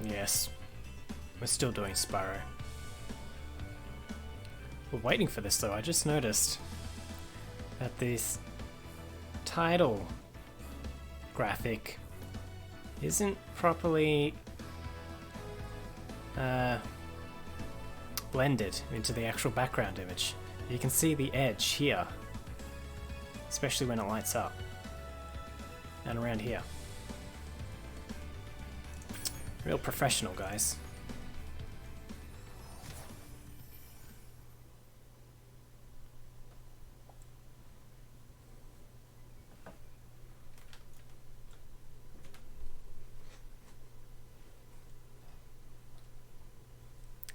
Yes. We're still doing Spyro. We're waiting for this though. I just noticed that this title graphic isn't properly blended into the actual background image. You can see the edge here, especially when it lights up, and around here. Real professional, guys.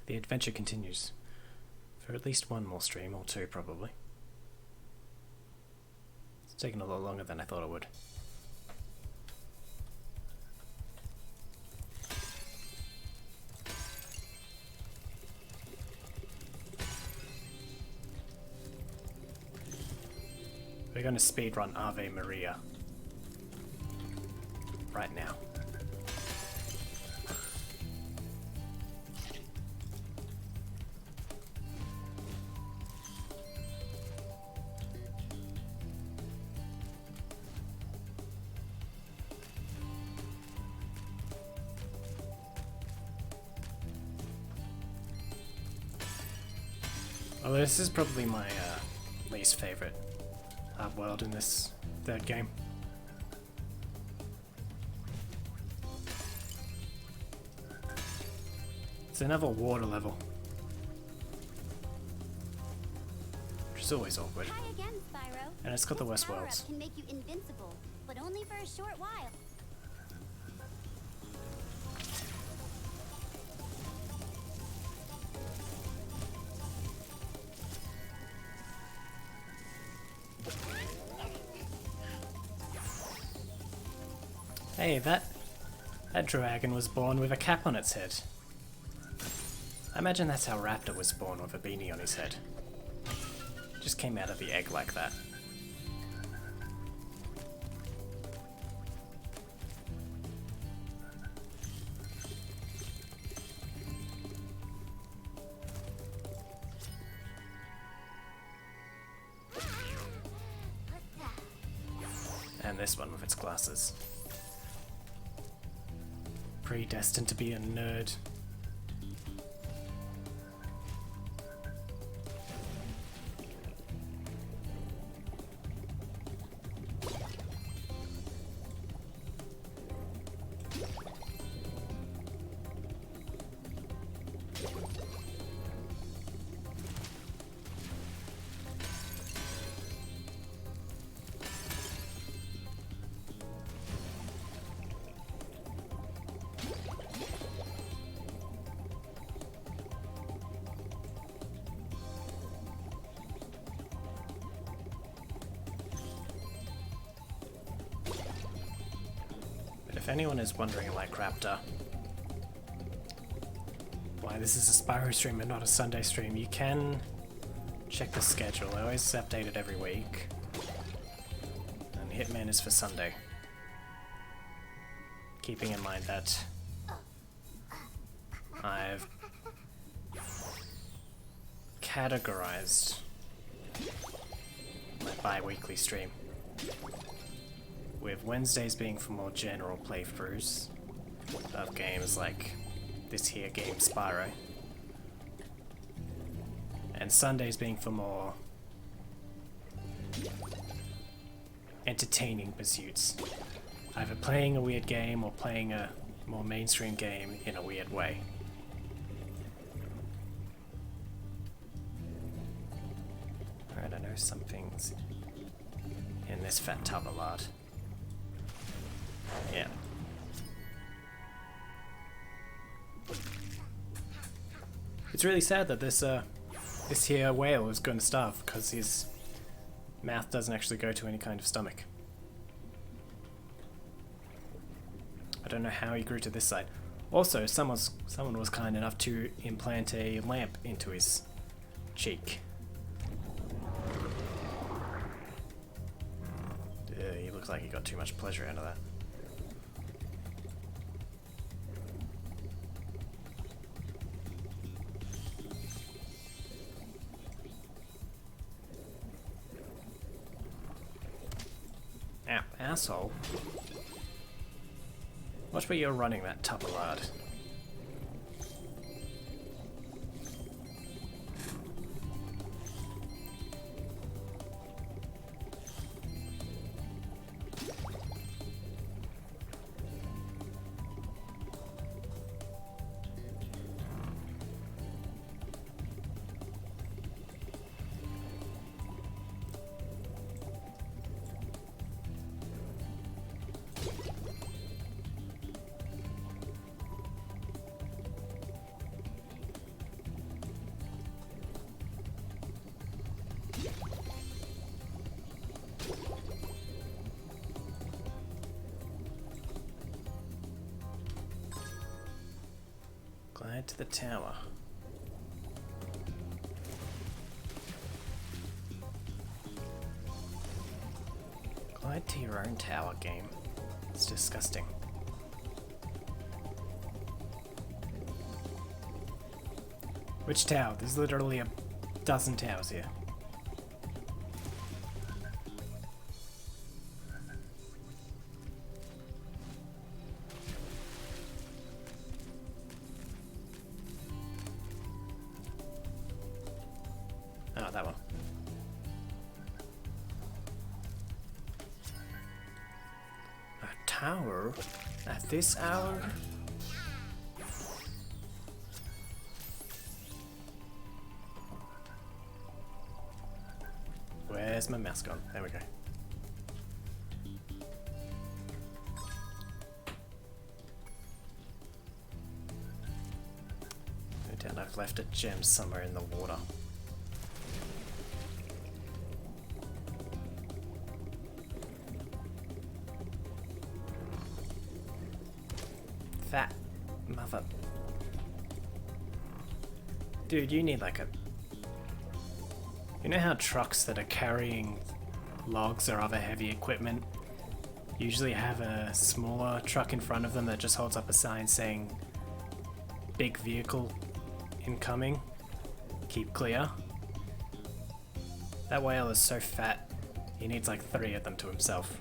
The adventure continues for at least one more stream, or two probably. It's taken a lot longer than I thought it would. We're going to speedrun Ave Maria right now. Although this is probably my least favorite world in this third game. It's another water level, which is always awkward. Try again, Spyro. And it's got the worst Power-up worlds. can make you invincible, but only for a short while. Hey, that dragon was born with a cap on its head. I imagine that's how Raptor was born, with a beanie on his head. Just came out of the egg like that. And this one with its glasses. Predestined to be a nerd. If anyone is wondering, like Raptor, why this is a Spyro stream and not a Sunday stream, you can check the schedule. I always update it every week. And Hitman is for Sunday. Keeping in mind that I've categorized my bi-weekly stream, with Wednesdays being for more general playthroughs of games like this here game Spyro, and Sundays being for more entertaining pursuits, either playing a weird game or playing a more mainstream game in a weird way. Alright, I know something's in this fat tub a lot. Yeah. It's really sad that this here whale is going to starve because his mouth doesn't actually go to any kind of stomach. I don't know how he grew to this side. Also, someone was kind enough to implant a lamp into his cheek. He looks like he got too much pleasure out of that. asshole. Watch where you're running that tupperlard. Glide to the tower. Glide to your own tower, game. It's disgusting. Which tower? There's literally a dozen towers here. Oh, that one. A tower? At this hour? Where's my mouse gone? There we go. No doubt I've left a gem somewhere in the water. That mother... Dude, you need like a... You know how trucks that are carrying logs or other heavy equipment usually have a smaller truck in front of them that just holds up a sign saying big vehicle incoming, keep clear? That whale is so fat, he needs like 3 of them to himself.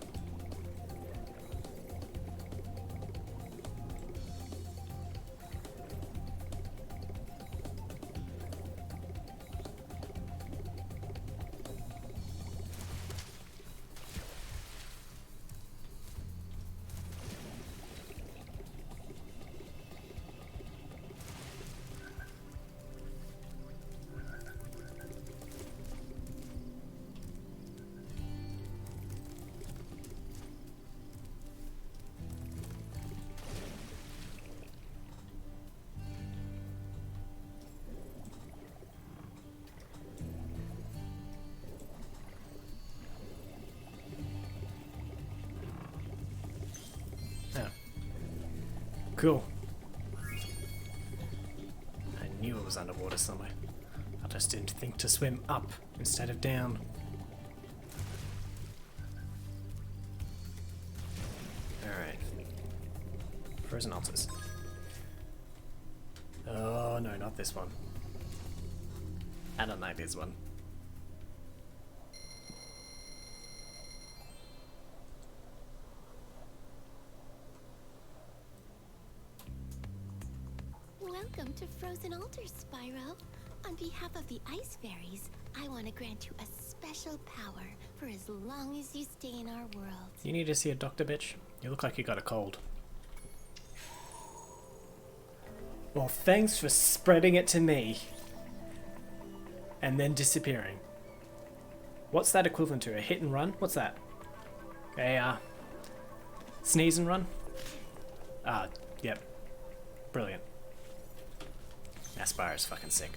Cool. I knew it was underwater somewhere. I just didn't think to swim up instead of down. Alright. Frozen altars. Oh no, not this one. I don't like this one. Welcome to Frozen Altars, Spyro. On behalf of the Ice Fairies, I want to grant you a special power for as long as you stay in our world. You need to see a doctor, bitch. You look like you got a cold. Well, thanks for spreading it to me. And then disappearing. What's that equivalent to? A hit and run? What's that? A, sneeze and run? Yep. Brilliant. Spyro's fucking sick.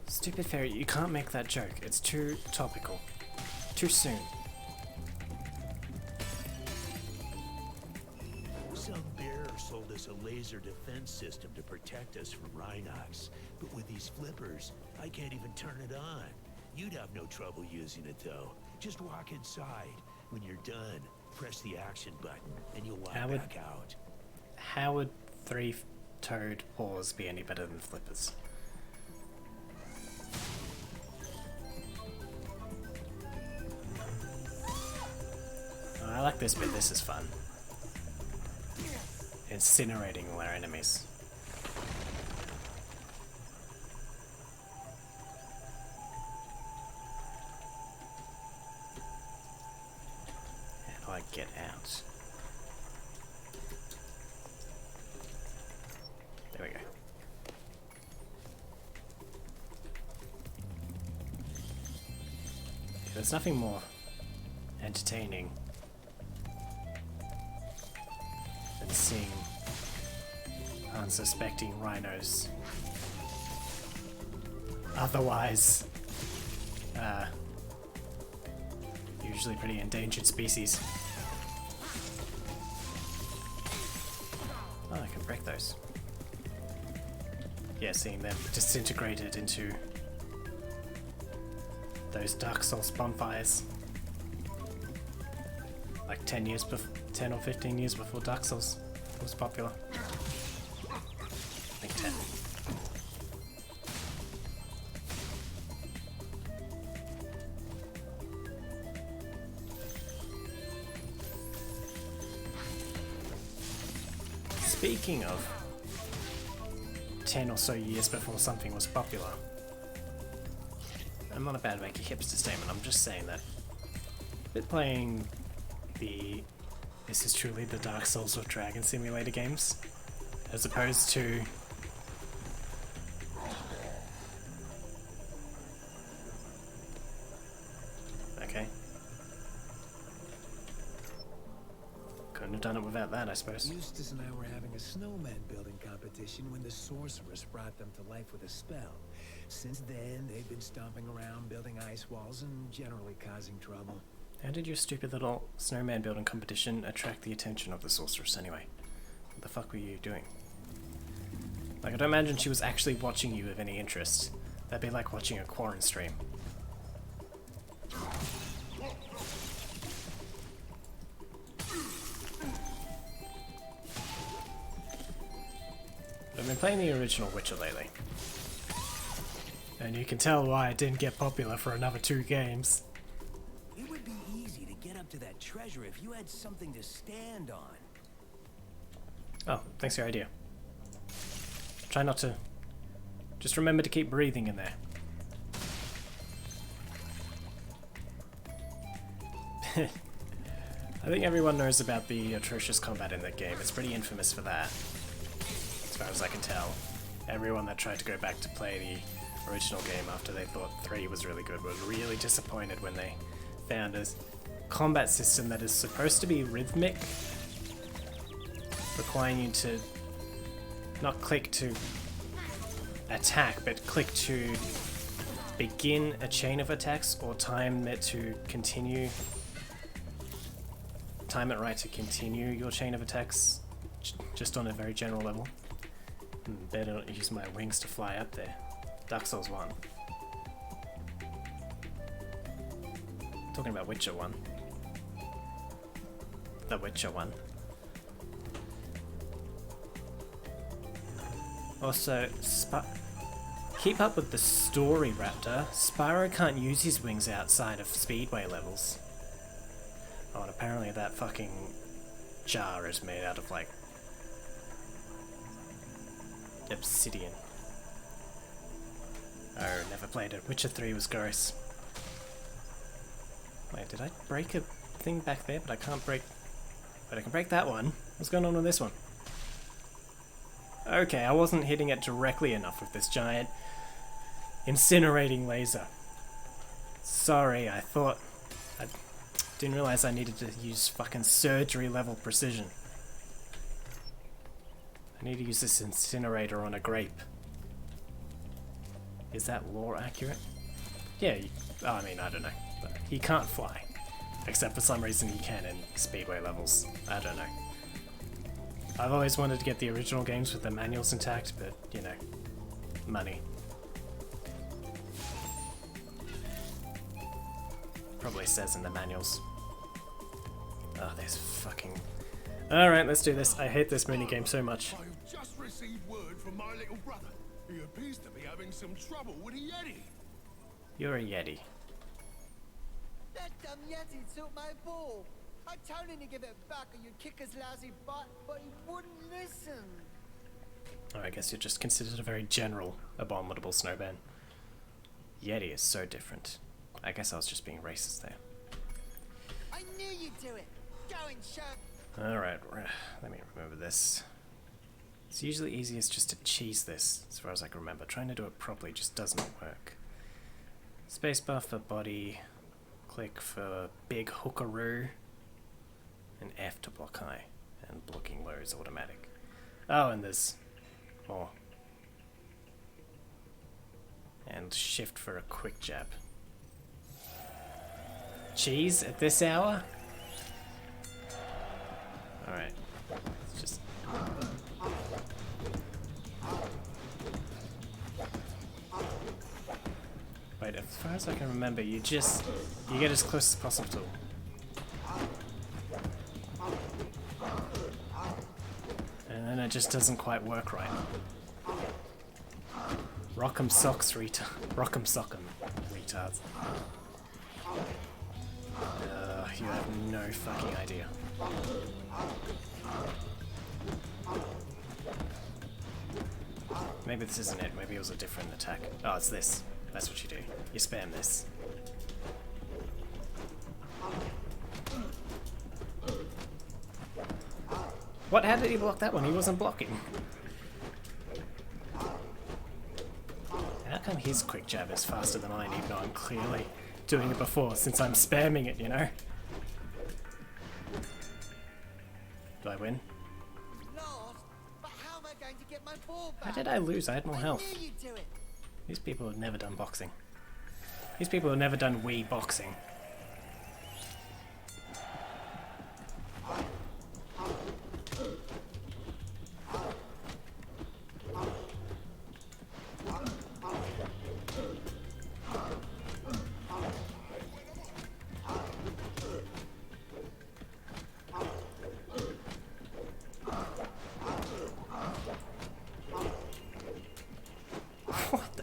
Stupid fairy, you can't make that joke. It's too topical. Too soon. Some bearer sold us a laser defense system to protect us from Rhinox. But with these flippers, I can't even turn it on. You'd have no trouble using it though. Just walk inside. When you're done, press the action button and you'll walk back out. How would 3-toed paws be any better than flippers? I like this bit, this is fun. Incinerating all our enemies. How do I get out? There we go. There's nothing more entertaining than seeing unsuspecting rhinos. Otherwise, usually pretty endangered species. Oh, I can break those. Yeah, seeing them disintegrated into those Dark Souls bonfires. Like 10 or 15 years before Dark Souls was popular. I think 10. Speaking of 10 or so years before something was popular, I'm not about to make a hipster statement, I'm just saying that I've been playing this is truly the Dark Souls of Dragon Simulator games, as opposed to okay. Couldn't have done it without that, I suppose. Eustace and I were having a snowman building competition when the sorceress brought them to life with a spell. Since then, they've been stomping around, building ice walls, and generally causing trouble. How did your stupid little snowman building competition attract the attention of the sorceress anyway? What the fuck were you doing? Like, I don't imagine she was actually watching you with any interest. That'd be like watching a Quarren stream. I've been playing the original Witcher lately. And you can tell why it didn't get popular for another 2 games. It would be easy to get up to that treasure if you had something to stand on. Oh, thanks for your idea. Try not to... Just remember to keep breathing in there. I think everyone knows about the atrocious combat in that game. It's pretty infamous for that, as far as I can tell. Everyone that tried to go back to play the original game after they thought 3 was really good was really disappointed when they found a combat system that is supposed to be rhythmic, requiring you to not click to attack, but click to begin a chain of attacks or time it to continue. Time it right to continue your chain of attacks, just on a very general level. Better not use my wings to fly up there. Dark Souls 1. Talking about Witcher 1. The Witcher 1. Also, keep up with the story, Raptor. Spyro can't use his wings outside of Speedway levels. Oh, and apparently that fucking jar is made out of, like, obsidian. Oh, never played it. Witcher 3 was gross. Wait, did I break a thing back there? But I can't break... But I can break that one. What's going on with this one? Okay, I wasn't hitting it directly enough with this giant incinerating laser. Sorry, I thought... I didn't realize I needed to use fucking surgery level precision. I need to use this incinerator on a grape. Is that lore accurate? Yeah, I mean, I don't know. But he can't fly. Except for some reason he can in Speedway levels. I don't know. I've always wanted to get the original games with the manuals intact, but, you know, money. Probably says in the manuals. Oh, there's fucking... Alright, let's do this. I hate this minigame so much. I've just received word from my little brother. He appears to be having some trouble with a Yeti. You're a Yeti. That dumb Yeti took my ball. I told him to give it back or you'd kick his lousy butt, but he wouldn't listen. Oh, I guess you're just considered a very general, abominable snowman. Yeti is so different. I guess I was just being racist there. I knew you'd do it. Go and show. Alright, let me remember this. It's usually easiest just to cheese this, as far as I can remember. Trying to do it properly just does not work. Spacebar for body, click for big hookaroo, and F to block high, and blocking low is automatic. Oh, and there's more. And shift for a quick jab. Cheese at this hour? Alright, let's just... Wait, as far as I can remember, you get as close as possible to... And then it just doesn't quite work right. Rock'em socks, Rock'em sock'em, retards. You have no fucking idea. Maybe this isn't it, maybe it was a different attack. Oh, it's this. That's what you do. You spam this. What? How did he block that one? He wasn't blocking. How come his quick jab is faster than mine, even though I'm clearly doing it before, since I'm spamming it, you know? Do I win? Lost? But how am I going to get my ball back? How did I lose? I had more health. I knew you'd do it. These people have never done boxing. These people have never done Wii boxing.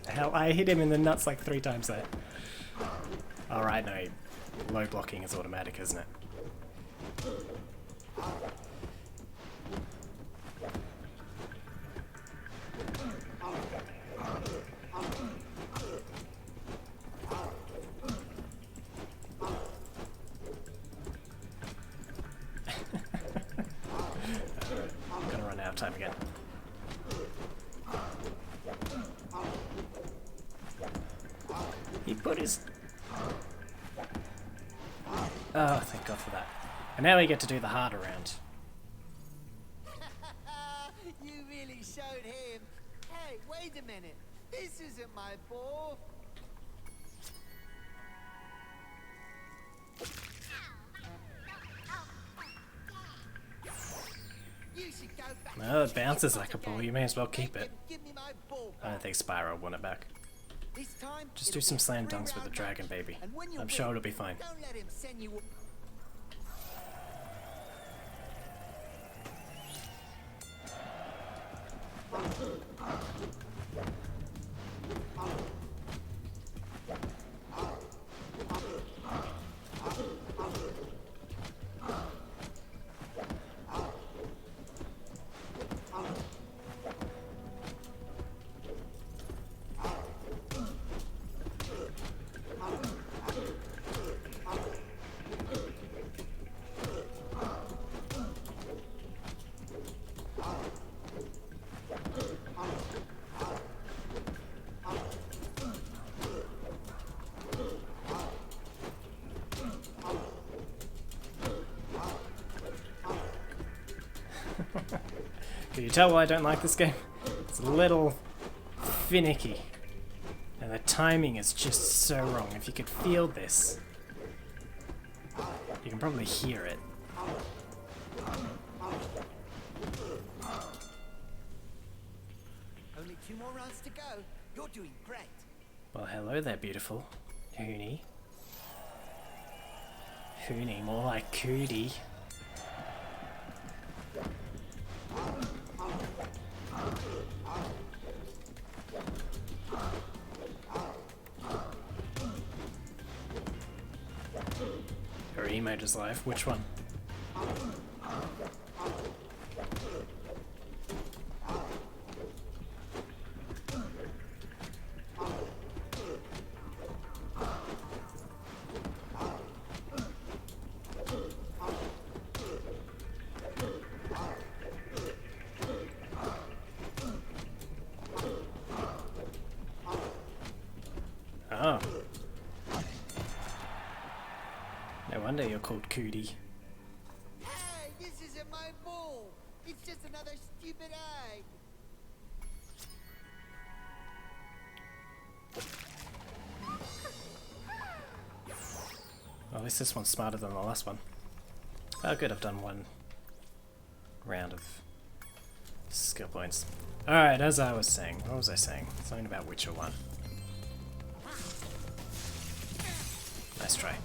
Hell, I hit him in the nuts like 3 times there. Alright, no, low blocking is automatic, isn't it? I'm gonna run out of time again. He put his... Oh, thank God for that. And now we get to do the harder round. You really showed him. Hey, wait a minute. This isn't my ball. You should go back. Well, it bounces like a ball. You may as well keep it. Give me my ball I don't think Spyro won it back. This time, Just do some slam dunks with the dragon, baby. I'm sure it'll be fine. Don't let him send you. Can you tell why I don't like this game? It's a little finicky. And the timing is just so wrong. If you could feel this, you can probably hear it. Only 2 more rounds to go. You're doing great. Well, hello there, beautiful. Hoonie. Hoonie, more like cootie. Her emote is live. Which one? Oh. No wonder you're called Cootie. Hey, this isn't my bowl. It's just another stupid egg. Well, at least this one's smarter than the last one. Oh good, I've done one round of skill points. Alright, as I was saying, what was I saying? Something about Witcher 1. Nice try.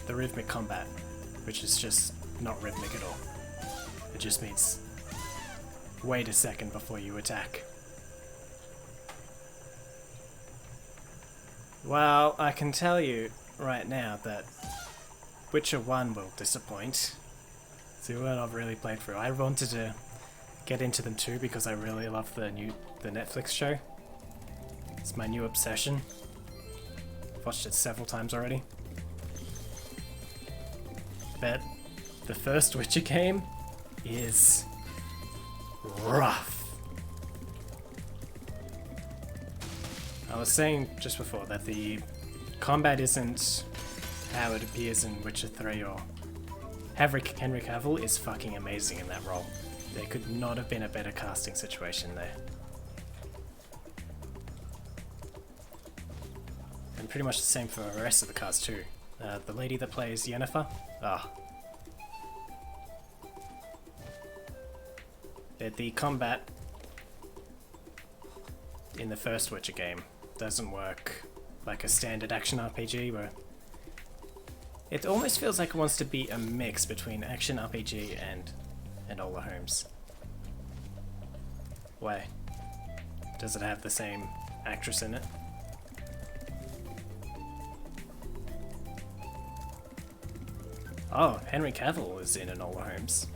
The rhythmic combat, which is just not rhythmic at all. It just means wait a second before you attack. Well, I can tell you right now that Witcher 1 will disappoint. See what I've really played through. I wanted to get into them too because I really love the Netflix show. It's my new obsession. I've watched it several times already. But the first Witcher game is rough. I was saying just before that the combat isn't how it appears in Witcher 3 or Henry Cavill is fucking amazing in that role. There could not have been a better casting situation there. And pretty much the same for the rest of the cast too. The lady that plays Yennefer, the combat in the first Witcher game doesn't work like a standard action RPG where it almost feels like it wants to be a mix between action RPG and Enola Holmes. Why? Does it have the same actress in it? Oh, Henry Cavill is in Enola Holmes.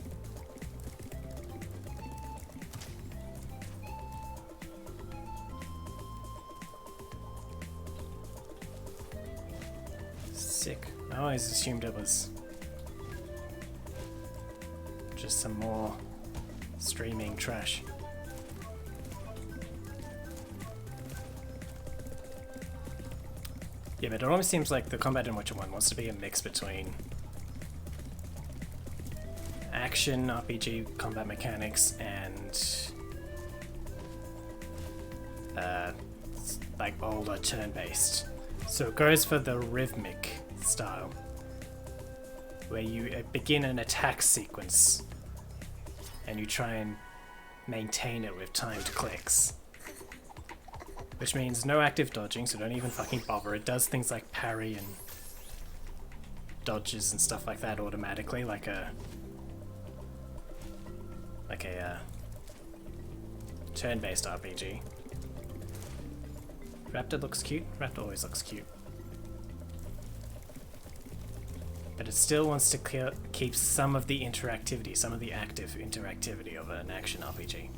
Sick. I always assumed it was just some more streaming trash. Yeah, but it almost seems like the combat in Witcher 1 wants to be a mix between action, RPG, combat mechanics, and like older turn-based. So it goes for the rhythmic style, where you begin an attack sequence and you try and maintain it with timed clicks. Which means no active dodging, so don't even fucking bother. It does things like parry and dodges and stuff like that automatically, like a turn-based RPG. Raptor looks cute. Raptor always looks cute. But it still wants to keep some of the interactivity, some of the active interactivity of an action RPG.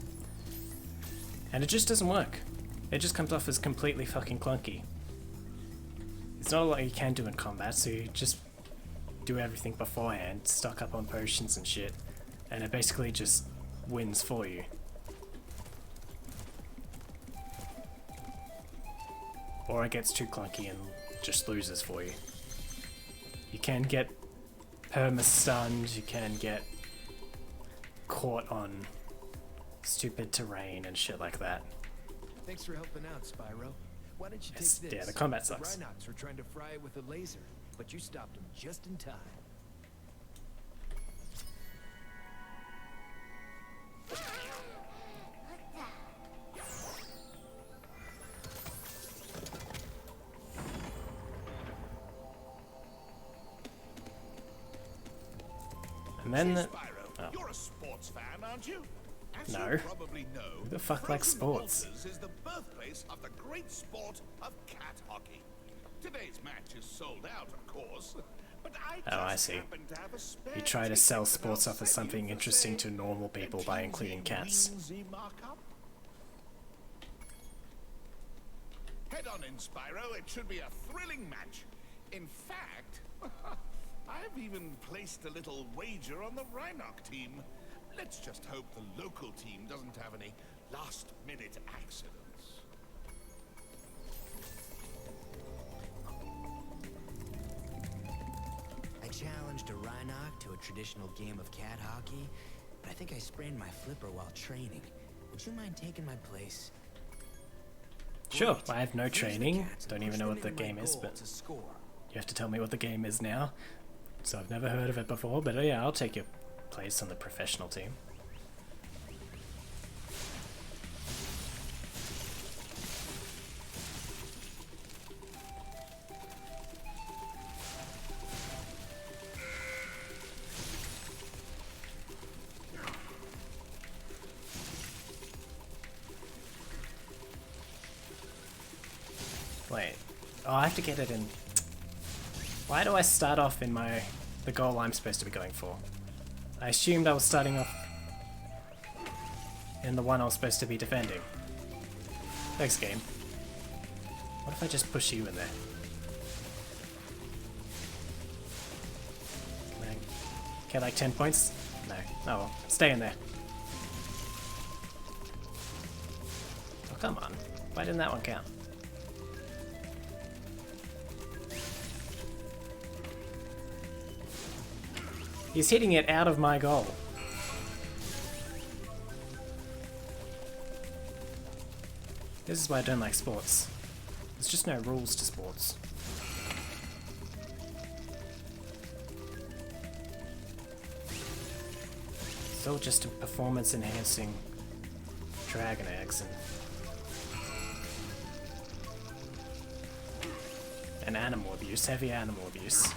And it just doesn't work. It just comes off as completely fucking clunky. It's not a lot you can do in combat, so you just do everything beforehand, stock up on potions and shit, and it basically just wins for you. Or it gets too clunky and just loses for you. You can get perma-stunned, you can get caught on stupid terrain and shit like that. Thanks for helping out, Spyro. Why don't you Yes, take this? yeah, the combat sucks. The Rhinox were trying to fry it with a laser, but you stopped them just in time. And then Say, the... Spyro, oh. you're a sports fan, aren't you? Have No. you probably know, Who the fuck likes Frozen sports? Altars is the birthplace of the great sport of cat hockey. Today's match is sold out, of course, but I see. happen to have a spare You try to ticket sell that sports I'll off as send you something for, interesting say, to normal people by including cats. teensy markup. Head on in, Spyro. It should be a thrilling match. In fact, I've even placed a little wager on the Rhinoc team. Let's just hope the local team doesn't have any last-minute accidents. I challenged a Rhinoc to a traditional game of cat hockey, but I think I sprained my flipper while training. Would you mind taking my place? Sure, Great. I have no Use the training, cats and don't push even know them what the into my game is, goal but to score. you have to tell me what the game is now. So I've never heard of it before, but yeah, I'll take your place on the professional team. Wait. Oh, I have to get it in. Why do I start off in the goal I'm supposed to be going for? I assumed I was starting off in the one I was supposed to be defending. Thanks, game. What if I just push you in there? Can I get like 10 points? No. Oh well. Stay in there. Oh, come on. Why didn't that one count? He's hitting it out of my goal. This is why I don't like sports. There's just no rules to sports. It's all just a performance enhancing dragon eggs and animal abuse, heavy animal abuse.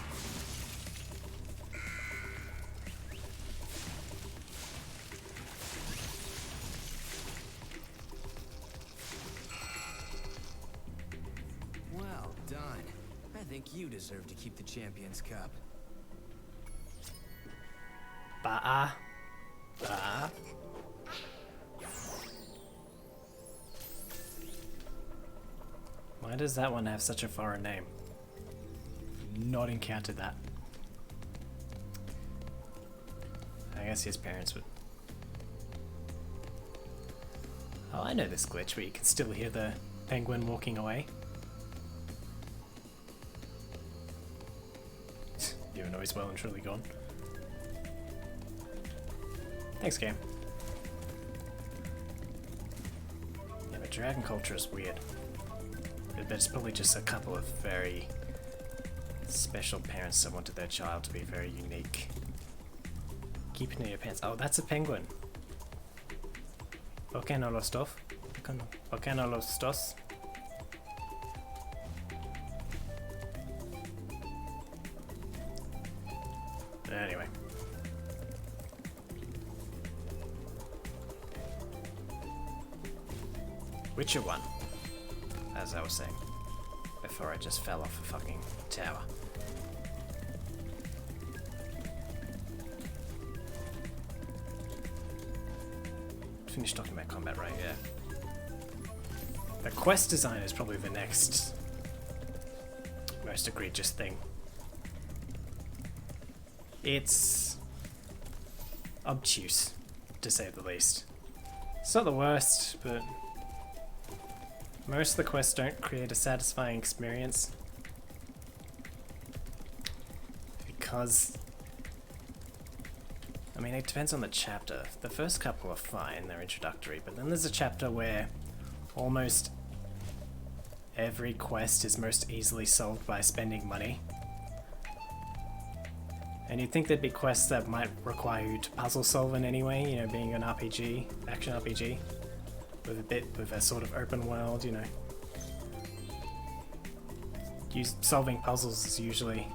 Well done. I think you deserve to keep the Champions Cup. Bah. Why does that one have such a foreign name? Not encountered that. I guess his parents would. Oh, I know this glitch where you can still hear the penguin walking away. Even though he's well and truly gone. Thanks, game. Yeah, but dragon culture is weird. But it's probably just a couple of very special parents that wanted their child to be very unique. Keep it in your pants. Oh, that's a penguin. ¿Por qué no los dos? ¿Por qué no los dos? Anyway. Witcher 1, as I was saying, before I just fell off a fucking tower. Finished talking about combat, right? Yeah. The quest design is probably the next most egregious thing. It's obtuse, to say the least. It's not the worst, but most of the quests don't create a satisfying experience because, I mean, it depends on the chapter. The first couple are fine, they're introductory, but then there's a chapter where almost every quest is most easily solved by spending money. And you'd think there'd be quests that might require you to puzzle solve in any way, you know, being an RPG, action RPG, with a sort of open world, you know. Solving puzzles is usually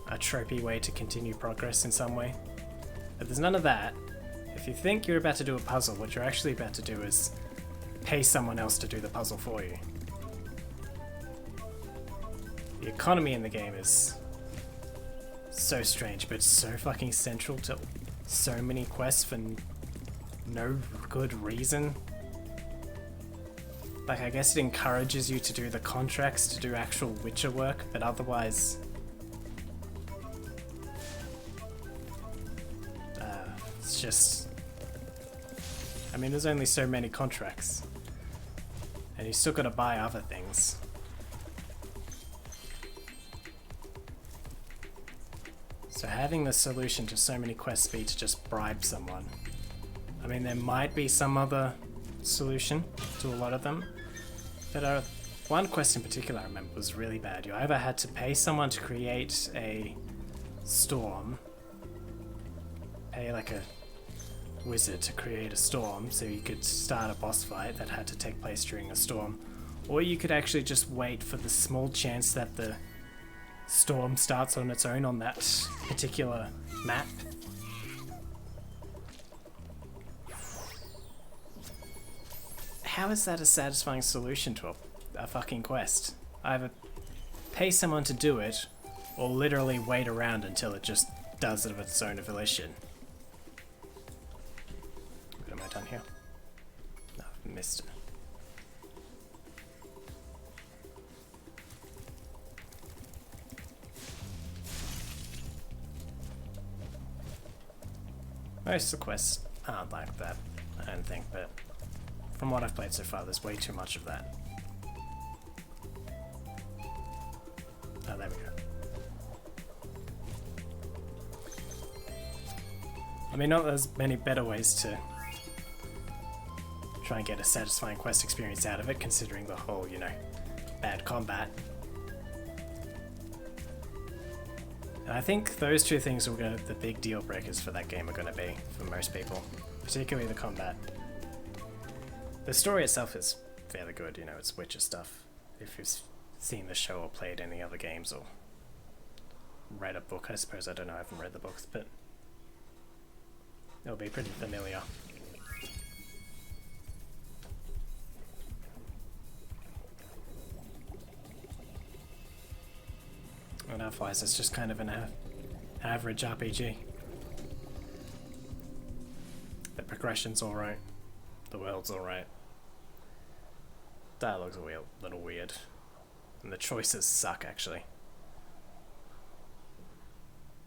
a tropey way to continue progress in some way. But there's none of that. If if you think you're about to do a puzzle, what you're actually about to do is pay someone else to do the puzzle for you. The economy in the game is so strange, but so fucking central to so many quests for no good reason. Like, I guess it encourages you to do the contracts, to do actual Witcher work, but otherwise... it's just... I mean, there's only so many contracts. And you still gotta buy other things. So having the solution to so many quests be to just bribe someone. I mean, there might be some other solution to a lot of them, but one quest in particular I remember was really bad. You either had to pay someone to create a storm, pay like a wizard to create a storm so you could start a boss fight that had to take place during a storm, or you could actually just wait for the small chance that the storm starts on its own on that particular map. How is that a satisfying solution to a fucking quest? Either pay someone to do it, or literally wait around until it just does it of its own volition. What am I done here? No, I've missed it. Most of the quests aren't like that, I don't think, but from what I've played so far, there's way too much of that. Oh, there we go. I mean, not there's many better ways to try and get a satisfying quest experience out of it, considering the whole, you know, bad combat. And I think those two things are the big deal breakers for that game are going to be, for most people. Particularly the combat. The story itself is fairly good, you know, it's Witcher stuff. If you've seen the show or played any other games or read a book, I suppose. I don't know, I haven't read the books, but it'll be pretty familiar. And otherwise, it's just kind of an average RPG. The progression's alright. The world's alright. Dialogue's a little weird. And the choices suck, actually.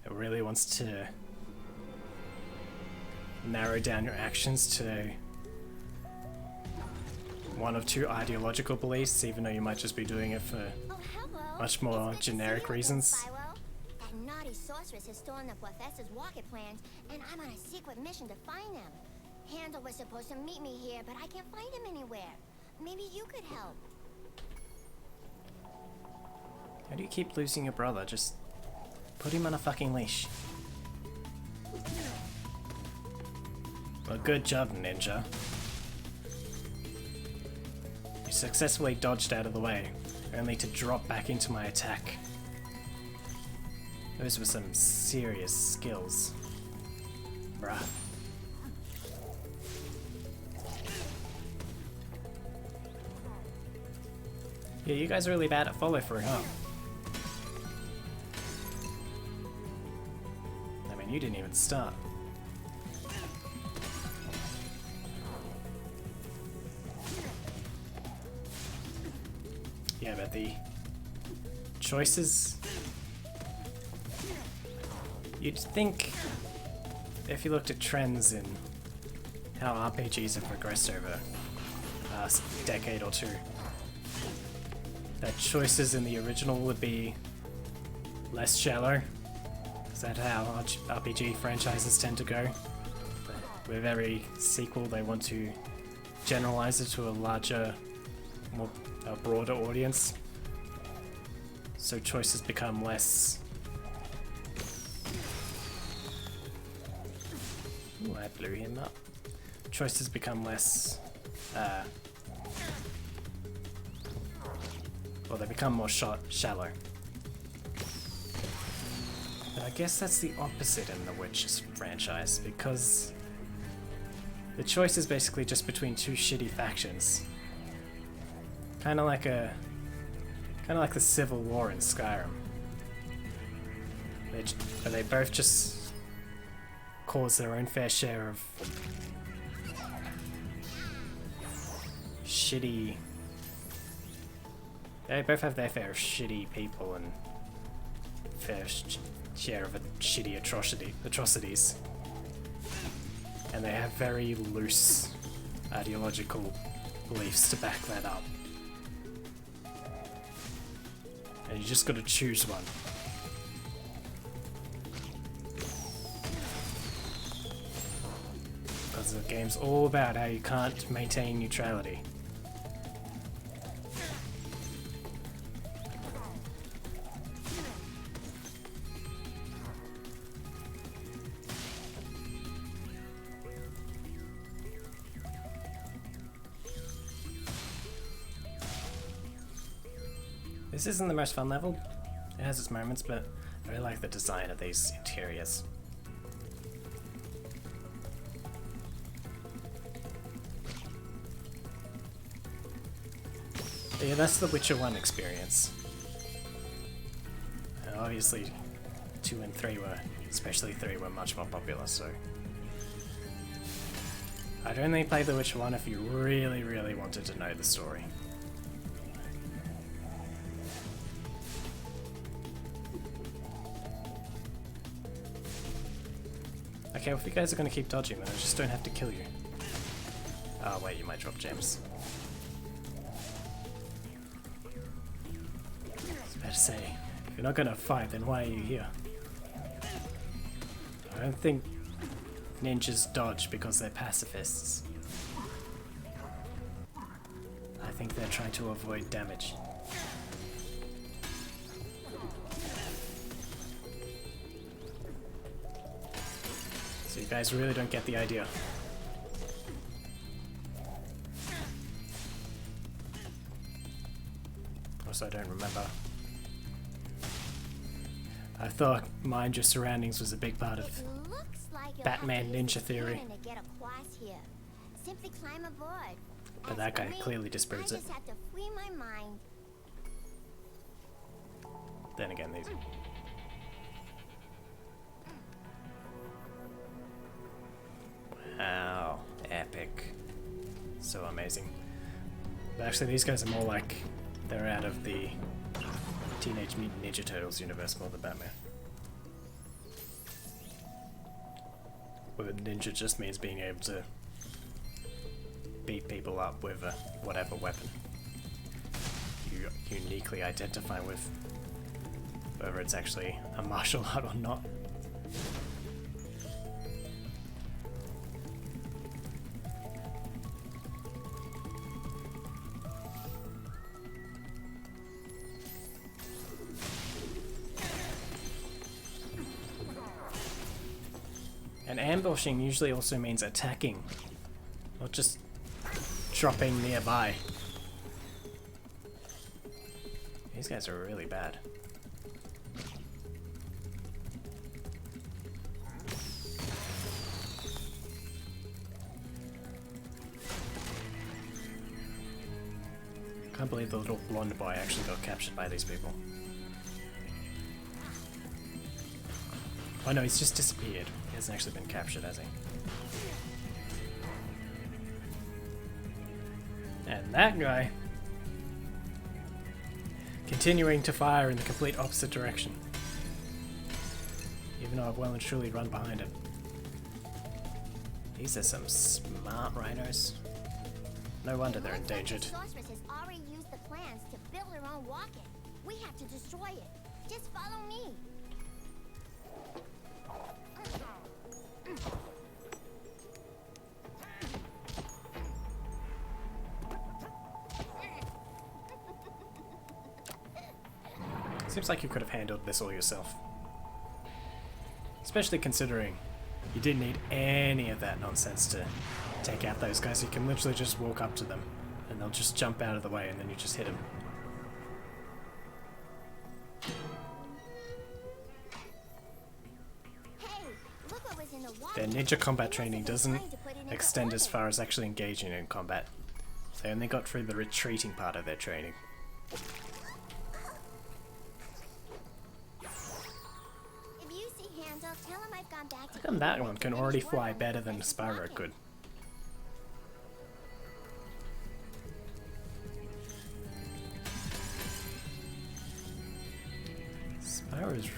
It really wants to narrow down your actions to one of two ideological beliefs, even though you might just be doing it for much more generic reasons. That naughty sorceress has stolen the professor's rocket plans, and I'm on a secret mission to find them. Handel was supposed to meet me here, but I can't find him anywhere. Maybe you could help. How do you keep losing your brother? Just put him on a fucking leash. Well, good job, Ninja. You successfully dodged out of the way, only to drop back into my attack. Those were some serious skills. Bruh. Yeah, you guys are really bad at follow through, huh? I mean, you didn't even start. Yeah, but the choices... You'd think, if you looked at trends in how RPGs have progressed over the past decade or two, that choices in the original would be less shallow. Is that how RPG franchises tend to go? With every sequel they want to generalize it to a larger, more broader audience. So choices become less... Ooh, I blew him up. Choices become less... well, they become more shallow. But I guess that's the opposite in the Witcher franchise, because The choice is basically just between two shitty factions. Kind of like the Civil War in Skyrim. Where they both just cause their own fair share of shitty. They both have their fair of shitty people and fair share of shitty atrocities. And they have very loose ideological beliefs to back that up. And you just gotta choose one. Because the game's all about how you can't maintain neutrality. This isn't the most fun level. It has its moments, but I really like the design of these interiors. But yeah, that's the Witcher 1 experience. And obviously 2 and 3 were, especially 3 were much more popular, so I'd only play The Witcher 1 if you really, really wanted to know the story. Okay, well, if you guys are going to keep dodging, then I just don't have to kill you. Oh wait, you might drop gems. I was about to say, if you're not going to fight, then why are you here? I don't think ninjas dodge because they're pacifists. I think they're trying to avoid damage. So you guys really don't get the idea. Also, I don't remember. I thought mind your surroundings was a big part of Batman Ninja Theory. Simply climb aboard. But that guy clearly disproves it. I just have to free my mind. Then again, these. Wow, epic. So amazing. But actually, these guys are more like they're out of the Teenage Mutant Ninja Turtles universe more than Batman. Where ninja just means being able to beat people up with whatever weapon you uniquely identify with, whether it's actually a martial art or not. And ambushing usually also means attacking, not just dropping nearby. These guys are really bad. Can't believe the little blonde boy actually got captured by these people. Oh no, he's just disappeared. He hasn't actually been captured, has he? And that guy continuing to fire in the complete opposite direction. Even though I've well and truly run behind him. These are some smart rhinos. No wonder they're endangered. The sorceress has already used the plans to build her own rocket. We have to destroy it. Just follow me. Seems like you could have handled this all yourself. Especially considering you didn't need any of that nonsense to take out those guys. You can literally just walk up to them and they'll just jump out of the way and then you just hit them. Hey, look what was in the water. Their ninja combat training doesn't extend as far as actually engaging in combat. They only got through the retreating part of their training. If you see Handel, tell him I've gone back to... How come that one can already fly better than Spyro could? Spyro's...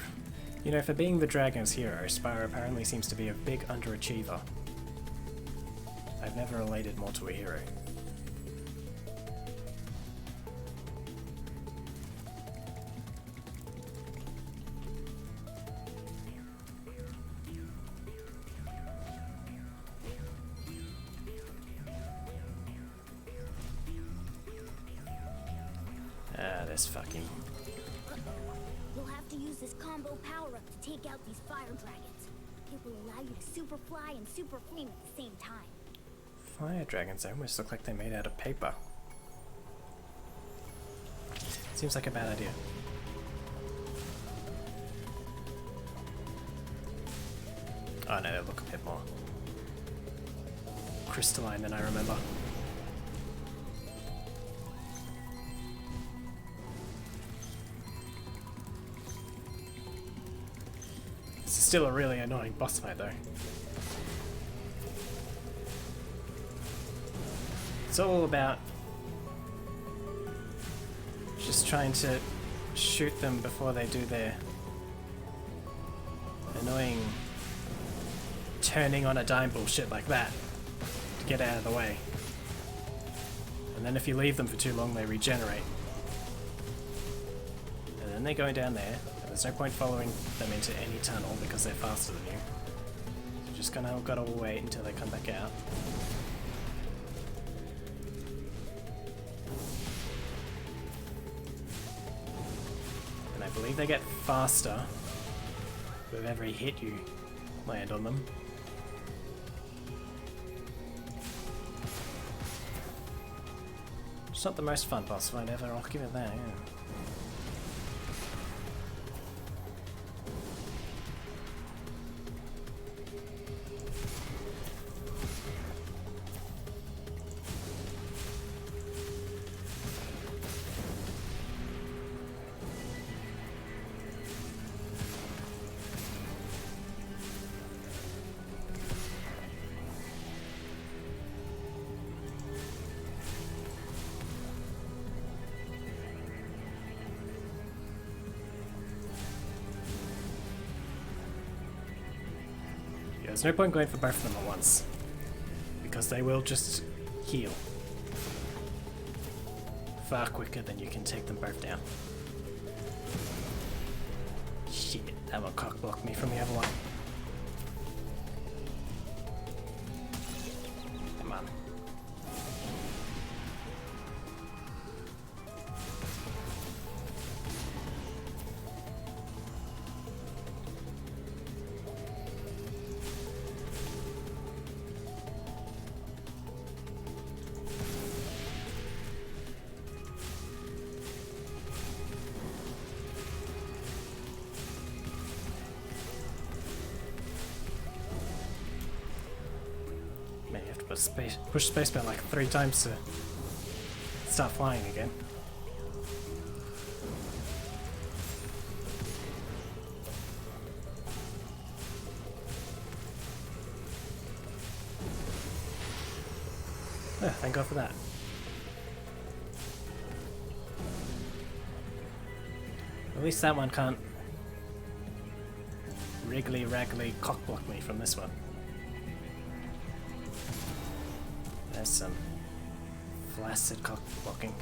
You know, for being the Dragon's hero, Spyro apparently seems to be a big underachiever. I've never related more to a hero. Ah, this fucking... You'll have to use this combo power-up to take out these fire dragons. It will allow you to super fly and super flame at the same time. Fire dragons, they almost look like they're made out of paper. Seems like a bad idea. Oh no, they look a bit more crystalline than I remember. This is still a really annoying boss fight though. It's all about just trying to shoot them before they do their annoying turning on a dime bullshit like that to get out of the way. And then if you leave them for too long, they regenerate. And then they're going down there, and there's no point following them into any tunnel because they're faster than you. So just gotta wait until they come back out. And I believe they get faster with every hit you land on them. It's not the most fun boss fight ever, I'll give it that, yeah. There's no point going for both of them at once, because they will just heal far quicker than you can take them both down. Shit, that one cock blocked me from the other one. Come on. Push spacebar like 3 times to start flying again. Oh, thank God for that. At least that one can't wriggly cock block me from this one. There's some flaccid cock blocking.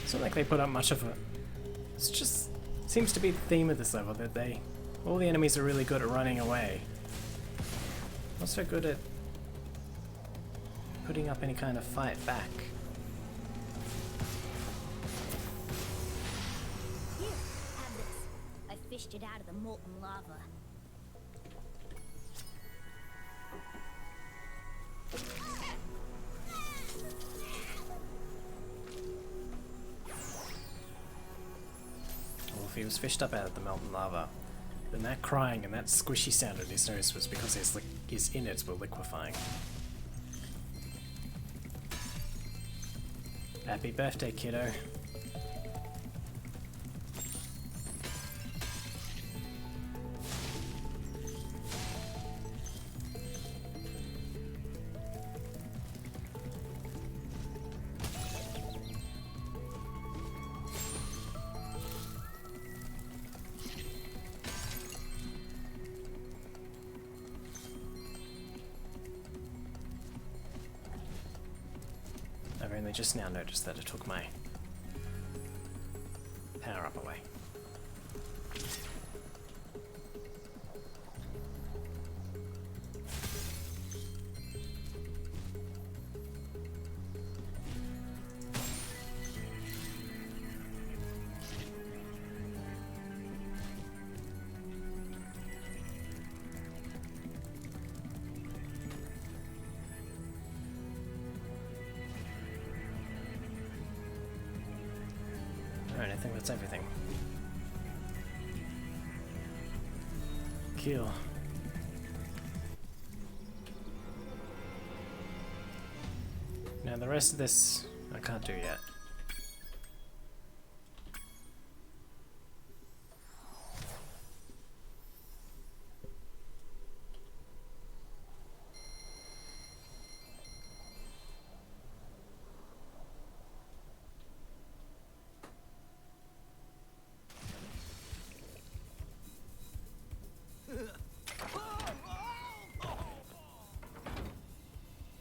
It's not like they put up much of It's just seems to be the theme of this level, that all the enemies are really good at running away. Not so good at putting up any kind of fight back. Here, have this. I fished it out of the molten lava. Well, if he was fished up out of the molten lava, then that crying and that squishy sound in his nose was because his innards were liquefying. Happy birthday, kiddo. I've only just now noticed that it took my power up away. Alright, I think that's everything. Kill. Now the rest of this I can't do yet.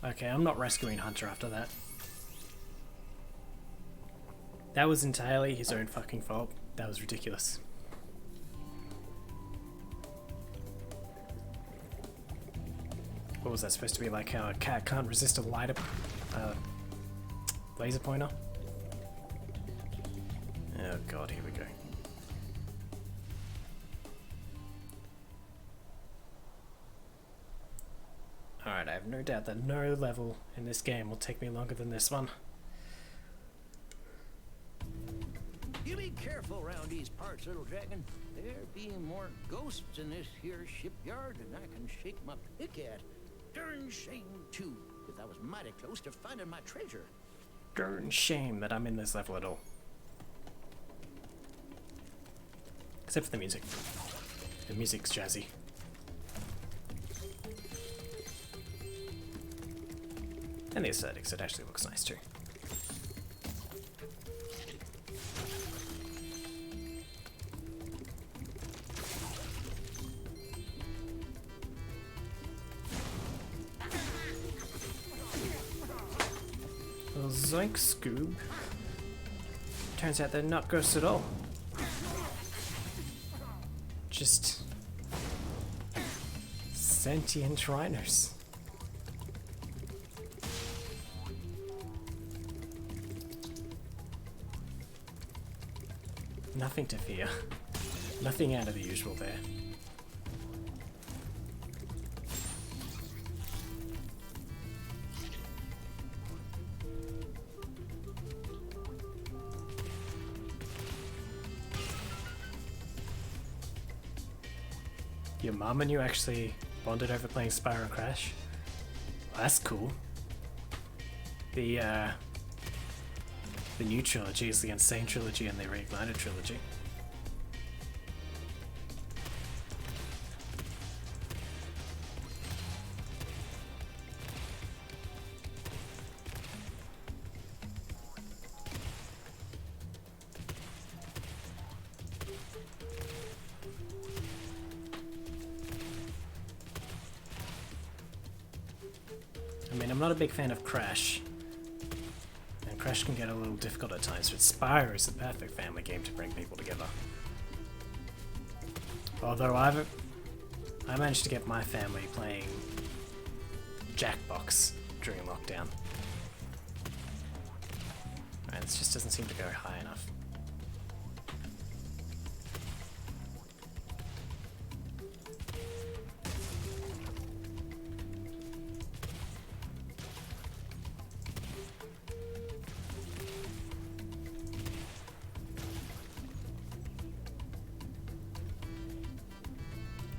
Okay, I'm not rescuing Hunter after that. That was entirely his own fucking fault. That was ridiculous. What was that supposed to be, like how a cat can't resist a laser pointer? Oh god, here we go. Alright, I have no doubt that no level in this game will take me longer than this one. You be careful around these parts, little dragon. There be more ghosts in this here shipyard than I can shake my pick at. Darn shame, too, because I was mighty close to finding my treasure. Darn shame that I'm in this level at all. Except for the music. The music's jazzy. And the aesthetics, it actually looks nice too. Well, zoink, Scoob. Turns out they're not ghosts at all. Just sentient rhinos. Nothing to fear. Nothing out of the usual there. Your mom and you actually bonded over playing Spyro Crash? Well, that's cool. The new trilogy is the Insane trilogy and the Reignited trilogy. I mean, I'm not a big fan of Crash. And Crash can get a little difficult at times, but Spyro is the perfect family game to bring people together. Although I managed to get my family playing Jackbox during lockdown. And it just doesn't seem to go high enough.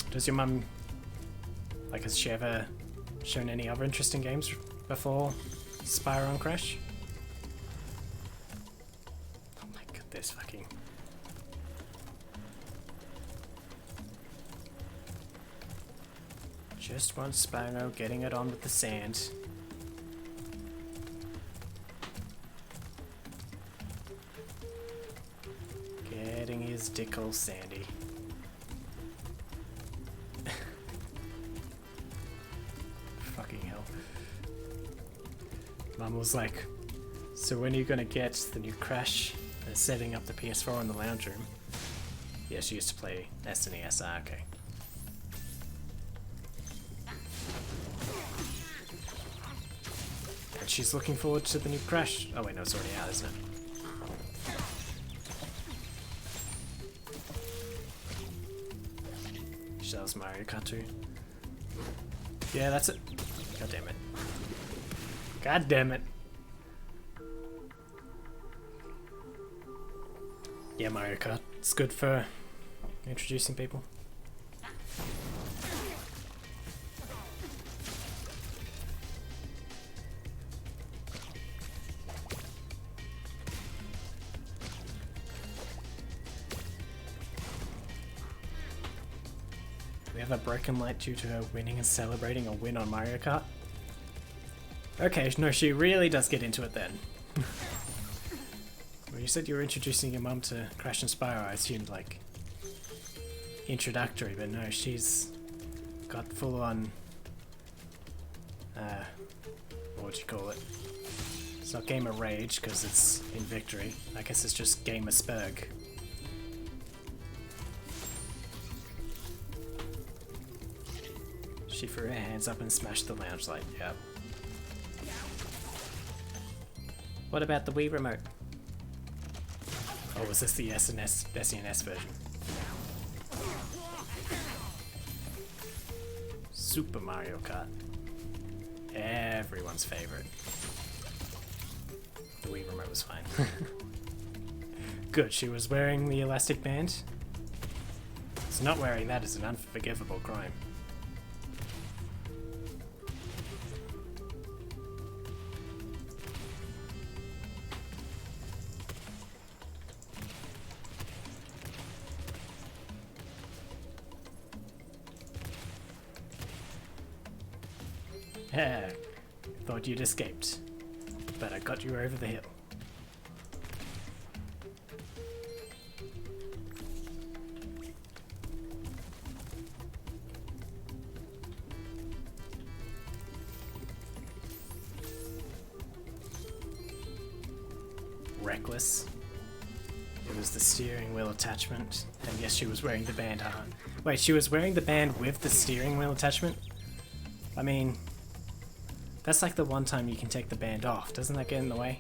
Does your mum, like, has she ever shown any other interesting games before Spyro and Crash? Oh my god, this fucking... Just want Spyro getting it on with the sand. Getting his dick all sandy. Fucking hell. Mum was like, so when are you gonna get the new Crash? And setting up the PS4 in the lounge room. Yeah, she used to play SNES. Ah, okay. And she's looking forward to the new Crash. Oh wait, no, it's already out, isn't it? She loves Mario Kart 2. Yeah, that's it. God damn it. God damn it. Yeah, Mario Kart. It's good for introducing people. We have a broken light due to her winning and celebrating a win on Mario Kart. Okay, no, she really does get into it then. When you said you were introducing your mum to Crash and Spyro, I assumed like introductory, but no, she's got full on, what would you call it? It's not Gamer Rage because it's in Victory. I guess it's just Gamer Spurg. She threw her hands up and smashed the lounge light. Yep. What about the Wii remote? Oh, was this the SNES version? Super Mario Kart. Everyone's favorite. The Wii remote was fine. Good, she was wearing the elastic band. So not wearing that is an unforgivable crime. Thought you'd escaped, but I got you over the hill. Reckless. It was the steering wheel attachment, and yes, she was wearing the band, huh? Wait, she was wearing the band with the steering wheel attachment? I mean... that's like the one time you can take the band off. Doesn't that get in the way?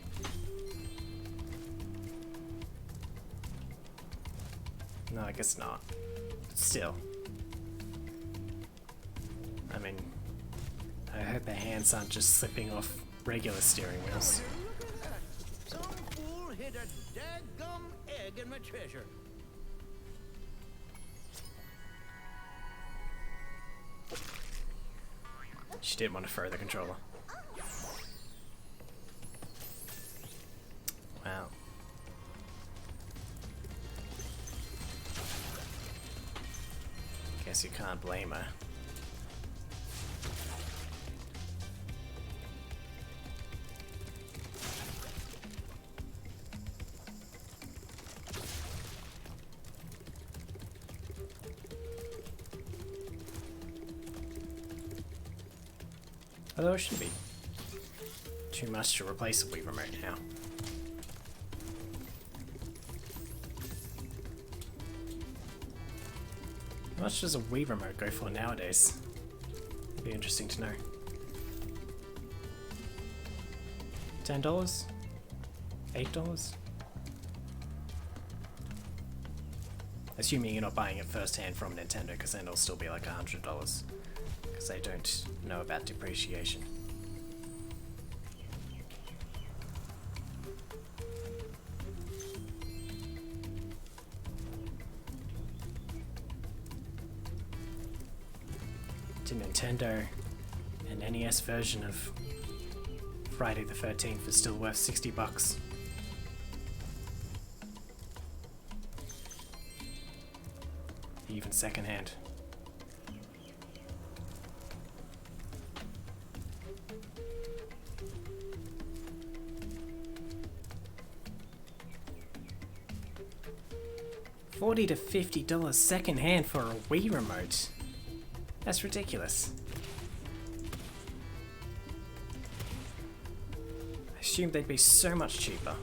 No, I guess not. But still. I mean, I hope their hands aren't just slipping off regular steering wheels. Some fool hid a daggum egg in my treasure. She didn't want to throw the controller. Wow. Guess you can't blame her. Although it shouldn't be too much to replace a Wii remote now. much does a Wii remote go for nowadays? It'd be interesting to know. $10? $8? Assuming you're not buying it first hand from Nintendo, because then it'll still be like $100, because they don't know about depreciation. To Nintendo, an NES version of Friday the 13th is still worth $60. Even secondhand. $40 to $50 secondhand for a Wii remote. That's ridiculous. I assumed they'd be so much cheaper.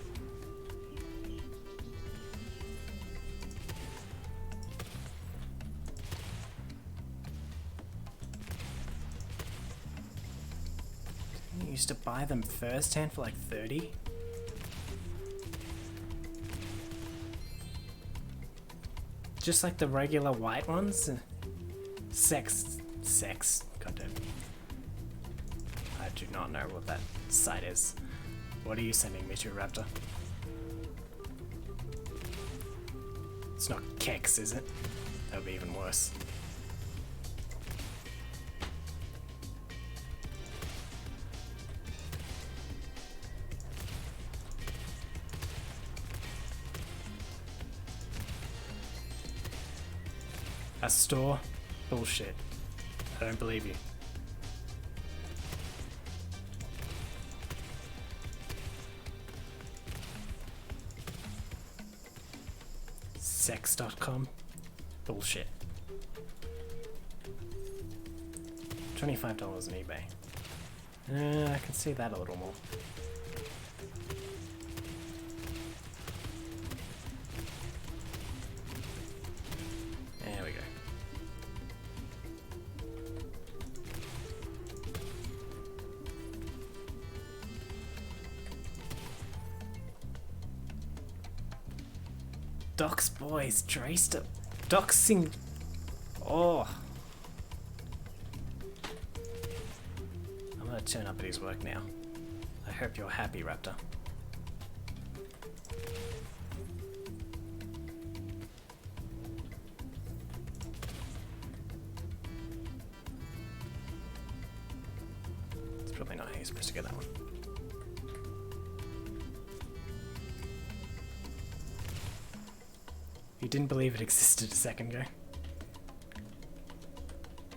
Didn't you used to buy them first hand for like 30? Just like the regular white ones? Sex. Goddamn. I do not know what that site is. What are you sending me to, Raptor? It's not Kex, is it? That would be even worse. A store? Bullshit. I don't believe you. Sex.com? Bullshit. $25 on eBay. I can see that a little more. There we go. Doc's boys, Drayster. Doxing. Oh. I'm gonna turn up at his work now. I hope you're happy, Raptor. It's probably not how you're supposed to get that one. You didn't believe it existed a second ago.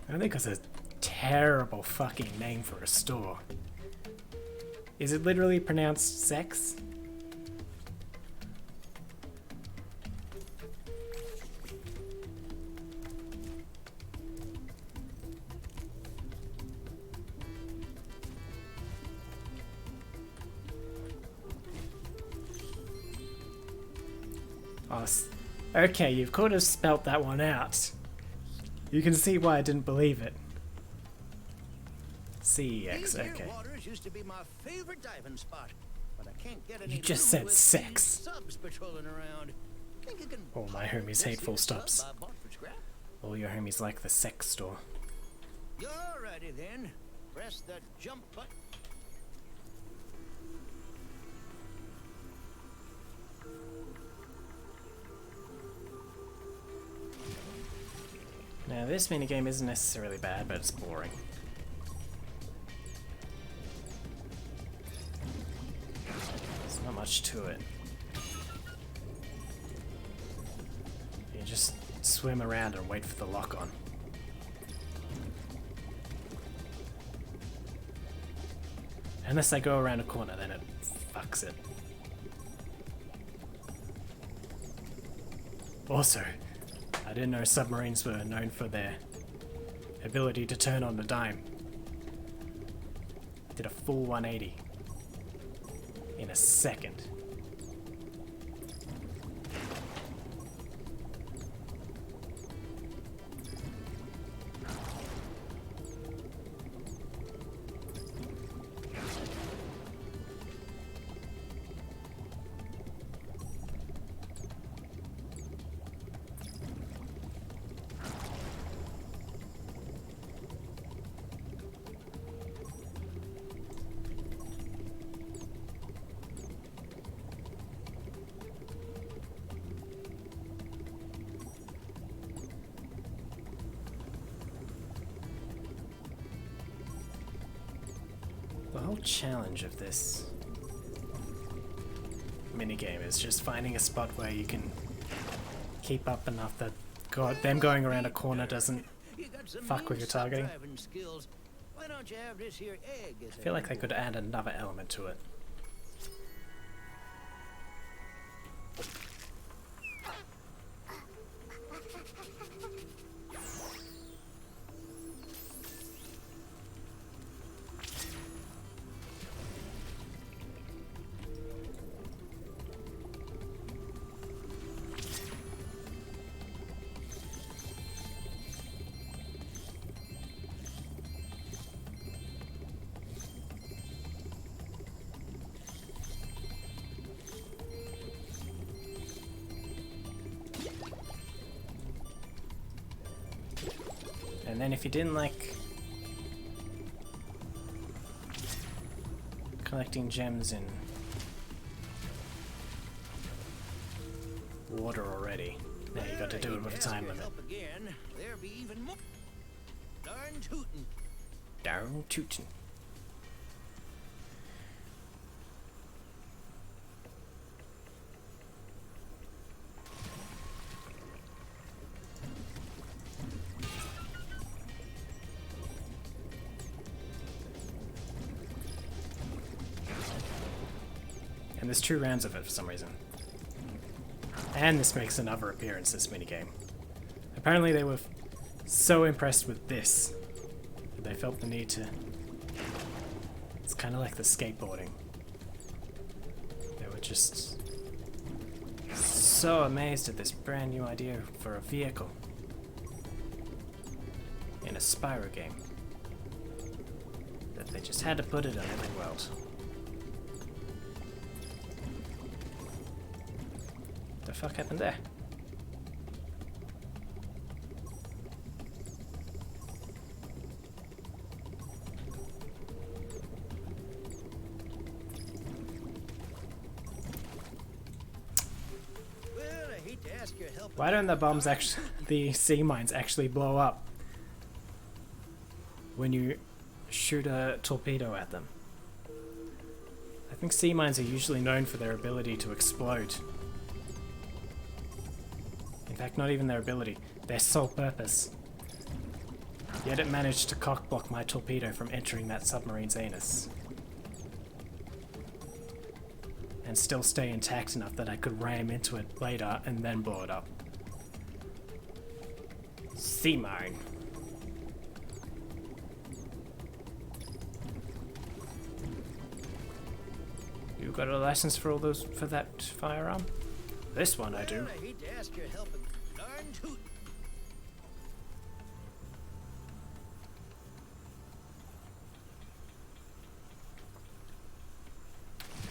I think it's a terrible fucking name for a store. Is it literally pronounced sex? Oh, okay, you could have spelt that one out. You can see why I didn't believe it. CEX, okay. Used to be my favorite diving spot, but I can't get any You just said with sex. subs patrolling around. Think you can All my homies hate full stops. I bought for scrap? All your homies like the sex store. Alrighty then. Press that jump button. Now this minigame isn't necessarily bad, but it's boring. There's not much to it. You just swim around and wait for the lock on. Unless I go around a corner, then it fucks it. Also, I didn't know submarines were known for their ability to turn on a dime. Did a full 180 in a second. The whole challenge of this minigame is just finding a spot where you can keep up enough that them going around a corner doesn't fuck with your targeting. Why don't you have this here egg as I feel like they could add another element to it. And then if you didn't like collecting gems in water already, now you got to do it with a time limit. Again, there be even more. Darn tootin'. Darn tootin'. And there's 2 rounds of it for some reason. And this makes another appearance, this minigame. Apparently they were so impressed with this that they felt the need to... It's kind of like the skateboarding. They were just so amazed at this brand new idea for a vehicle in a Spyro game that they just had to put it on every world. The fuck happened there? Well, I hate to ask your help. Why don't the bombs actually, the sea mines actually blow up when you shoot a torpedo at them? I think sea mines are usually known for their ability to explode. In fact, not even their ability, their sole purpose. Yet it managed to cockblock my torpedo from entering that submarine's anus. And still stay intact enough that I could ram into it later and then blow it up. Sea mine. You got a license for all those for that firearm? This one I do. Well, I hate to ask your help. Darn tootin'.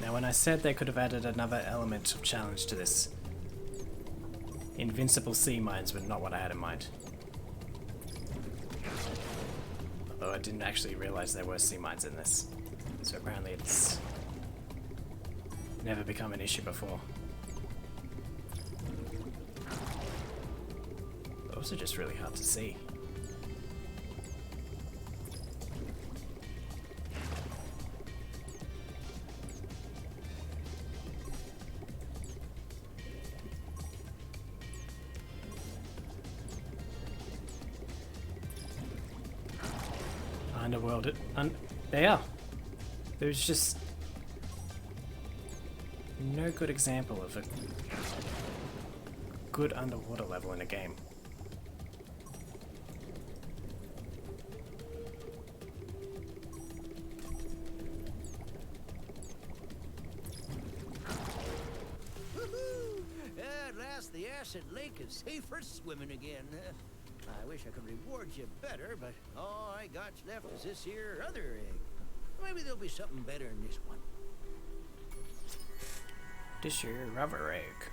Now when I said they could have added another element of challenge to this, invincible sea mines were not what I had in mind. Although I didn't actually realize there were sea mines in this. So apparently it's never become an issue before. Those are just really hard to see. Underworld, they are. There's just no good example of a good underwater level in a game. At last, the acid lake is safe for swimming again. I wish I could reward you better, but all I got left is this here other egg. Maybe there'll be something better in this one. This your rubber egg.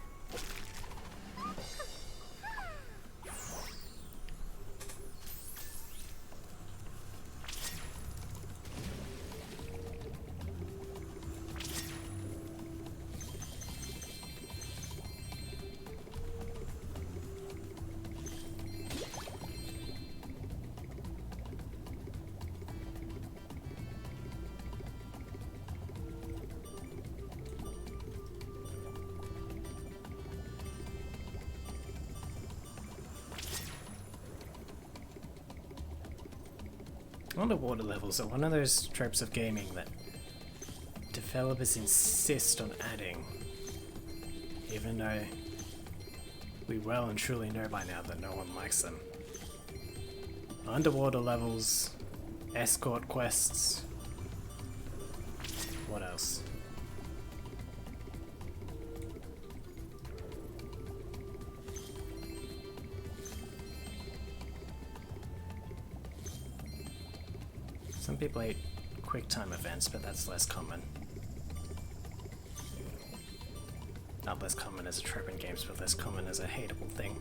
Underwater levels are one of those tropes of gaming that developers insist on adding, even though we well and truly know by now that no one likes them. Underwater levels, escort quests, what else? Some people hate quick time events, but that's less common. Not less common as a trope in games, but less common as a hateable thing.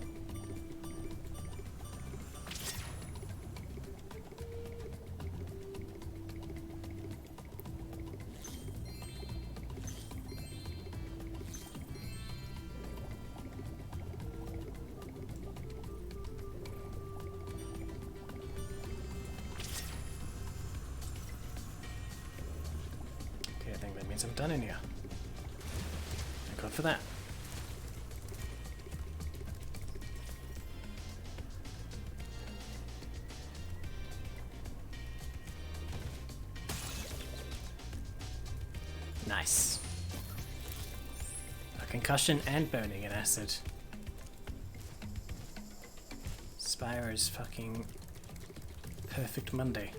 Okay, I think that means I'm done in here. Thank God for that. Nice. A concussion and burning in acid. Spyro's fucking perfect Monday.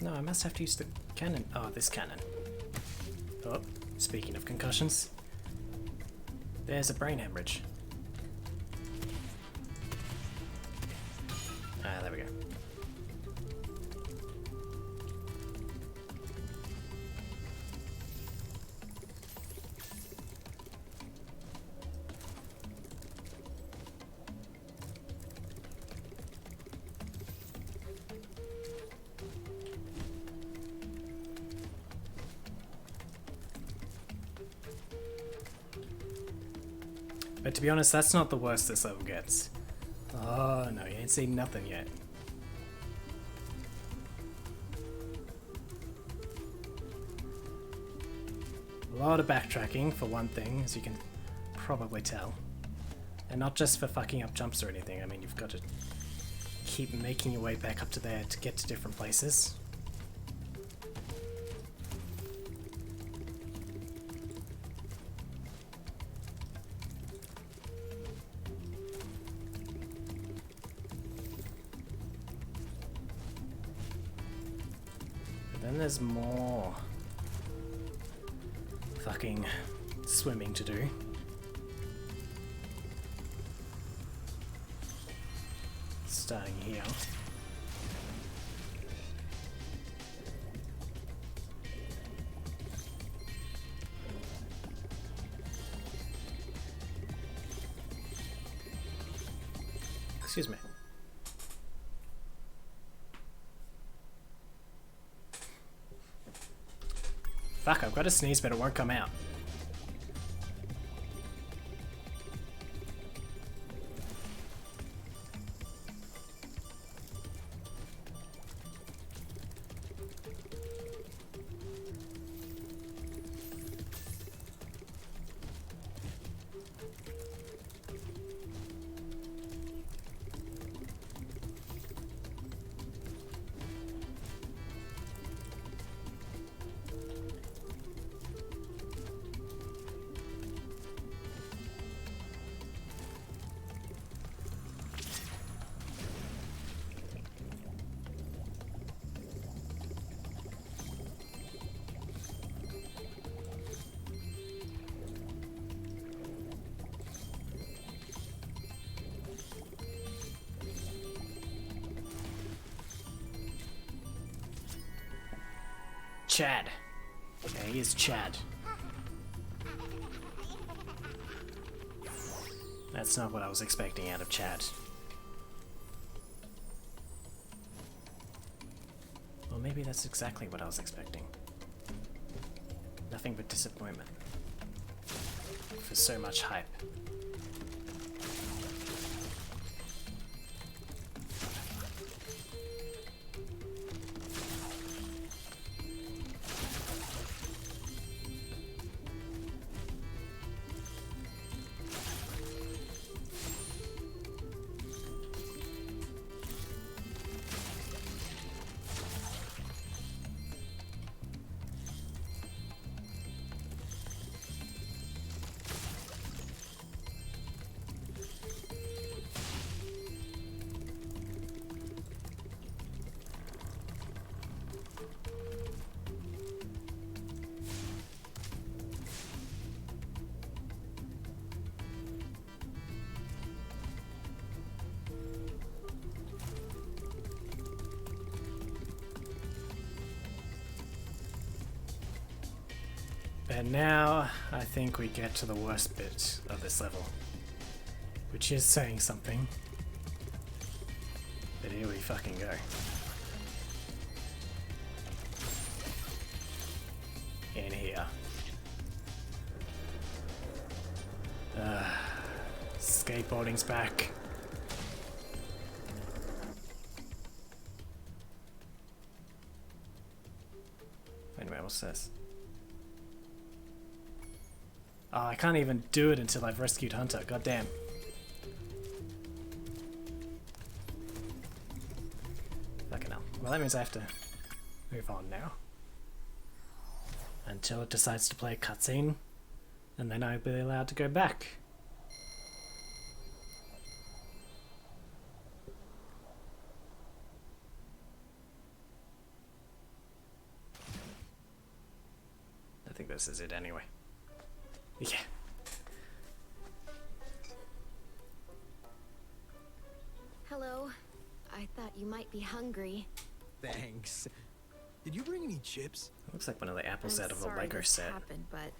No, I must have to use the cannon. Oh, this cannon. Oh, speaking of concussions, there's a brain hemorrhage. Ah, there we go. But to be honest, that's not the worst this level gets. Oh no, you ain't seen nothing yet. A lot of backtracking for one thing, as you can probably tell. And not just for fucking up jumps or anything, I mean you've got to keep making your way back up to there to get to different places. Then there's more fucking swimming to do. Starting here. Excuse me. Fuck, I've got to sneeze, but it won't come out. Chad. Yeah, he is Chad. That's not what I was expecting out of Chad. Or maybe that's exactly what I was expecting. Nothing but disappointment. For so much hype. And now, I think we get to the worst bit of this level. Which is saying something. But here we fucking go. In here. Skateboarding's back. Anyway, what's this? Oh, I can't even do it until I've rescued Hunter. God damn. Fucking hell. Well, that means I have to move on now. Until it decides to play a cutscene. And then I'll be allowed to go back. I think this is it anyway. Yeah. Hello. I thought you might be hungry. Thanks. Did you bring any chips? Looks like one of the apples I'm out of a sorry Lego this set. happened, but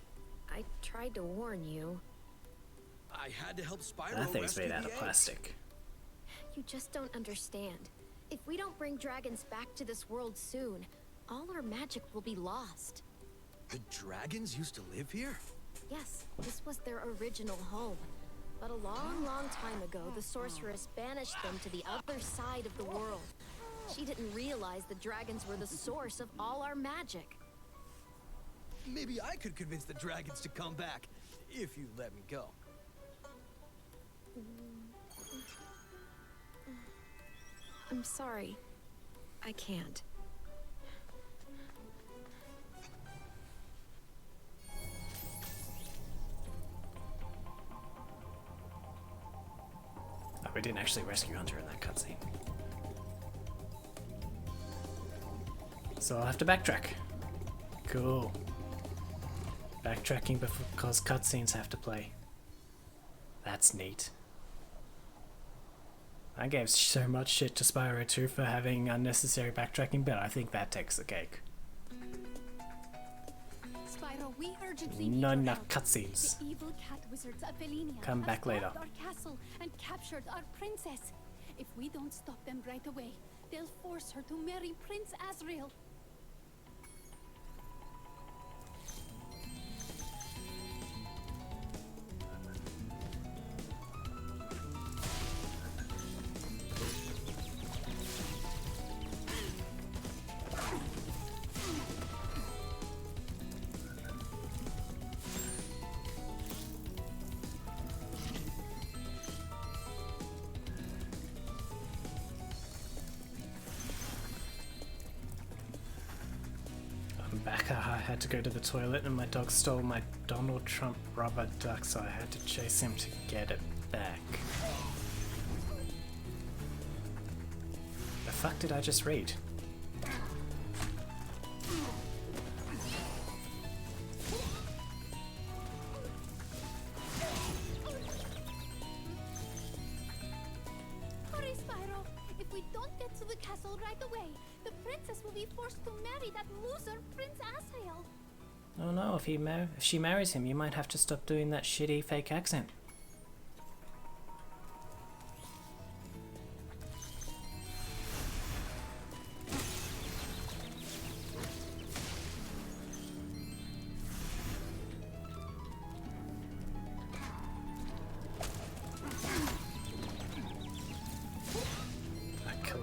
I tried to warn you. I had to help Spyro That thing's rescue made out the of eggs. plastic. You just don't understand. If we don't bring dragons back to this world soon, all our magic will be lost. The dragons used to live here? Yes, this was their original home. But a long, long time ago, the sorceress banished them to the other side of the world. She didn't realize the dragons were the source of all our magic. Maybe I could convince the dragons to come back, if you let me go. I'm sorry. I can't. Oh, we didn't actually rescue Hunter in that cutscene. So I'll have to backtrack. Cool. Backtracking because cutscenes have to play. That's neat. I gave so much shit to Spyro 2 for having unnecessary backtracking, but I think that takes the cake. Spyro, we urgently Not need your enough help. cutscenes. The evil cat wizards of Velinia Come have back later. stormed our castle and captured our princess. If we don't stop them right away, they'll force her to marry Prince Azrael. I'm back. I had to go to the toilet and my dog stole my Donald Trump rubber duck, so I had to chase him to get it back. The fuck did I just read? Hurry, Spyro! If we don't get to the castle right away, the princess will be forced to marry that loser, Prince Azrael. Oh no, if she marries him, you might have to stop doing that shitty fake accent.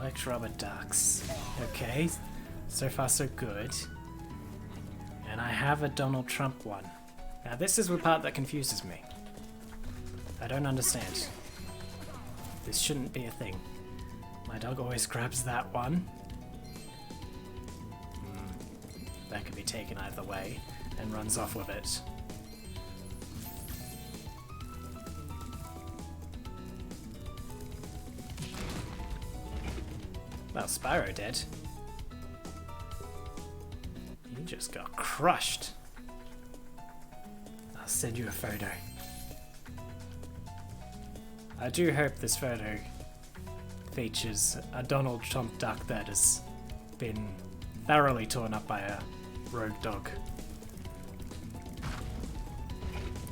Collect rubber ducks. Okay, so far so good. And I have a Donald Trump one. Now this is the part that confuses me. I don't understand. This shouldn't be a thing. My dog always grabs that one. That could be taken either way and runs off with it. Well, Spyro did. You just got crushed. I'll send you a photo. I do hope this photo features a Donald Trump duck that has been thoroughly torn up by a rogue dog.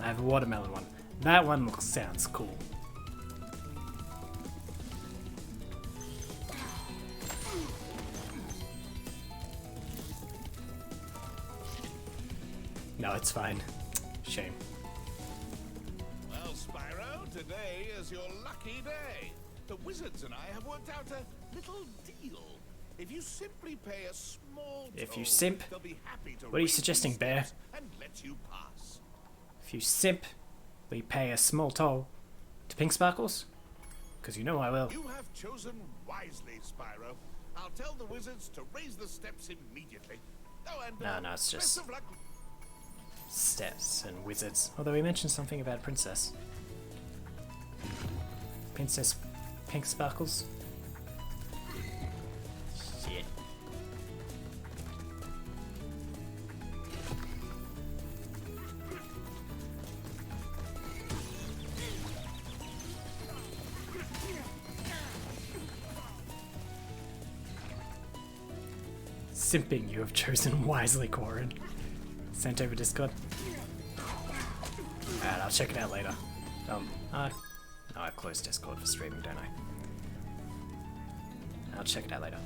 I have a watermelon one. That one sounds cool. No, it's fine. Shame. Well, Spyro, today is your lucky day. The wizards and I have worked out a little deal. If you simply pay a small If you toll, simp? they'll be happy to What are you raise suggesting, these Bear? steps and let you pass. If you simp, we pay a small toll to Pink Sparkles? Because you know I will. You have chosen wisely, Spyro. I'll tell the wizards to raise the steps immediately. Oh, and No, it's best just of luck. steps and wizards. Although we mentioned something about Princess. Princess Pink Sparkles? Shit. Simping, you have chosen wisely, Corin. Sent over Discord. Alright, I'll check it out later. No, I've closed Discord for streaming, don't I? I'll check it out later.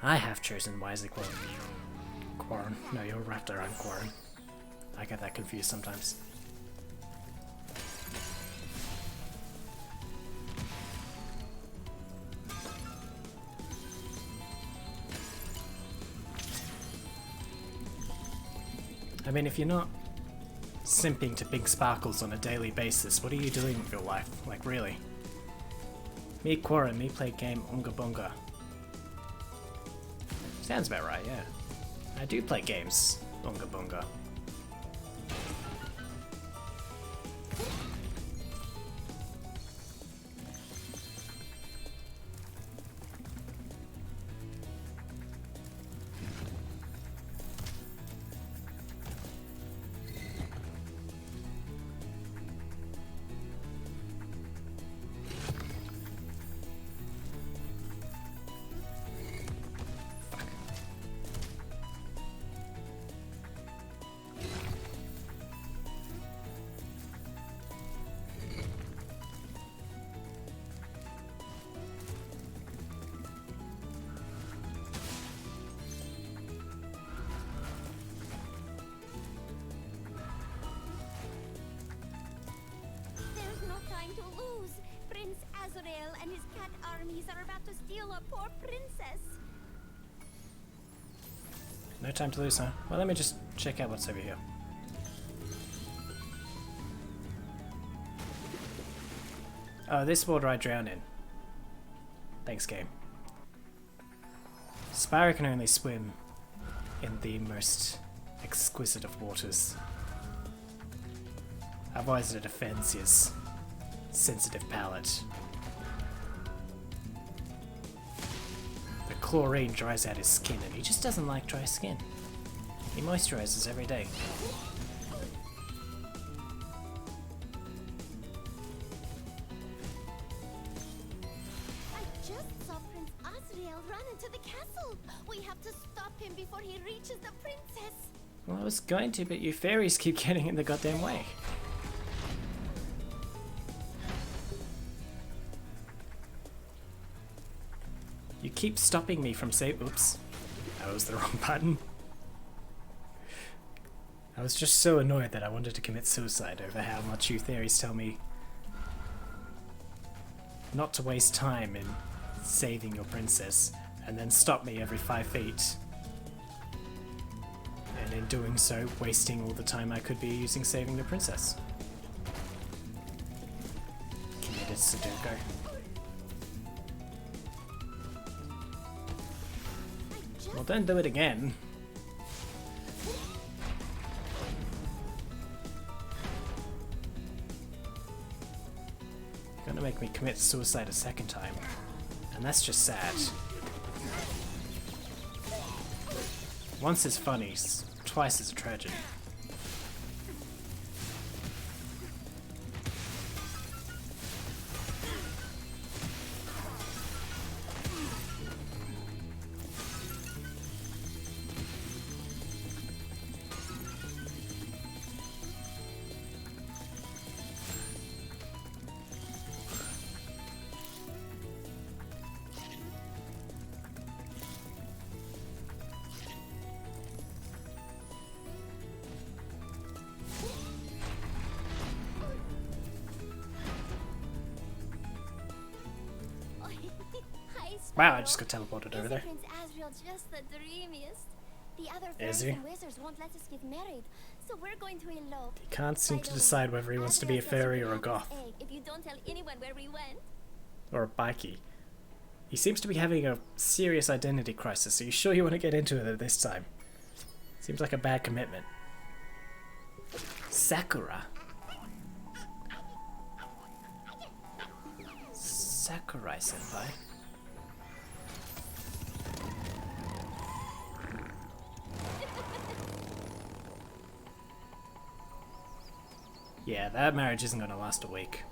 I have chosen wisely, Corin. Corin. No, you're Raptor, I'm Corin. I get that confused sometimes. I mean, if you're not simping to Pink Sparkles on a daily basis, what are you doing with your life? Like, really? Me, Quora, me play game Unga Bunga. Sounds about right, yeah. I do play games Unga Bunga. There's no time to lose. Prince Azrael and his cat armies are about to steal our poor princess. No time to lose, huh? Well, let me just check out what's over here. Oh, this water I drown in. Thanks, game. Spyro can only swim in the most exquisite of waters. Otherwise it offends his sensitive palate. The chlorine dries out his skin and he just doesn't like dry skin. He moisturizes every day. I just saw Prince Azrael run into the castle. We have to stop him before he reaches the princess. Well, I was going to, but you fairies keep getting in the goddamn way. You keep stopping me from saying, oops, that was the wrong button. I was just so annoyed that I wanted to commit suicide over how much you theories tell me not to waste time in saving your princess, and then stop me every 5 feet. And in doing so, wasting all the time I could be using saving the princess. Committed Sudoku. Well, don't do it again. You're gonna make me commit suicide a second time. And that's just sad. Once is funny, twice is a tragedy. Wow, I just got teleported over there. Prince Asriel just the dreamiest? The other Is fairies he? and wizards won't let us get married, so we're going to elope. He can't seem By to the decide way, whether he wants to be a Asriel says fairy you or a can have goth. this egg if you don't tell anyone where we went. Or a bikie. He seems to be having a serious identity crisis. Are you sure you want to get into it at this time? Seems like a bad commitment. Sakura? Sakurai-senpai? Yeah, that marriage isn't going to last a week.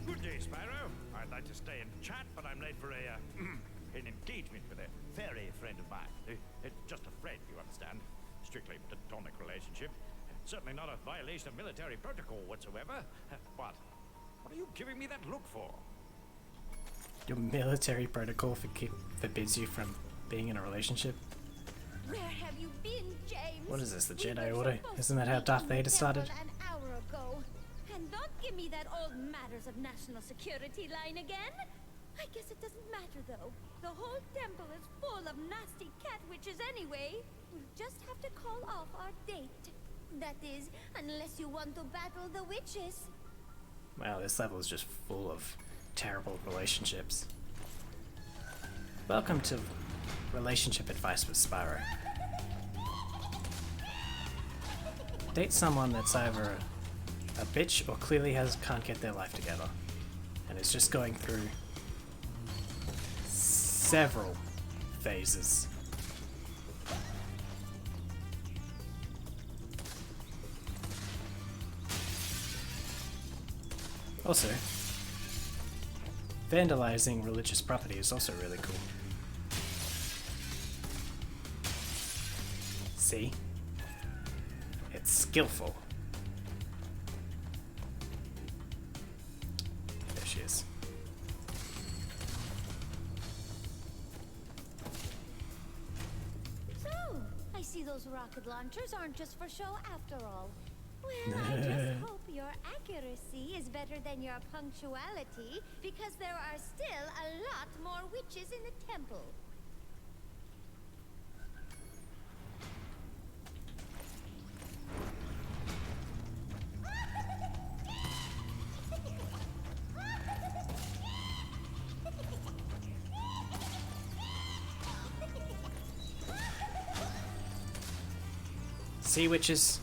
Good day, Spyro. I'd like to stay and chat, but I'm late for an engagement with a fairy friend of mine. It's just a friend, you understand. Strictly platonic relationship. Certainly not a violation of military protocol whatsoever. What are you giving me that look for? Your military protocol forbids you from being in a relationship? Where have you been, James? What is this, the We Jedi were Order? supposed Isn't to that how meet Darth in the Vader started? temple an hour ago. And don't give me that old matters of national security line again. I guess it doesn't matter though. The whole temple is full of nasty cat witches anyway. We'll just have to call off our date. That is, unless you want to battle the witches. Wow, this level is just full of terrible relationships. Welcome to Relationship Advice with Spyro. Date someone that's either a bitch or clearly can't get their life together, and is just going through several phases. Also, vandalizing religious property is also really cool. See? It's skillful. There she is. So, I see those rocket launchers aren't just for show after all. Well, I just hope your accuracy is better than your punctuality, because there are still a lot more witches in the temple. See, witches?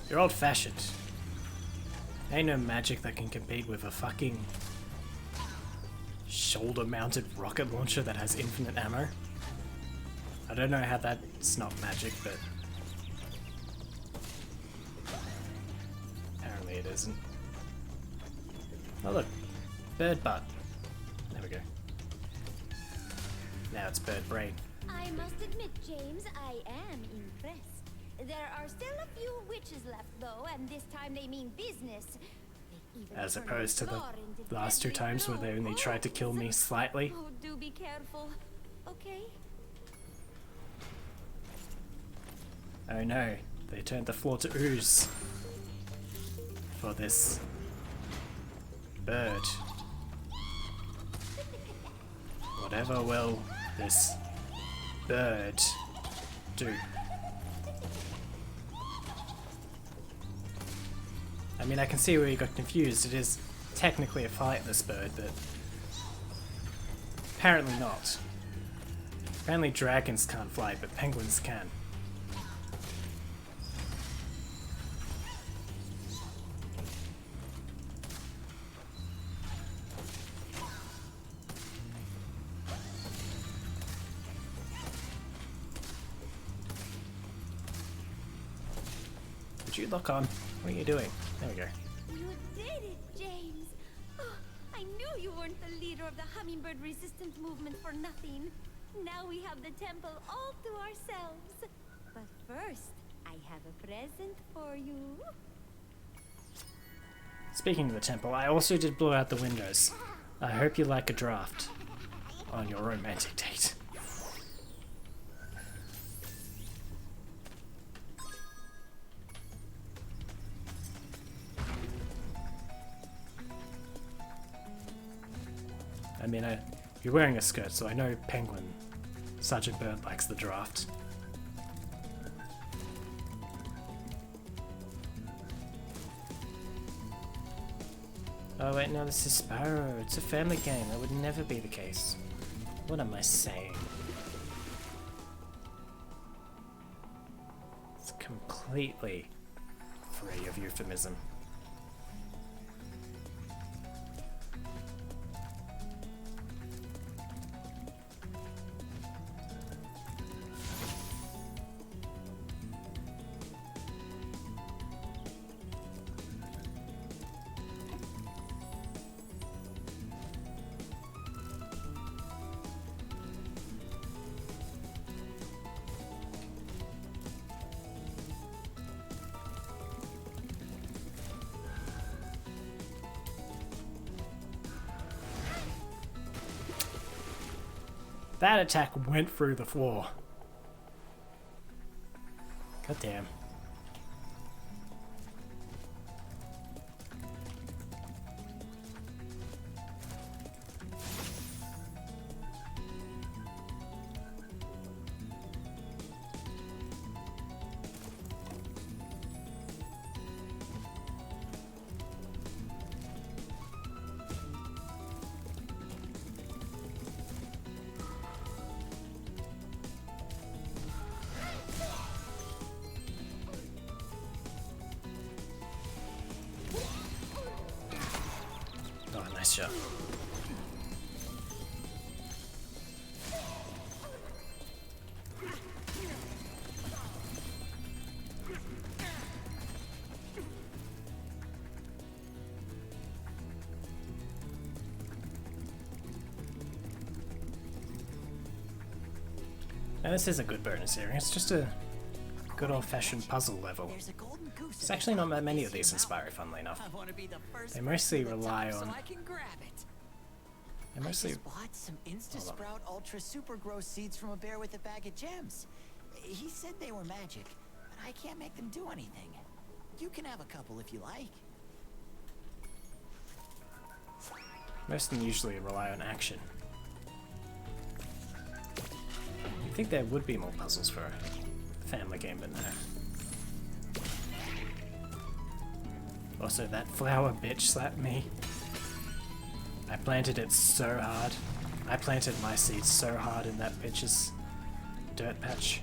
You're old-fashioned. Ain't no magic that can compete with a fucking shoulder-mounted rocket launcher that has infinite ammo. I don't know how that's not magic, but apparently it isn't. Oh look, bird butt. There we go. Now it's bird brain. I must admit, James, I am impressed. There are still a few witches left, though, and this time they mean business. They even As turn opposed to the floor into last 2 deadly times where they only tried to kill me slightly. Oh, do be careful, okay? Oh no, they turned the floor to ooze. For this bird. Whatever will this bird do? I mean, I can see where you got confused. It is technically a fight, this bird, but apparently not. Apparently dragons can't fly, but penguins can. Would you look on? What are you doing? There we go. You did it, James! Oh, I knew you weren't the leader of the hummingbird resistance movement for nothing. Now we have the temple all to ourselves. But first, I have a present for you. Speaking of the temple, I also did blow out the windows. I hope you like a draft on your romantic date. I mean, you're wearing a skirt, so I know Penguin, Sergeant Bird, likes the draft. Oh wait, no, this is Spyro. It's a family game. That would never be the case. What am I saying? It's completely free of euphemism. That attack went through the floor. God damn. Oh, nice shot. Now this is a good bonus area. It's just a good old-fashioned puzzle level. There's actually not that many of these in Spyro, funnily enough. They mostly rely on... They mostly... I just bought some Insta-Sprout Ultra Super Grow seeds from a bear with a bag of gems. He said they were magic, but I can't make them do anything. You can have a couple if you like. Most of them usually rely on action. You'd think there would be more puzzles for a family game, but no. Also, that flower bitch slapped me. I planted it so hard. I planted my seeds so hard in that bitch's dirt patch.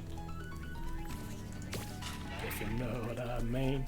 If you know what I mean.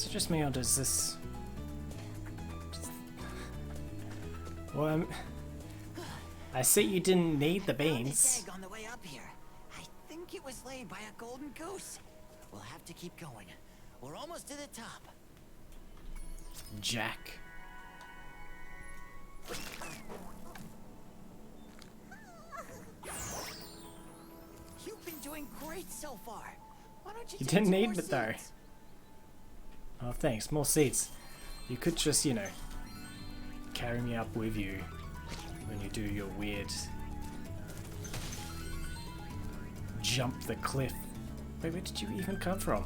Is it just me or does this... Well, I see you didn't need the beans. This egg on the way up here. I think it was laid by a golden goose. We'll have to keep going. We're almost to the top. Jack. You've been doing great so far. Why don't you You take didn't some need more it though. seeds? Oh, thanks. More seats. You could just, you know, carry me up with you when you do your weird jump the cliff. Wait, where did you even come from?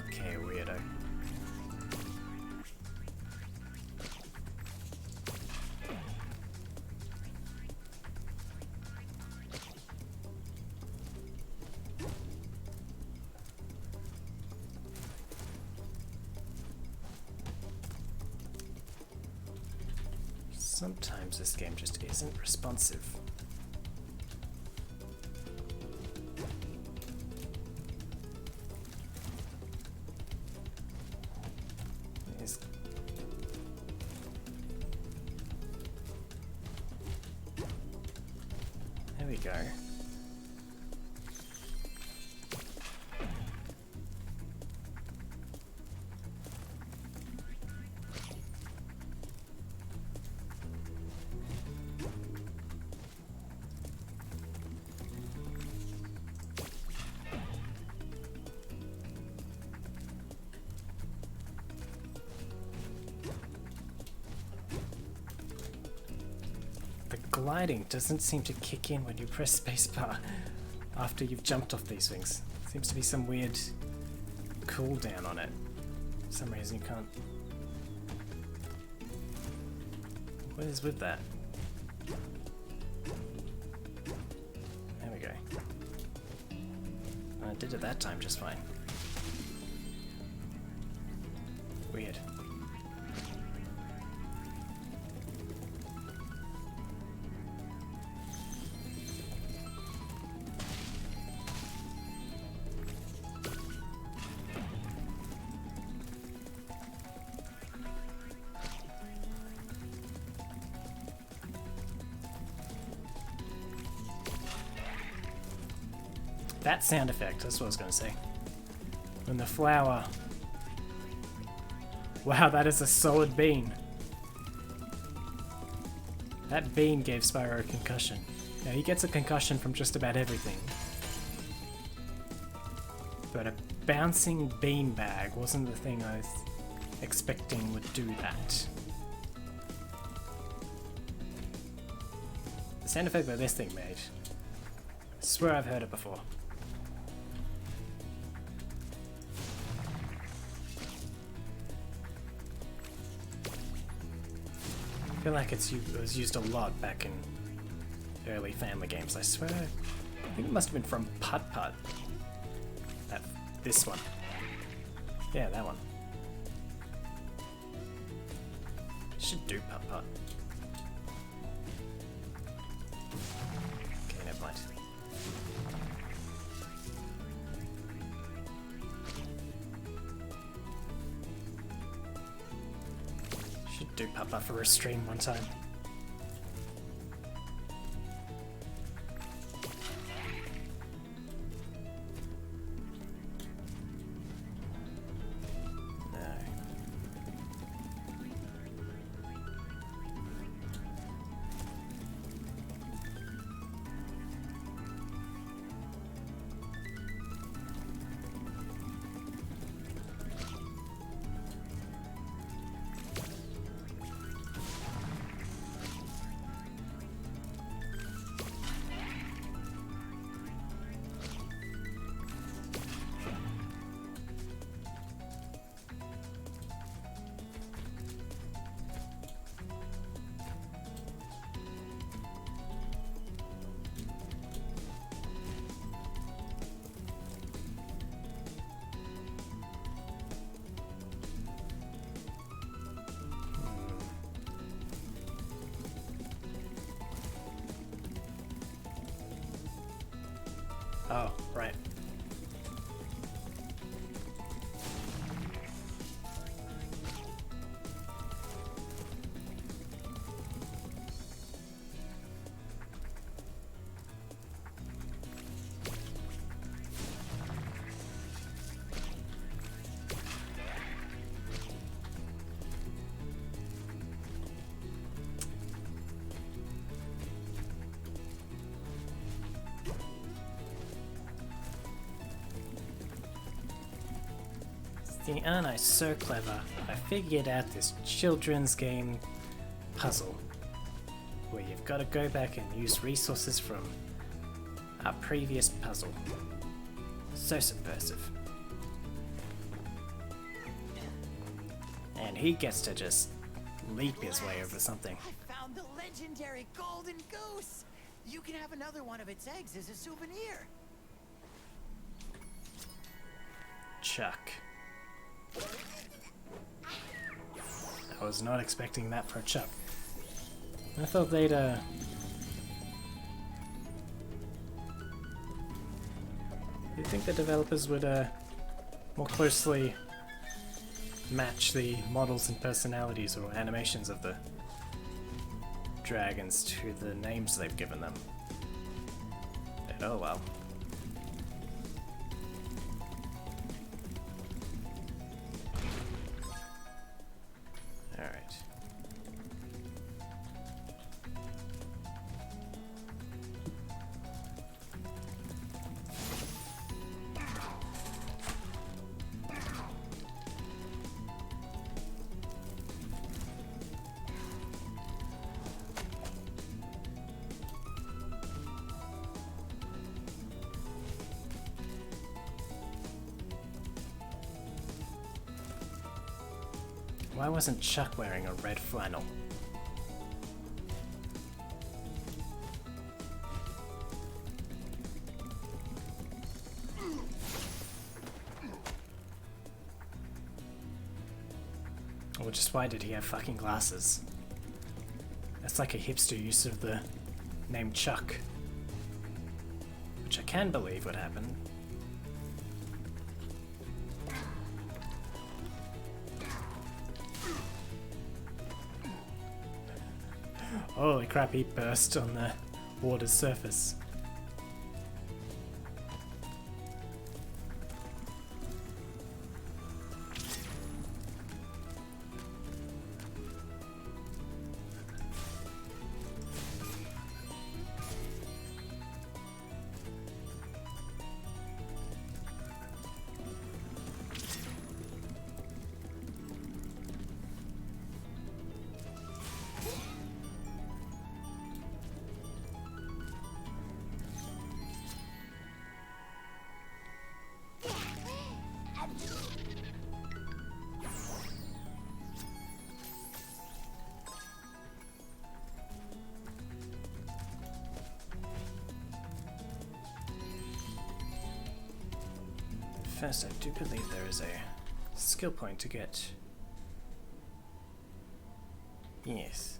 Okay, weirdo. Sometimes this game just isn't responsive. Is- There we go. The gliding doesn't seem to kick in when you press spacebar after you've jumped off these things. Seems to be some weird cooldown on it. For some reason you can't. What is with that? There we go. I did it that time just fine. Weird. That sound effect, that's what I was going to say. When the flower... Wow, that is a solid bean. That bean gave Spyro a concussion. Now, he gets a concussion from just about everything. But a bouncing bean bag wasn't the thing I was expecting would do that. The sound effect that this thing made. I swear I've heard it before. I feel like it was used a lot back in early Family games. I swear, I think it must have been from Putt Putt. This one. Yeah, that one. Should do Putt Putt. Okay, never mind. Should do Putt Putt for a stream one time. Oh, right. See, aren't I so clever? I figured out this children's game puzzle where you've got to go back and use resources from our previous puzzle. So subversive. And he gets to just leap his way over something. I found the legendary golden goose! You can have another one of its eggs as a souvenir. Chuck. I was not expecting that for Chuck. I thought they'd, you think the developers would, more closely match the models and personalities or animations of the dragons to the names they've given them? But oh well. Alright. Why wasn't Chuck wearing a red flannel? Or just why did he have fucking glasses? That's like a hipster use of the name Chuck. Which I can believe would happen. Holy crap, he burst on the water's surface. First, I do believe there is a skill point to get. Yes.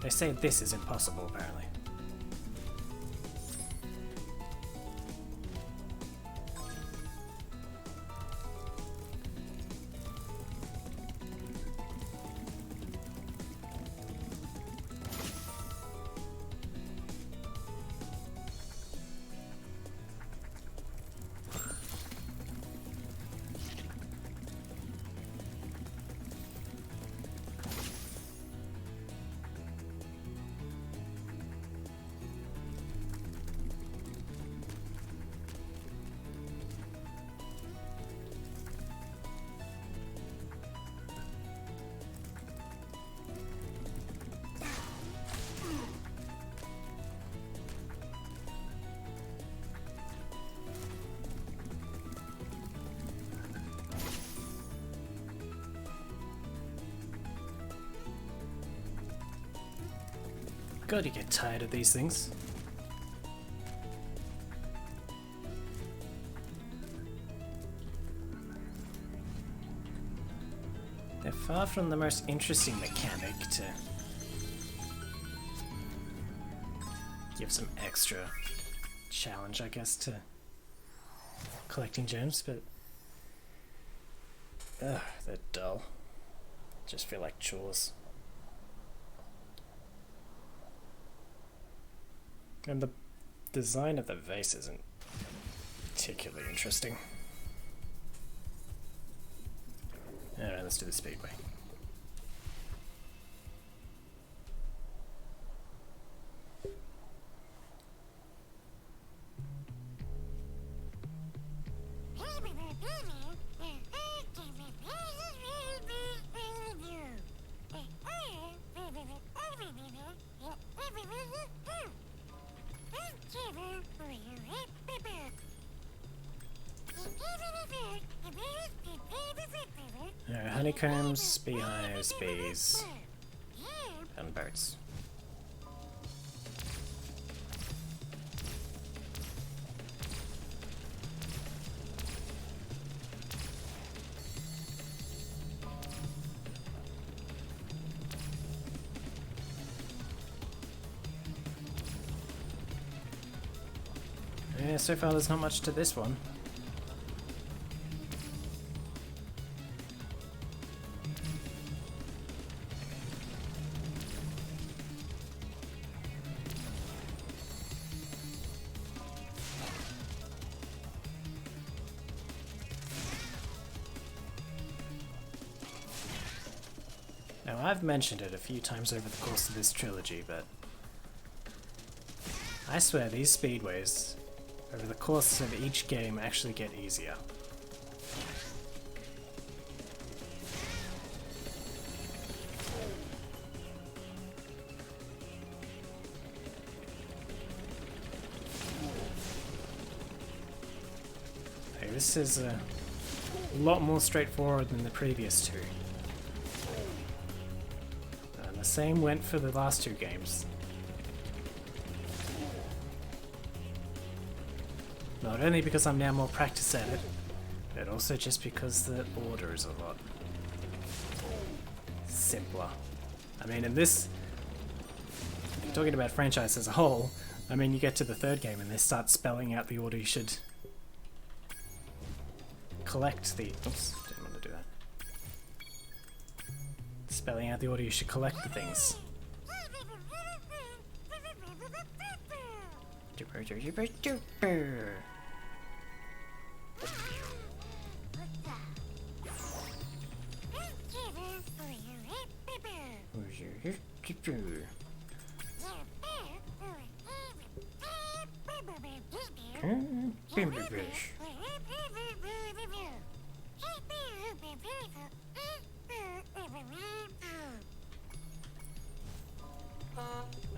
They say this is impossible, apparently. God, you get tired of these things. They're far from the most interesting mechanic to give some extra challenge, I guess, to collecting gems, but they're dull. Just feel like chores. And the design of the vase isn't particularly interesting. Alright, let's do the speedway. Honeycombs, beehives, bees, and birds. Yeah, so far there's not much to this one. Now, I've mentioned it a few times over the course of this trilogy, but I swear these speedways, over the course of each game, actually get easier. Hey, this is a lot more straightforward than the previous two. And the same went for the last two games. Not only because I'm now more practiced at it, but also just because the order is a lot simpler. I mean, in this, talking about franchise as a whole, I mean, you get to the third game and they start spelling out the order you should collect the... Oops, didn't want to do that. Spelling out the order you should collect the things.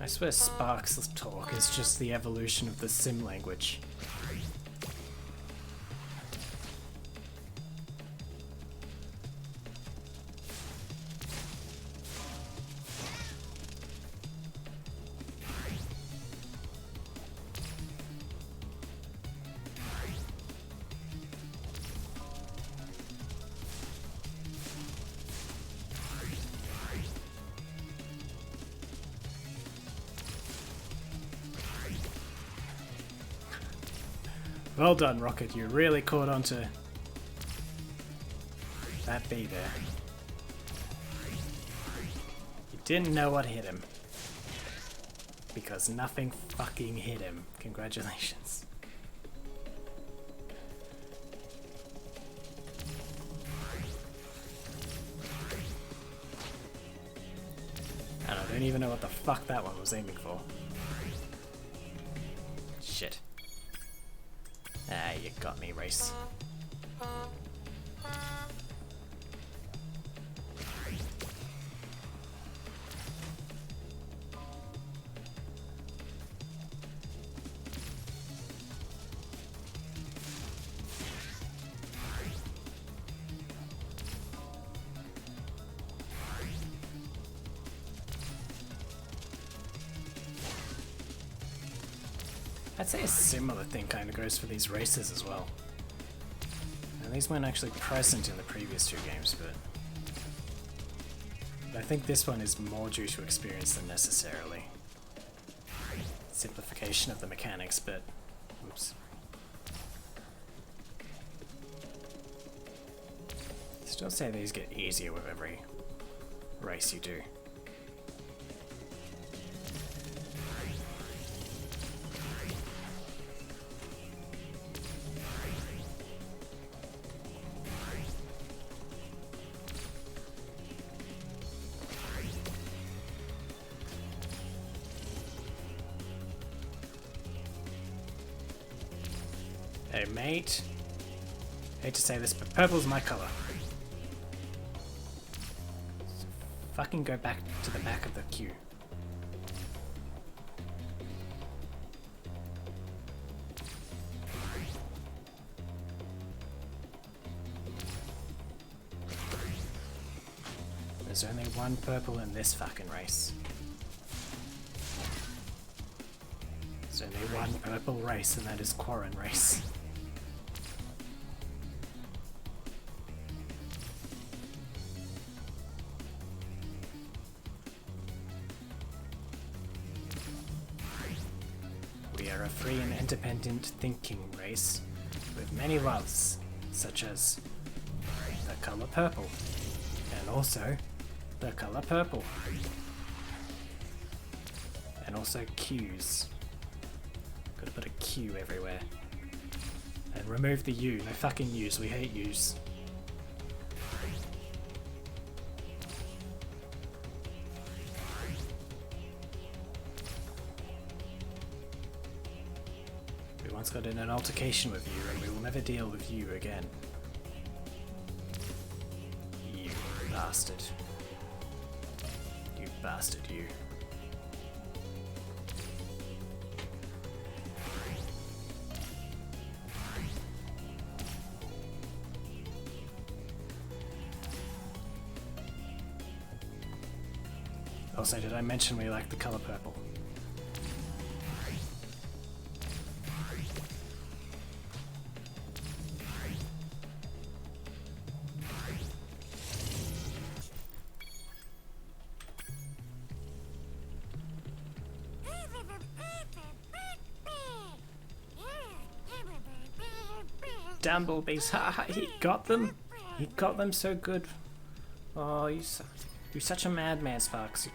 I swear Sparks' talk is just the evolution of the sim language. Well done, Rocket. You really caught on to that bee there. You didn't know what hit him. Because nothing fucking hit him. Congratulations. And I don't even know what the fuck that one was aiming for. Shit. Ah, you got me, race. I'd say a similar thing kind of goes for these races as well. And these weren't actually present in the previous two games, but I think this one is more due to experience than necessarily simplification of the mechanics, but oops. Still say these get easier with every race you do. Hey mate, hate to say this, but purple's my color. So fucking go back to the back of the queue. There's only one purple in this fucking race. There's only one purple race, and that is Quarren race. We are a free and independent thinking race with many loves, such as the color purple, and also the color purple, and also Qs. Gotta put a Q everywhere. And remove the U. No fucking U's, we hate U's. We once got in an altercation with you, and we will never deal with you again. You bastard. You bastard, you. Also, did I mention we like the color purple? Dumblebees, haha, he got them! He got them so good. Oh, you're such a madman, Sparks. You're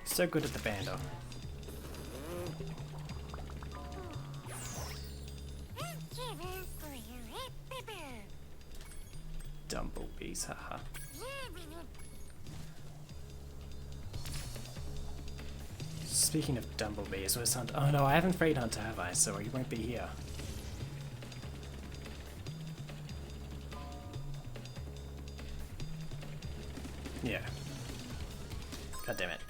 so good at the bando. Dumblebees, haha. Speaking of Dumblebees, where's Hunter? Oh no, I haven't freed Hunter, have I? So he won't be here. Yeah. God damn it.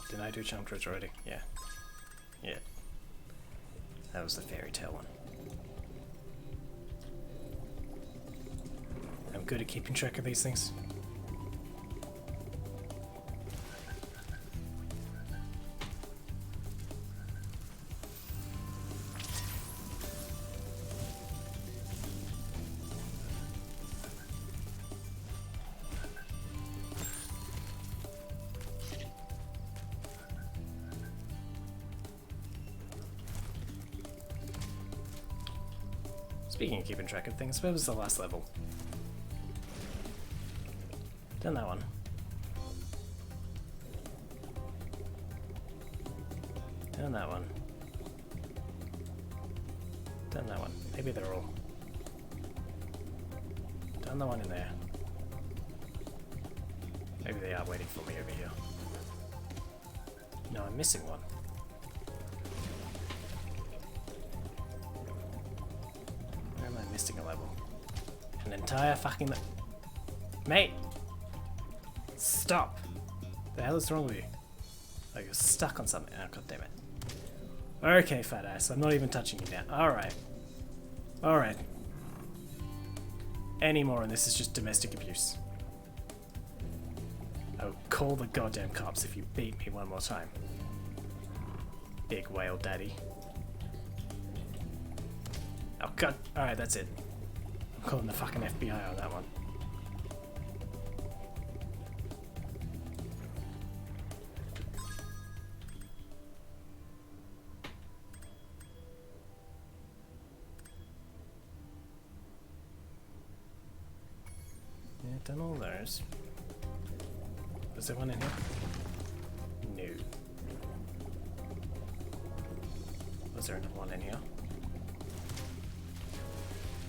Did I do Chunk Ridge already? Yeah. Yeah. That was the fairy tale one. I'm good at keeping track of these things. Speaking of keeping track of things, where was the last level? Done that one. Done that one. Done that one. Maybe they're all. Done the one in there. Maybe they are waiting for me over here. No, I'm missing one. Where am I missing a level? An entire fucking mate! Stop! The hell is wrong with you? Oh, you're stuck on something. Oh, god damn it. Okay, fat ass. I'm not even touching you now. Alright. Alright. Any more and this is just domestic abuse. I'll call the goddamn cops if you beat me one more time. Big whale daddy. Oh god. Alright, that's it. I'm calling the fucking FBI on that one. Yeah, done all those. Was there one in here? No. Was there another one in here?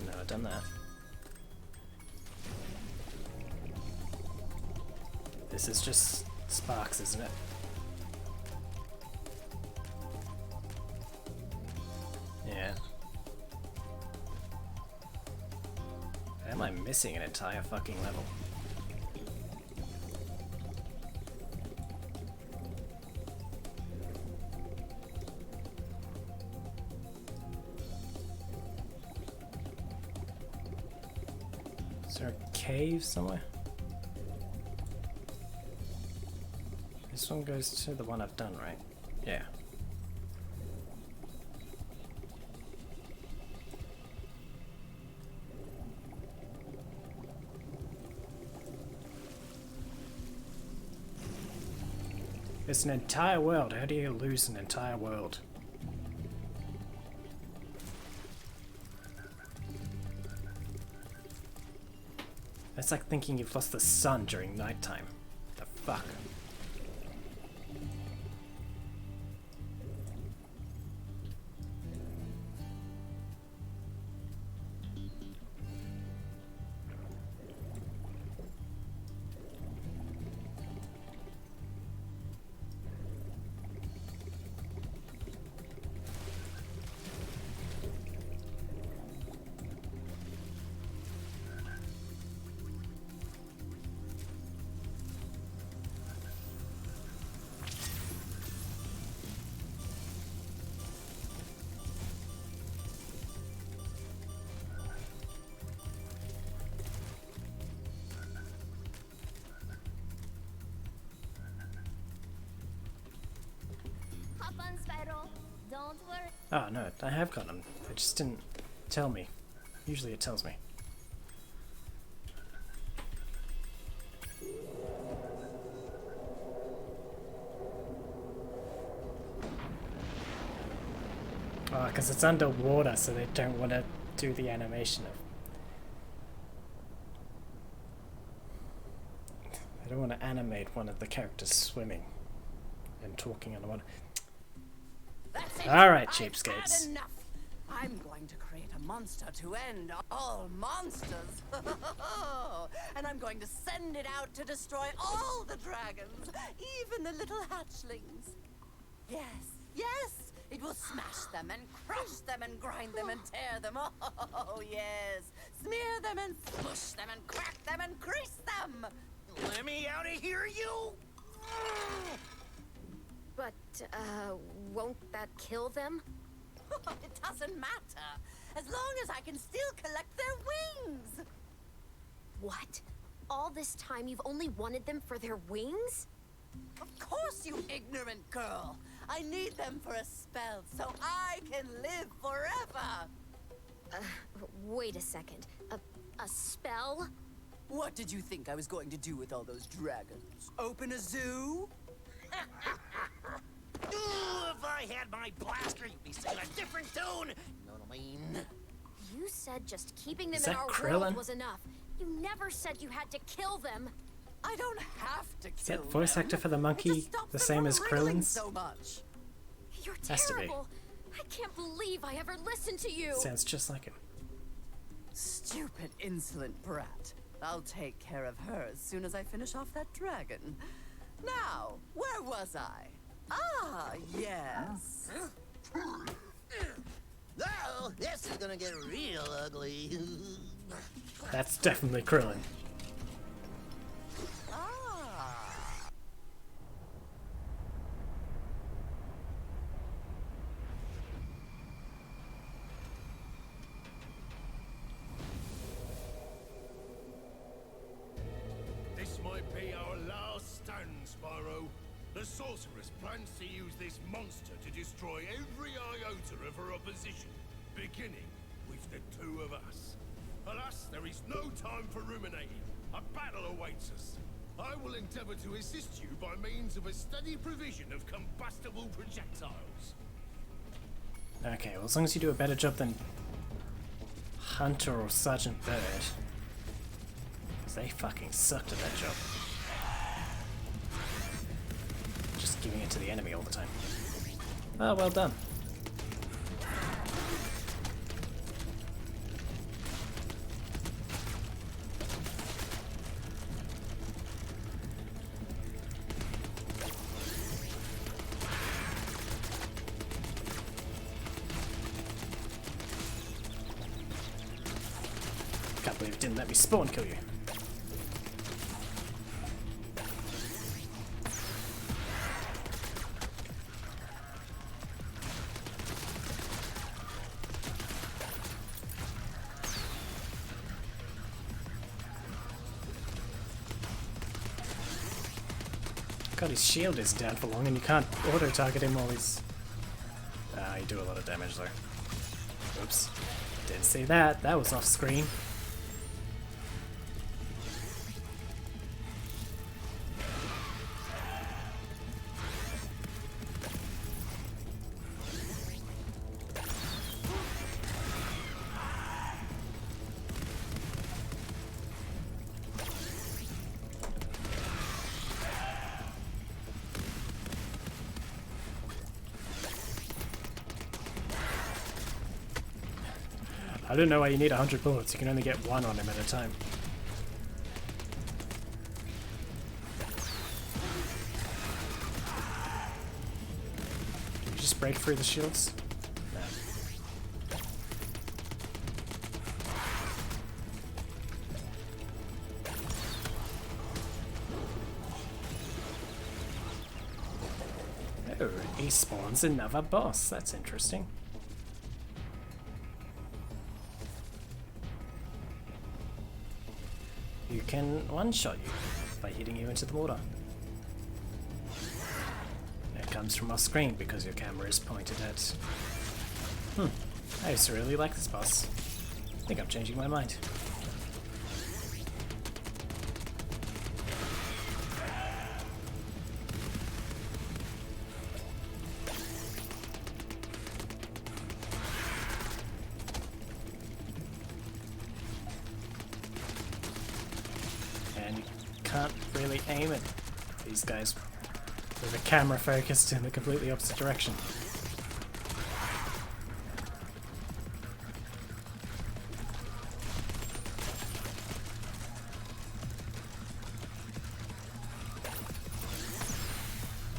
No, I've done that. This is just sparks, isn't it? Yeah. Am I missing an entire fucking level? Is there a cave somewhere? This one goes to the one I've done, right? Yeah. It's an entire world. How do you lose an entire world? That's like thinking you've lost the sun during nighttime. The fuck? Hop on, Spyro. Don't worry. Oh no, I have got them. They just didn't tell me. Usually it tells me. Oh, because it's underwater, so they don't want to do the animation of... They don't want to animate one of the characters swimming and talking underwater. That's it. Alright, I've cheapskates. had enough. I'm going to create a monster to end all monsters. And I'm going to send it out to destroy all the dragons, even the little hatchlings. Yes, yes, it will smash them and crush them and grind them and tear them. Oh, yes. Smear them and smush them and crack them and crease them. Let me out of here, you! But, won't that kill them? It doesn't matter, as long as I can still collect their wings. What? All this time you've only wanted them for their wings? Of course, you ignorant girl. I need them for a spell so I can live forever. Wait a second. A spell? What did you think I was going to do with all those dragons? Open a zoo? Ooh, if I had my blaster, you'd be singing a different tune. You know what I mean? You said just keeping them Is in that our Krillin? world was enough. You never said you had to kill them. I don't have to Is kill that voice them. actor for the It monkey just stops the them same from as wriggling Krillin's? so much. You're Has to be. terrible. I can't believe I ever listened to you. Sounds just like him. Stupid, insolent brat. I'll take care of her as soon as I finish off that dragon. Now, where was I? Ah, yes. Oh, this is gonna get real ugly. That's definitely Krillin. Ah. This might be our last stand, Spyro. The sorceress plans to use this monster to destroy every iota of her opposition, beginning with the two of us. Alas, there is no time for ruminating. A battle awaits us. I will endeavor to assist you by means of a steady provision of combustible projectiles. Okay, well, as long as you do a better job than Hunter or Sergeant Bird. Because they fucking sucked at that job. Just giving it to the enemy all the time. Oh, well done. Can't believe it didn't let me spawn kill you. God, his shield is down for long and you can't auto-target him while he's... you do a lot of damage though. Oops. Didn't see that. That was off screen. I don't know why you need 100 bullets, you can only get one on him at a time. Can you just break through the shields? No. Oh, he spawns another boss, that's interesting. Who can one-shot you by hitting you into the water. It comes from off screen because your camera is pointed at... I used to really like this boss. I think I'm changing my mind. Can't really aim at these guys with the camera focused in the completely opposite direction.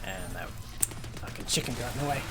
And that fucking chicken got in the way.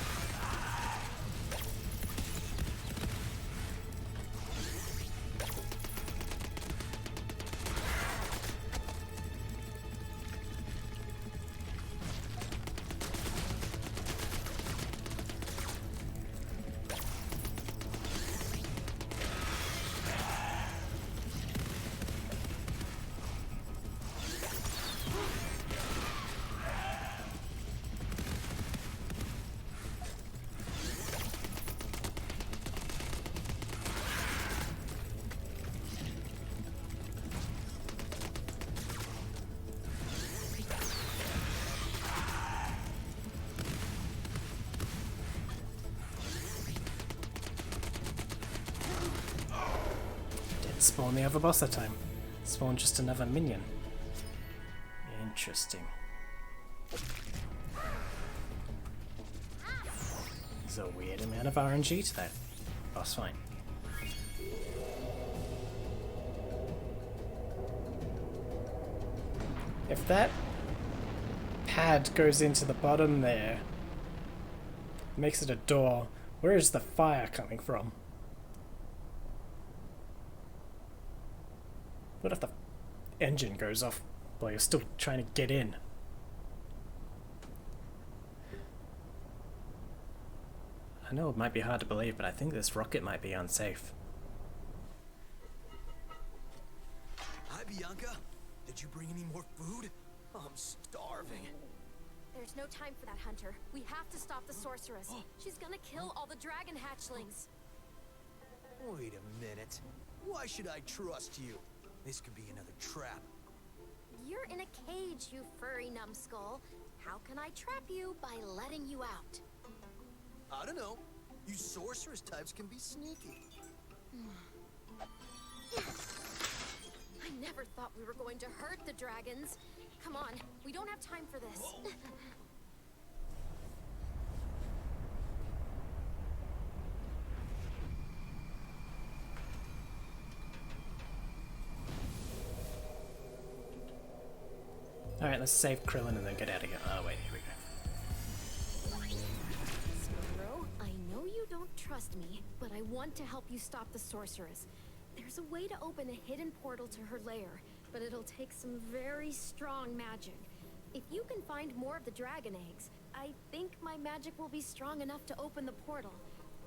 Spawn the other boss that time. Spawn just another minion. Interesting. There's a weird amount of RNG to that boss fight. If that pad goes into the bottom there, makes it a door, where is the fire coming from? What if the engine goes off while you're still trying to get in? I know it might be hard to believe, but I think this rocket might be unsafe. Hi, Bianca. Did you bring any more food? I'm starving. There's no time for that, Hunter. We have to stop the sorceress. She's gonna kill all the dragon hatchlings. Wait a minute. Why should I trust you? This could be another trap. You're in a cage, you furry numbskull. How can I trap you? By letting you out. I don't know. You sorceress types can be sneaky. I never thought we were going to hurt the dragons. Come on, we don't have time for this. Alright, let's save Krillin and then get out of here. Oh wait, here we go. Spyro, I know you don't trust me, but I want to help you stop the sorceress. There's a way to open a hidden portal to her lair, but it'll take some very strong magic. If you can find more of the dragon eggs, I think my magic will be strong enough to open the portal.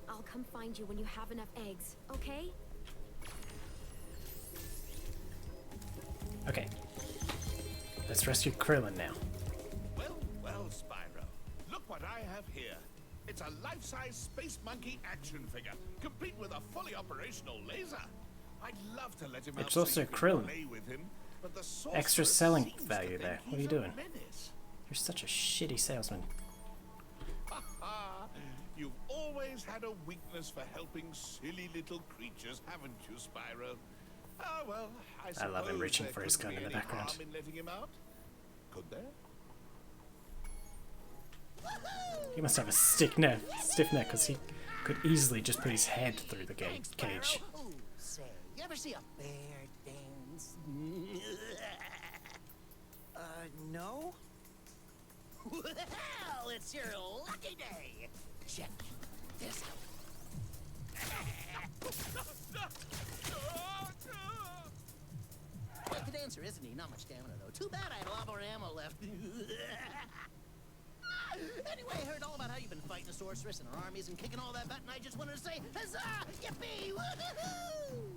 I'll come find you when you have enough eggs, okay? Okay. Let's rescue Krillin now. Well, well, Spyro. Look what I have here. It's a life-size Space Monkey action figure, complete with a fully operational laser. I'd love to let him out It's so also you can Krillin. play with him, but the Extra sorcerer selling seems to value think there. What are he's you a doing? menace. You're such a shitty salesman. You've always had a weakness for helping silly little creatures, haven't you, Spyro? Ah, well, I love him suppose reaching there for his couldn't gun be in the any background. harm in letting him out? Could there? He must have a stiff neck because he could easily just put his head through the cage. Ooh, say, you ever see a bear dance? No? Well, it's your lucky day. Check this out. Quite the dancer, isn't he? Not much stamina, though. Too bad I have a lot more ammo left. Anyway, I heard all about how you've been fighting a sorceress and her armies and kicking all that butt, and I just wanted to say, huzzah! Yippee! Woohoo!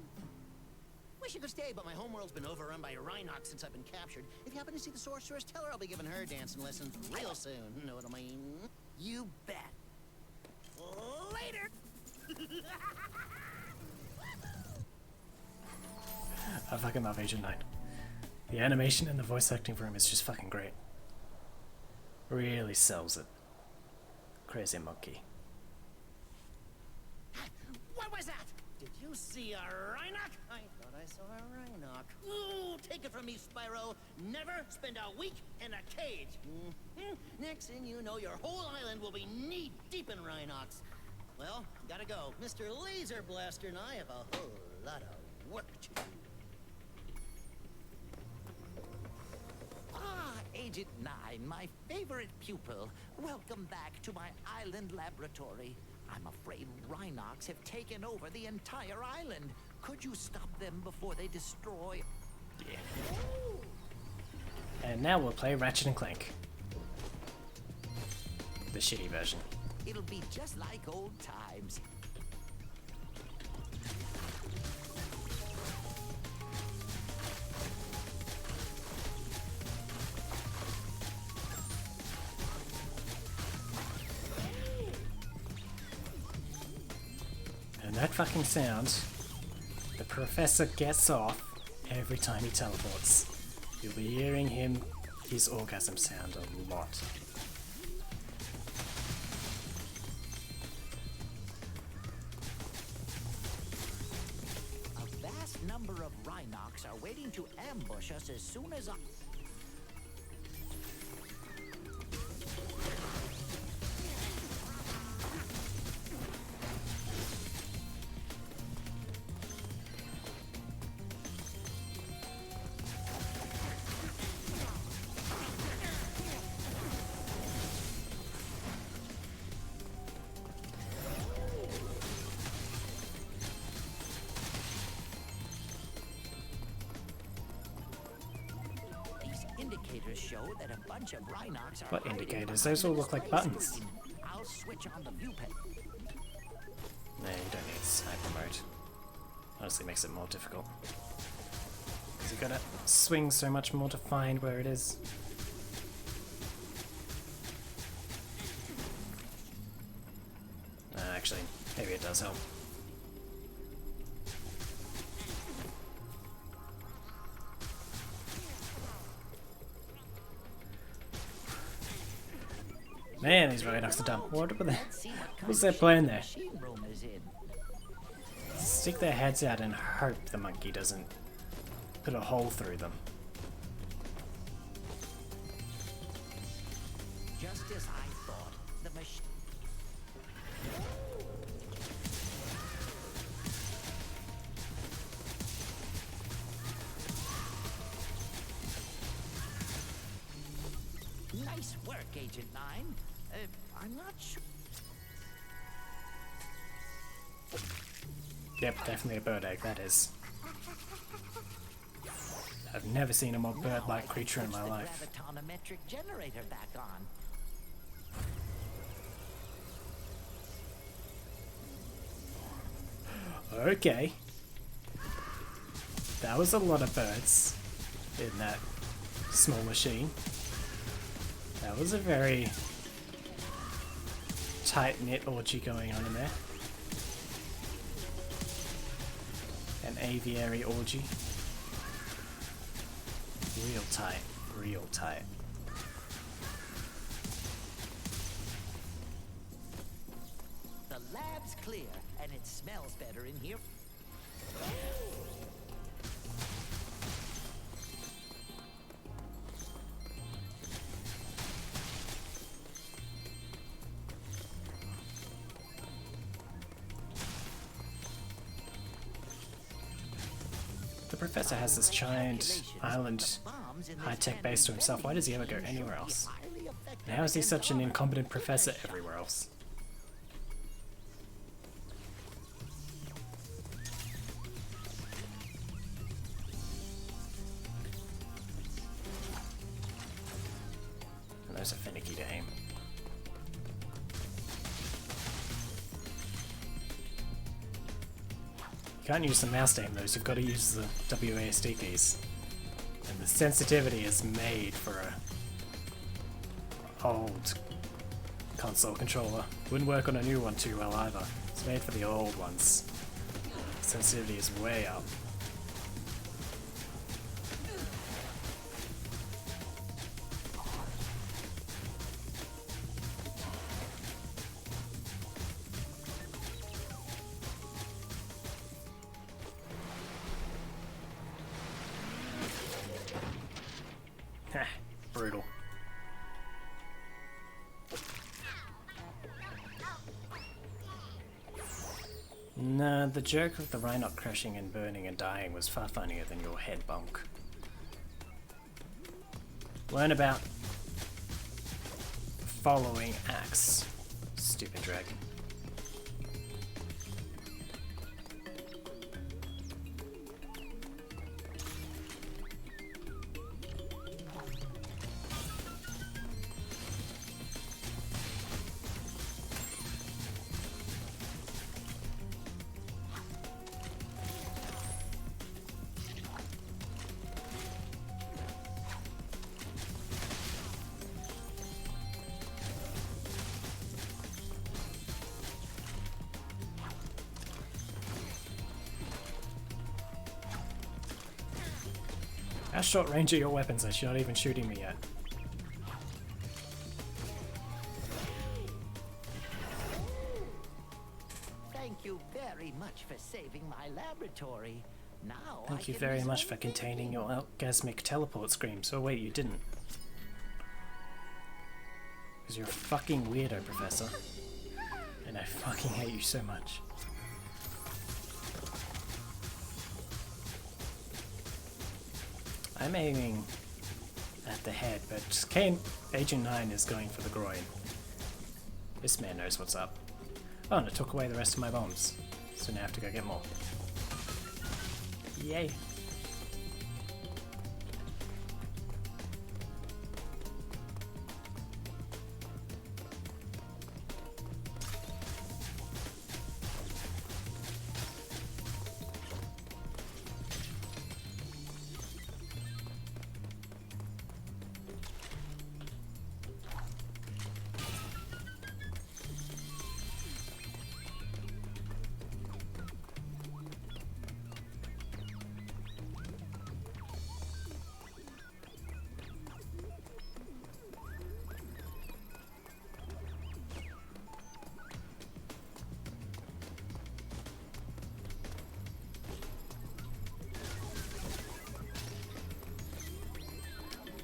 Wish you could stay, but my homeworld's been overrun by Rhinox since I've been captured. If you happen to see the sorceress, tell her I'll be giving her dancing lessons real soon. Know what I mean? You bet. Later! I fucking love Agent 9. The animation and the voice acting for him is just fucking great. Really sells it. Crazy monkey. What was that? Did you see a Rhinoc? I thought I saw a Rhinoc. Ooh, take it from me, Spyro. Never spend a week in a cage. Next thing you know, your whole island will be knee-deep in Rhinocs. Well, gotta go. Mr. Laser Blaster and I have a whole lot of work to do. Ah, Agent 9, my favorite pupil. Welcome back to my island laboratory. I'm afraid Rhinocs have taken over the entire island. Could you stop them before they destroy... Yeah. And now we'll play Ratchet and Clank. The shitty version. It'll be just like old times. And that fucking sound, the professor gets off every time he teleports. You'll be hearing his orgasm sound a lot. A vast number of Rhinocs are waiting to ambush us as soon as I... Indicators show that a bunch of Rhinocs are... What indicators? Those all look like buttons. I'll switch on the viewpad. No, you don't need sniper mode. Honestly makes it more difficult. Because you gotta swing so much more to find where it is. Actually, maybe it does help. Man, these Rhinocs are dumb. What was their plan there? Stick their heads out and hope the monkey doesn't put a hole through them. Just as I thought, the machine... Nice work, Agent 9. I'm not sure... Yep, definitely a bird egg, that is. I've never seen a more bird-like creature in my life. The gravitonometric generator back on. Okay. That was a lot of birds in that small machine. That was a very tight-knit orgy going on in there. An aviary orgy. Real tight, real tight. The lab's clear, and it smells better in here. The professor has this giant island high-tech base to himself. Why does he ever go anywhere else? And how is he such an incompetent professor everywhere else? And those are finicky to aim. You can't use the mouse to aim those, you've got to use the WASD keys. And the sensitivity is made for a old console controller. Wouldn't work on a new one too well either. It's made for the old ones. Sensitivity is way up. Brutal. Nah, the joke of the Rhinoc crashing and burning and dying was far funnier than your head bonk. Learn about following acts, stupid dragon. How short range are your weapons? You're not even shooting me yet. Thank you very much for saving my laboratory. Now Thank you very much for containing your orgasmic teleport screams. Oh wait, you didn't. Because you're a fucking weirdo, Professor. And I fucking hate you so much. I'm aiming at the head, but Kane, Agent 9 is going for the groin. This man knows what's up. Oh, and it took away the rest of my bombs. So now I have to go get more. Yay.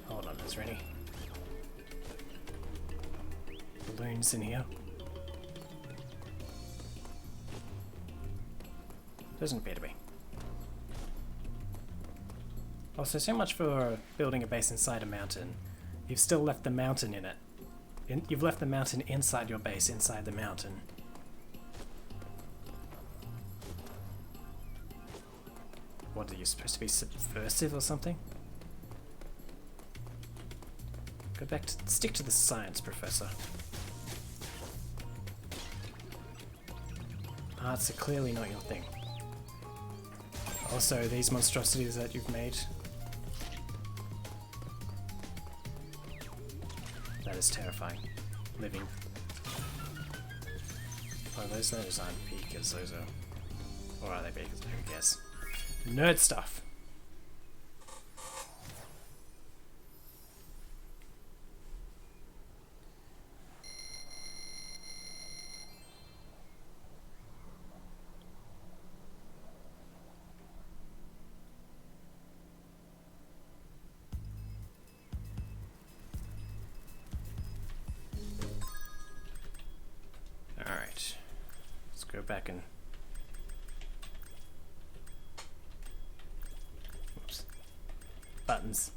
Hold on, is there any balloons in here? Doesn't appear to be. Also, so much for building a base inside a mountain. You've still left the mountain in it. You've left the mountain inside your base, inside the mountain. What are you supposed to be, subversive or something? Go back to stick to the science, Professor. Arts are clearly not your thing. Also, these monstrosities that you've made. That is terrifying. Living. Oh, those aren't beakers, those are... Or are they beakers? I guess. Nerd stuff! Alright. Let's go back and... Oops. Buttons.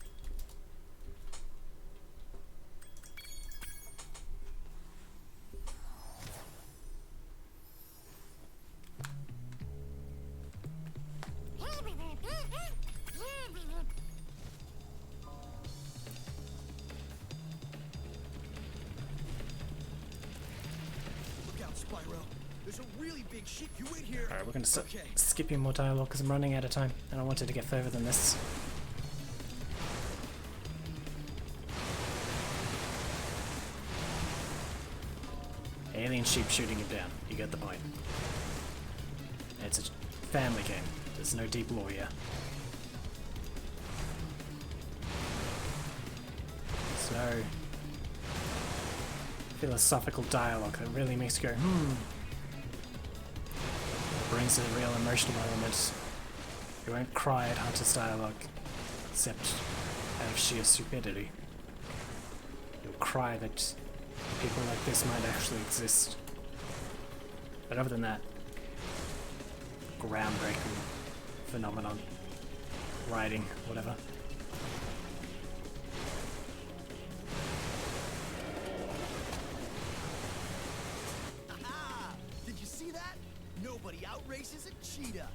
Look out, Spyro. There's a really big ship. You wait here. Alright, we're gonna start skipping more dialogue because I'm running out of time and I wanted to get further than this. Alien sheep shooting him down. You get the point. It's a family game. There's no deep lore here. There's no philosophical dialogue that really makes you go, brings a real emotional element. You won't cry at Hunter's dialogue, except out of sheer stupidity. You'll cry that people like this might actually exist. But other than that, groundbreaking phenomenon, writing, whatever. Aha! Did you see that? Nobody outraces a cheetah.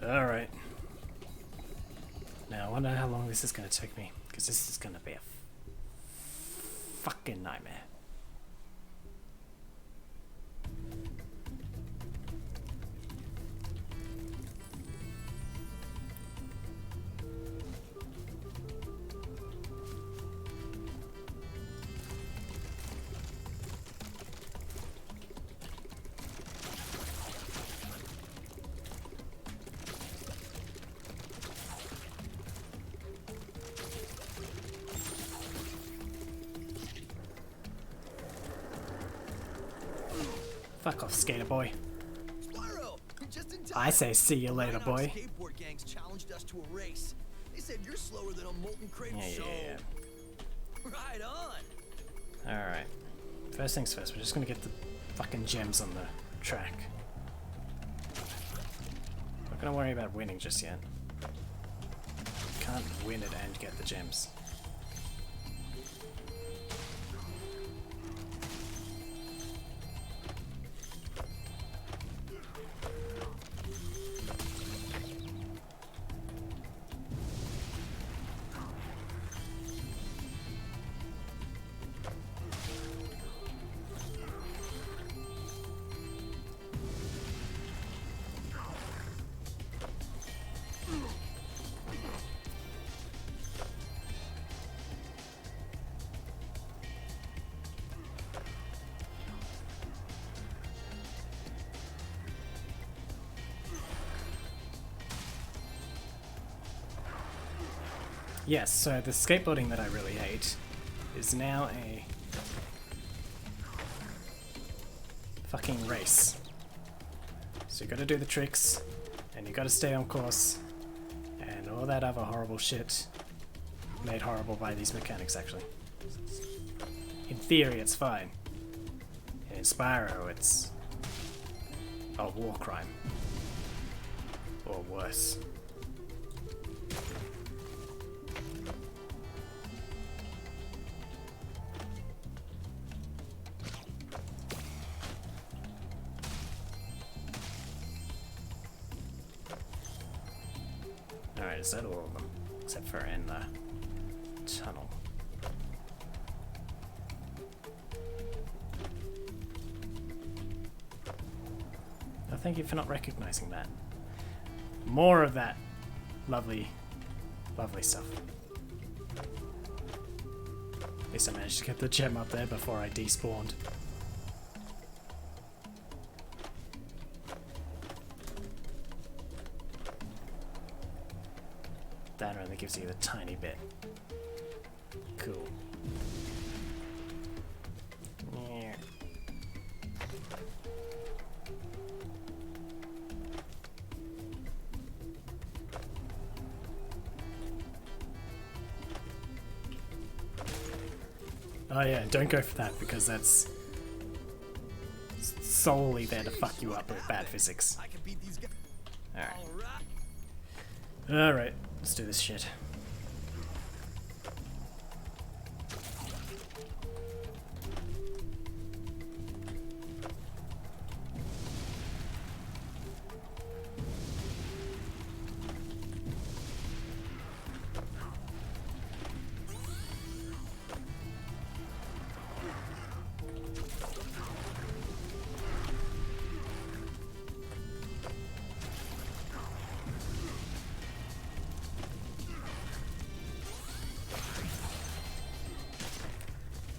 Alright. Now I wonder how long this is going to take me, because this is going to be a fucking nightmare. Fuck off, skater boy. Spyro, you're just in time. I say see you later, Rhinox boy. Skateboard gangs challenged us to a race. They said you're slower than a molten cradle, Yeah. Right on. Alright. First things first, we're just gonna get the fucking gems on the track. Not gonna worry about winning just yet. Can't win it and get the gems. Yes, so the skateboarding that I really hate is now a fucking race. So you gotta do the tricks, and you gotta stay on course, and all that other horrible shit made horrible by these mechanics, actually. In theory, it's fine. And in Spyro, it's a war crime. Or worse. Alright, is that all of them? Except for in the tunnel. Oh, thank you for not recognizing that. More of that lovely, lovely stuff. At least I managed to get the gem up there before I despawned. That only gives you a tiny bit. Cool. Yeah. Oh yeah, and don't go for that because that's solely there to fuck you up with bad physics. Alright. Alright, let's do this shit.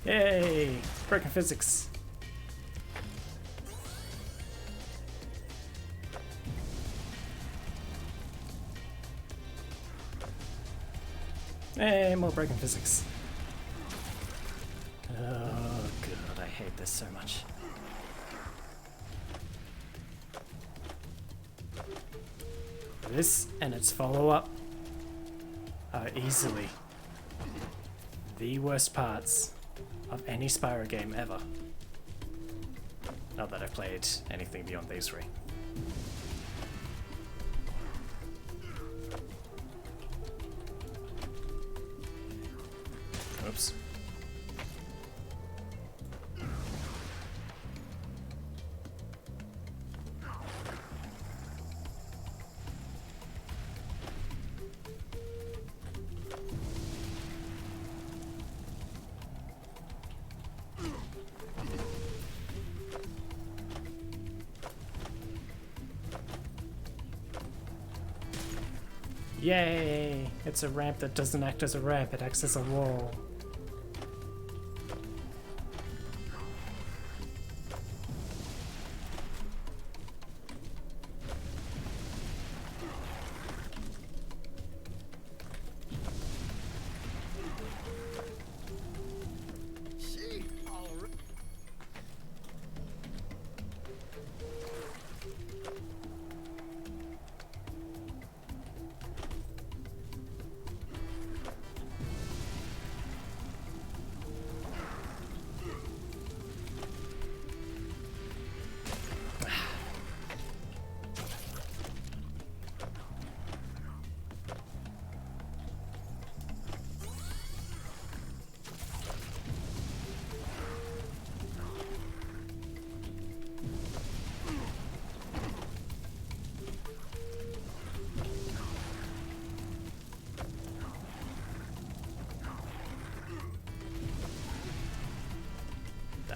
Yay! Broken physics. Hey, more broken physics. Oh god, I hate this so much. This and its follow-up are easily the worst parts of any Spyro game ever. Not that I've played anything beyond these three. Oops. Yay! It's a ramp that doesn't act as a ramp, it acts as a wall.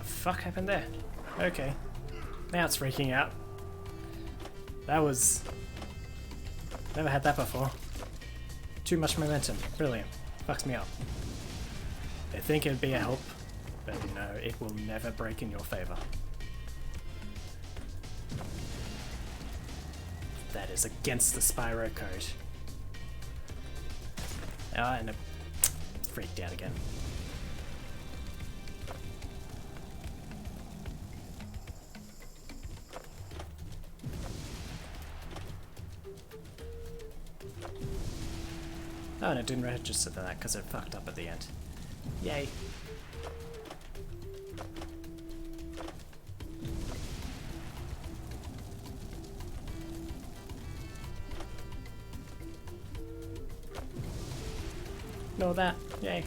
Fuck happened there? Okay. Now it's freaking out. That was... Never had that before. Too much momentum. Brilliant. Fucks me up. They think it'd be a help, but no, it will never break in your favor. That is against the Spyro code. Ah, and it freaked out again. Oh, and it didn't register that because it fucked up at the end. Yay. Know that. Yay.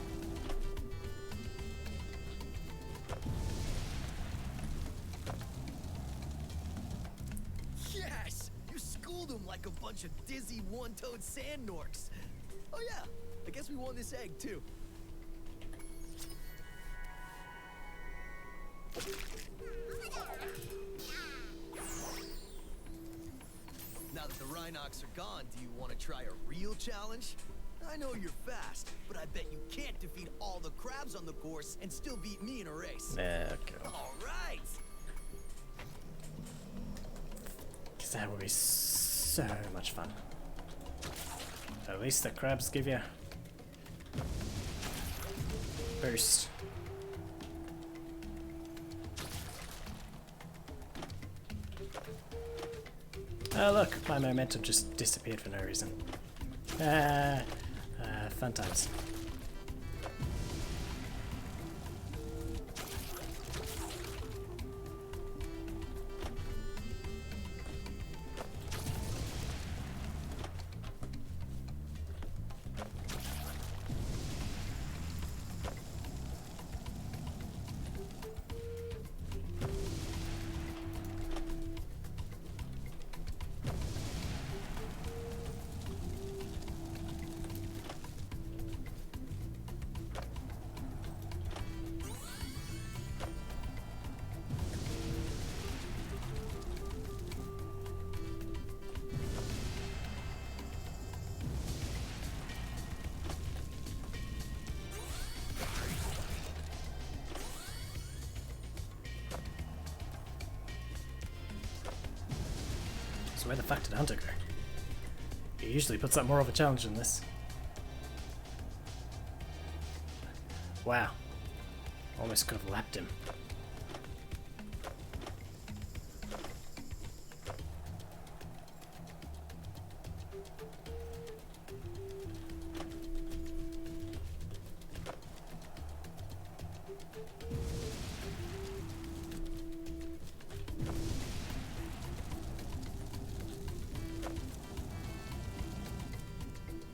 Yes! You schooled them like a bunch of dizzy one-toed sand norks. Oh yeah, I guess we won this egg too. Now that the Rhinox are gone, do you want to try a real challenge? I know you're fast, but I bet you can't defeat all the crabs on the course and still beat me in a race. Okay. All right. Because that would be so much fun. At least the crabs give you boost. Oh look, my momentum just disappeared for no reason. Fun times. So where the fuck did Hunter go? He usually puts up more of a challenge than this. Wow. Almost could have lapped him.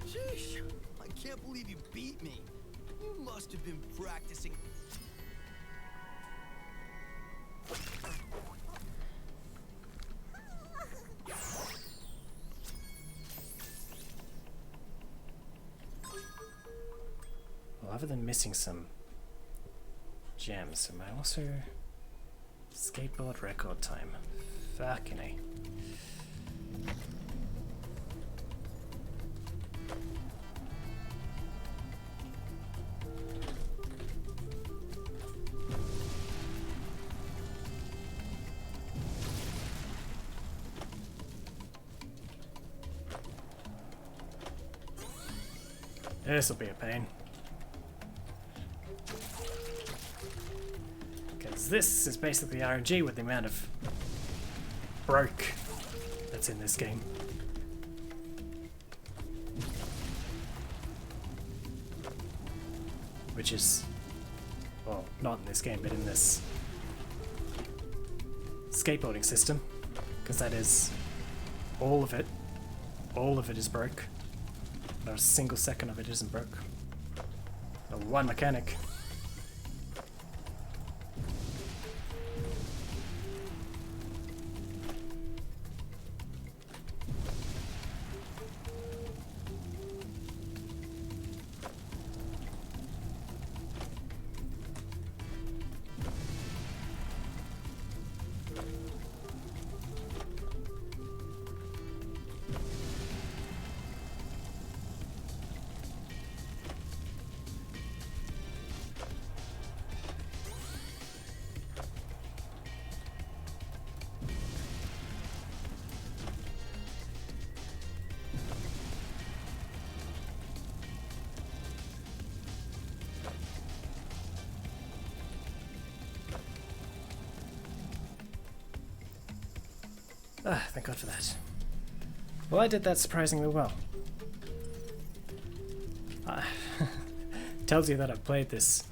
Sheesh, I can't believe you beat me. You must have been practicing. Well, other than missing some gems, am I also skateboard record time? Fucking A. This'll be a pain. Because this is basically RNG with the amount of broke that's in this game. Which is, well, not in this game, but in this skateboarding system. Because that is all of it. All of it is broke. Not a single second of it isn't broke. Not one mechanic. Ah, thank God for that. Well, I did that surprisingly well. Tells you that I've played this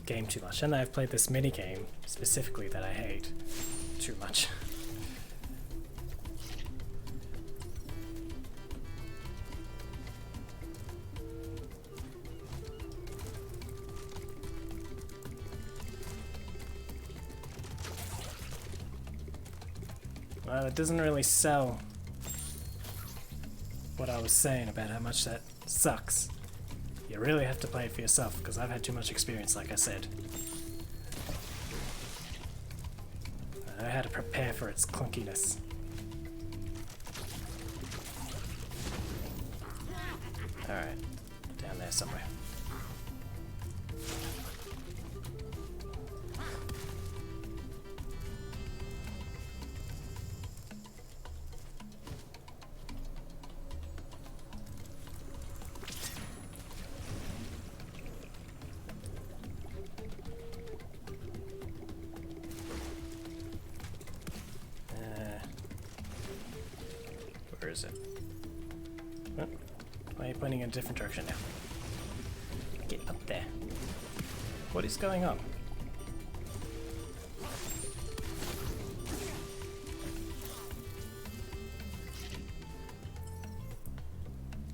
game too much, and I've played this mini game specifically that I hate too much. Well, it doesn't really sell what I was saying about how much that sucks. You really have to play it for yourself, because I've had too much experience, like I said. I know how to prepare for its clunkiness. Alright, down there somewhere. Where is it? Oh, why are you pointing in a different direction now? Get up there. What is going on?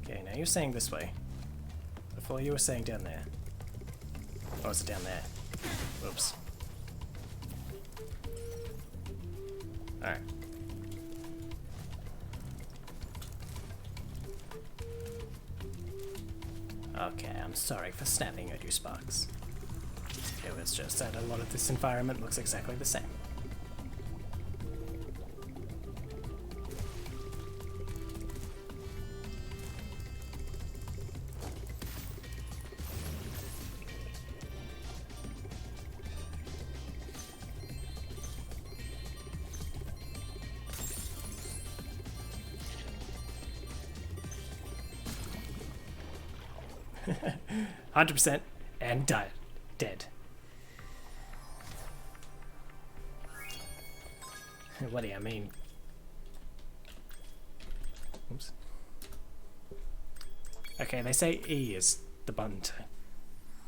Okay, now you're saying this way. Before you were saying down there. Or is it down there? Whoops. Alright. Okay, I'm sorry for snapping at you, Sparks. It was just that a lot of this environment looks exactly the same. 100% and died. Dead. What do you mean? Oops. Okay, they say E is the button to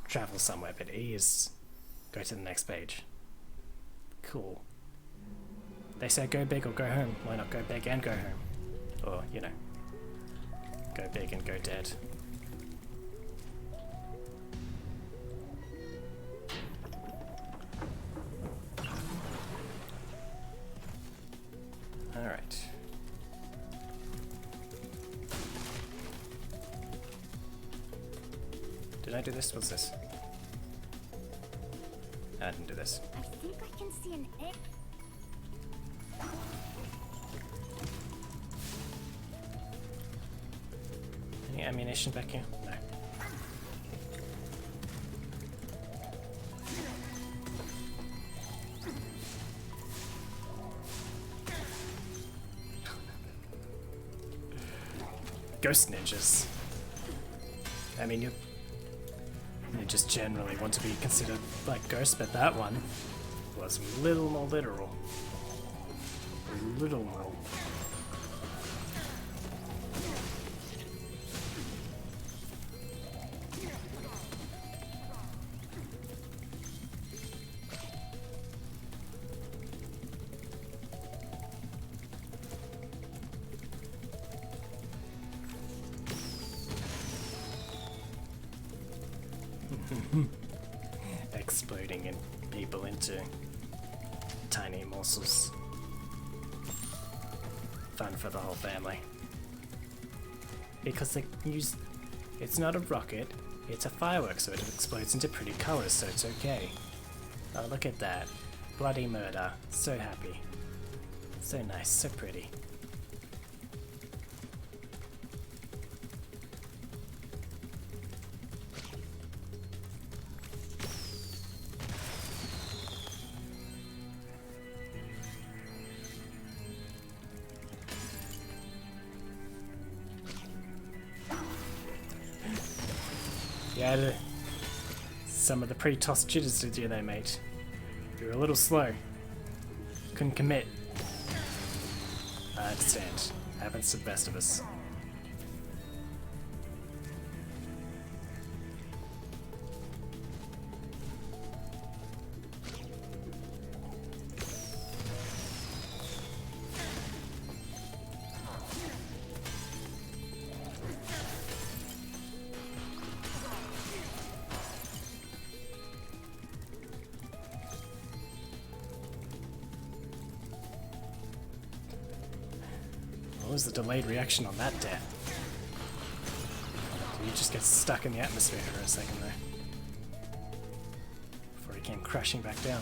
travel somewhere, but E is go to the next page. Cool. They say go big or go home. Why not go big and go home? Or, you know, go big and go dead. Alright. Did I do this? What's this? I didn't do this. I think I can see an egg. Any ammunition back here? No. Ghost ninjas. I mean, you just generally want to be considered like ghosts, but that one was a little more literal. A little more. Exploding in people into tiny morsels. Fun for the whole family. Because they use... It's not a rocket, it's a firework, so it explodes into pretty colors, so it's okay. Oh, look at that. Bloody murder. So happy. So nice, so pretty. Yeah, some of the pre-toss jitters did you there, mate. You were a little slow. Couldn't commit. I understand. Happens to the best of us. was the delayed reaction on that death? Did he just get stuck in the atmosphere for a second there? Before he came crashing back down.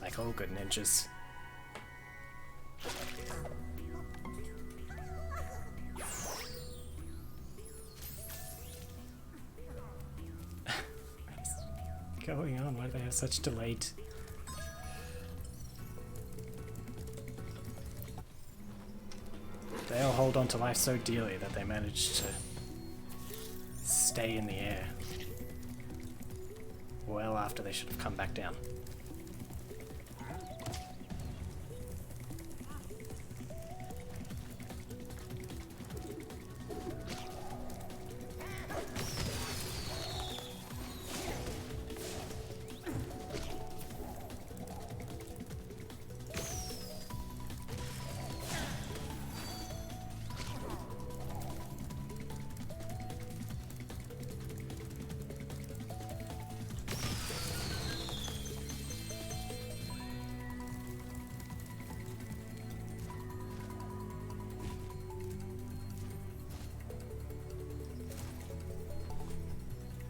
Like all good ninjas. What's going on? Why do they have such delayed... They all hold on to life so dearly that they manage to stay in the air well after they should have come back down.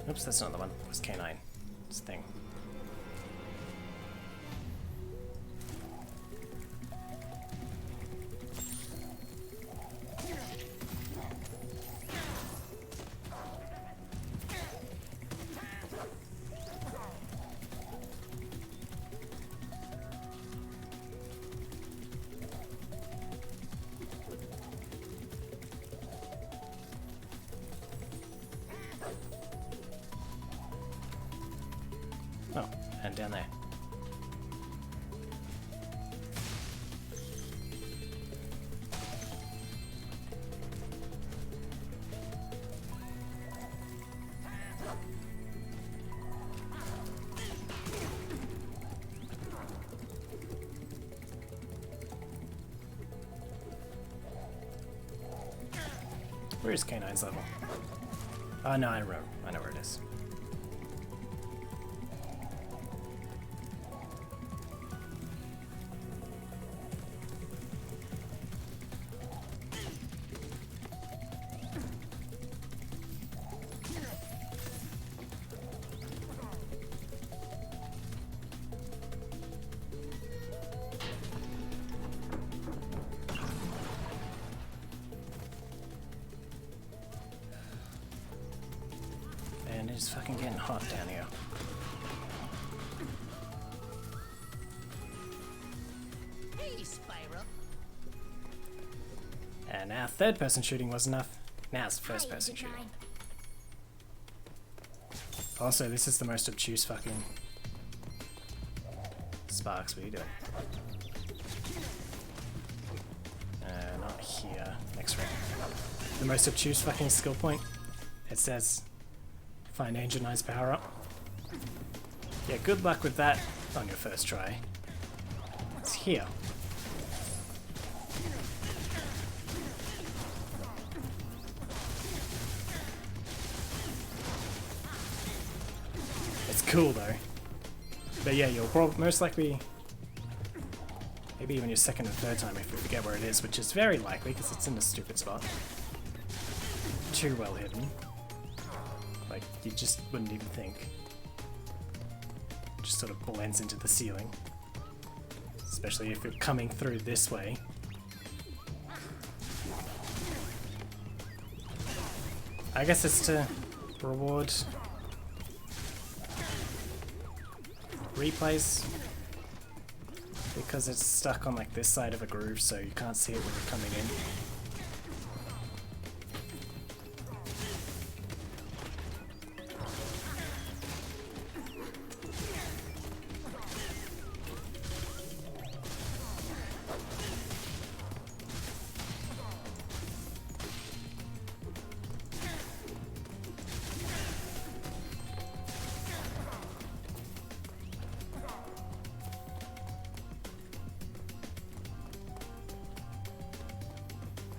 Oops, that's not the one. It was K9. This thing. Oh, and down there. Where is K9's level? Oh no, I know where it is. And it's fucking getting hot down here. Hey, Spyro. And now third person shooting was enough. Now it's first person shooting. Also, this is the most obtuse fucking... Sparks, what are you doing? Not here. Next round. The most obtuse fucking skill point. It says, find Ancient Knight's power up. Yeah, good luck with that on your first try. It's here. It's cool though. But yeah, you'll most likely, maybe even your second and third time if you forget where it is, which is very likely because it's in a stupid spot. Too well hidden. Like, you just wouldn't even think. Just sort of blends into the ceiling. Especially if you're coming through this way. I guess it's to reward replays, because it's stuck on like this side of a groove, so you can't see it when you're coming in.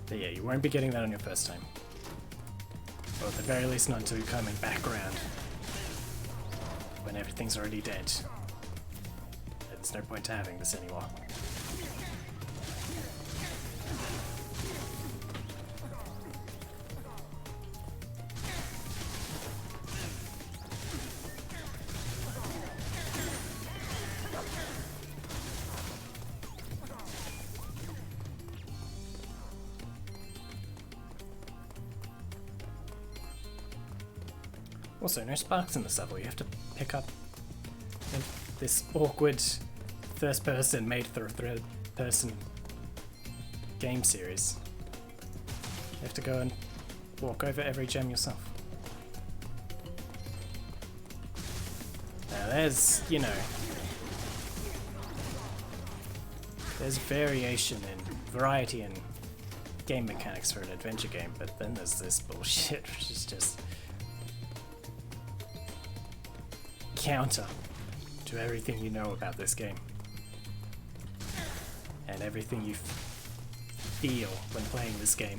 But yeah, you won't be getting that on your first time. Or at the very least not until you're coming back around. When everything's already dead. There's no point to having this anymore. Also, no sparks in this level. You have to pick up this awkward first-person made for a third-person game series. You have to go and walk over every gem yourself. Now there's, you know, there's variation and variety in game mechanics for an adventure game, but then there's this bullshit which is just counter to everything you know about this game and everything you feel when playing this game.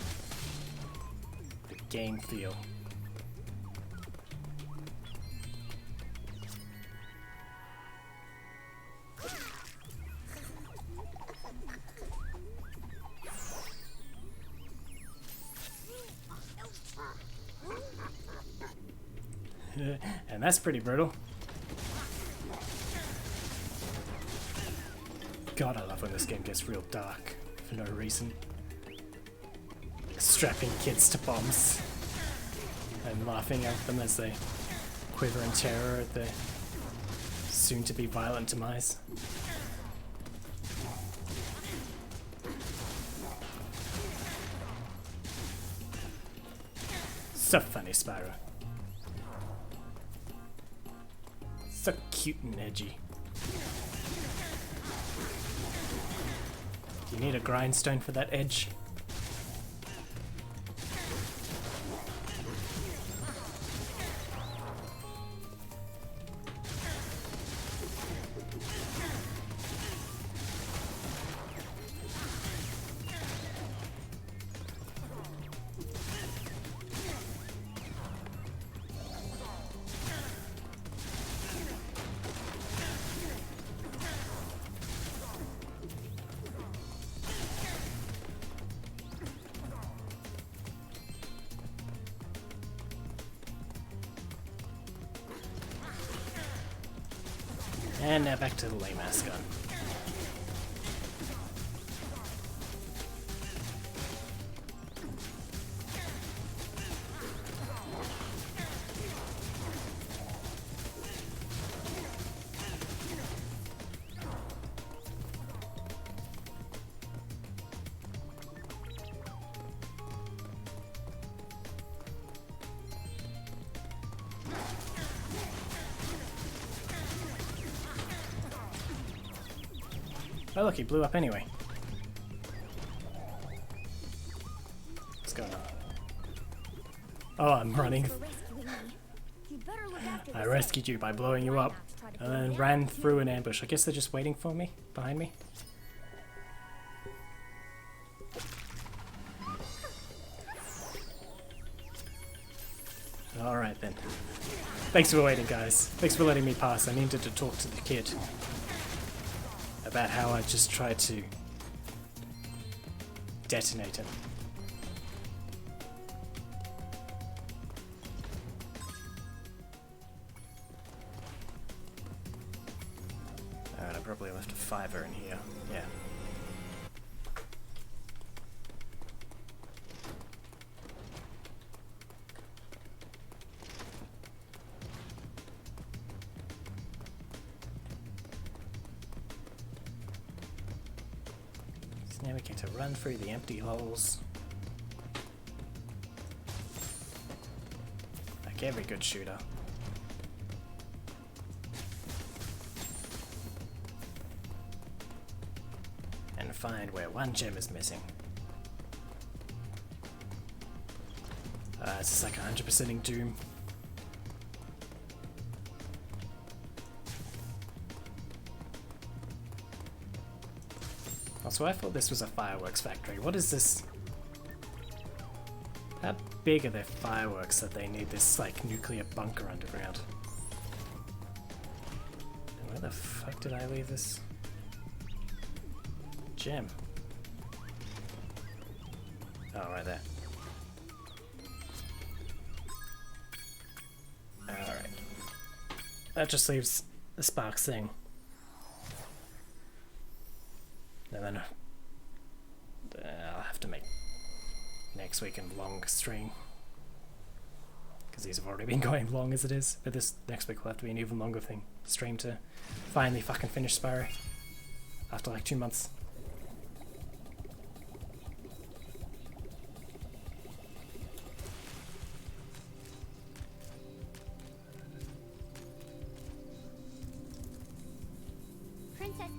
The game feel. And that's pretty brutal. God, I love when this game gets real dark for no reason. Strapping kids to bombs and laughing at them as they quiver in terror at their soon-to-be violent demise. So funny, Spyro. So cute and edgy. Do you need a grindstone for that edge? And now back to the lame-ass gun. Oh look, he blew up anyway. What's going on? Oh, I'm running. I rescued you by blowing you up, and then ran through an ambush. I guess they're just waiting for me, behind me. Alright then. Thanks for waiting, guys. Thanks for letting me pass. I needed to talk to the kid about how I just tried to detonate him. Alright, I probably left a fiver in here. Yeah. Now we get to run through the empty holes. Like every good shooter. And find where one gem is missing. It's just like 100%ing Doom. Also, I thought this was a fireworks factory. What is this? How big are their fireworks that they need this, like, nuclear bunker underground? And where the fuck did I leave this gem? Oh, right there. Alright. That just leaves the sparks thing. And then I'll have to make next week a long stream, because these have already been going long as it is, but this next week will have to be an even longer thing. Stream to finally fucking finish Spyro after like 2 months. Princess.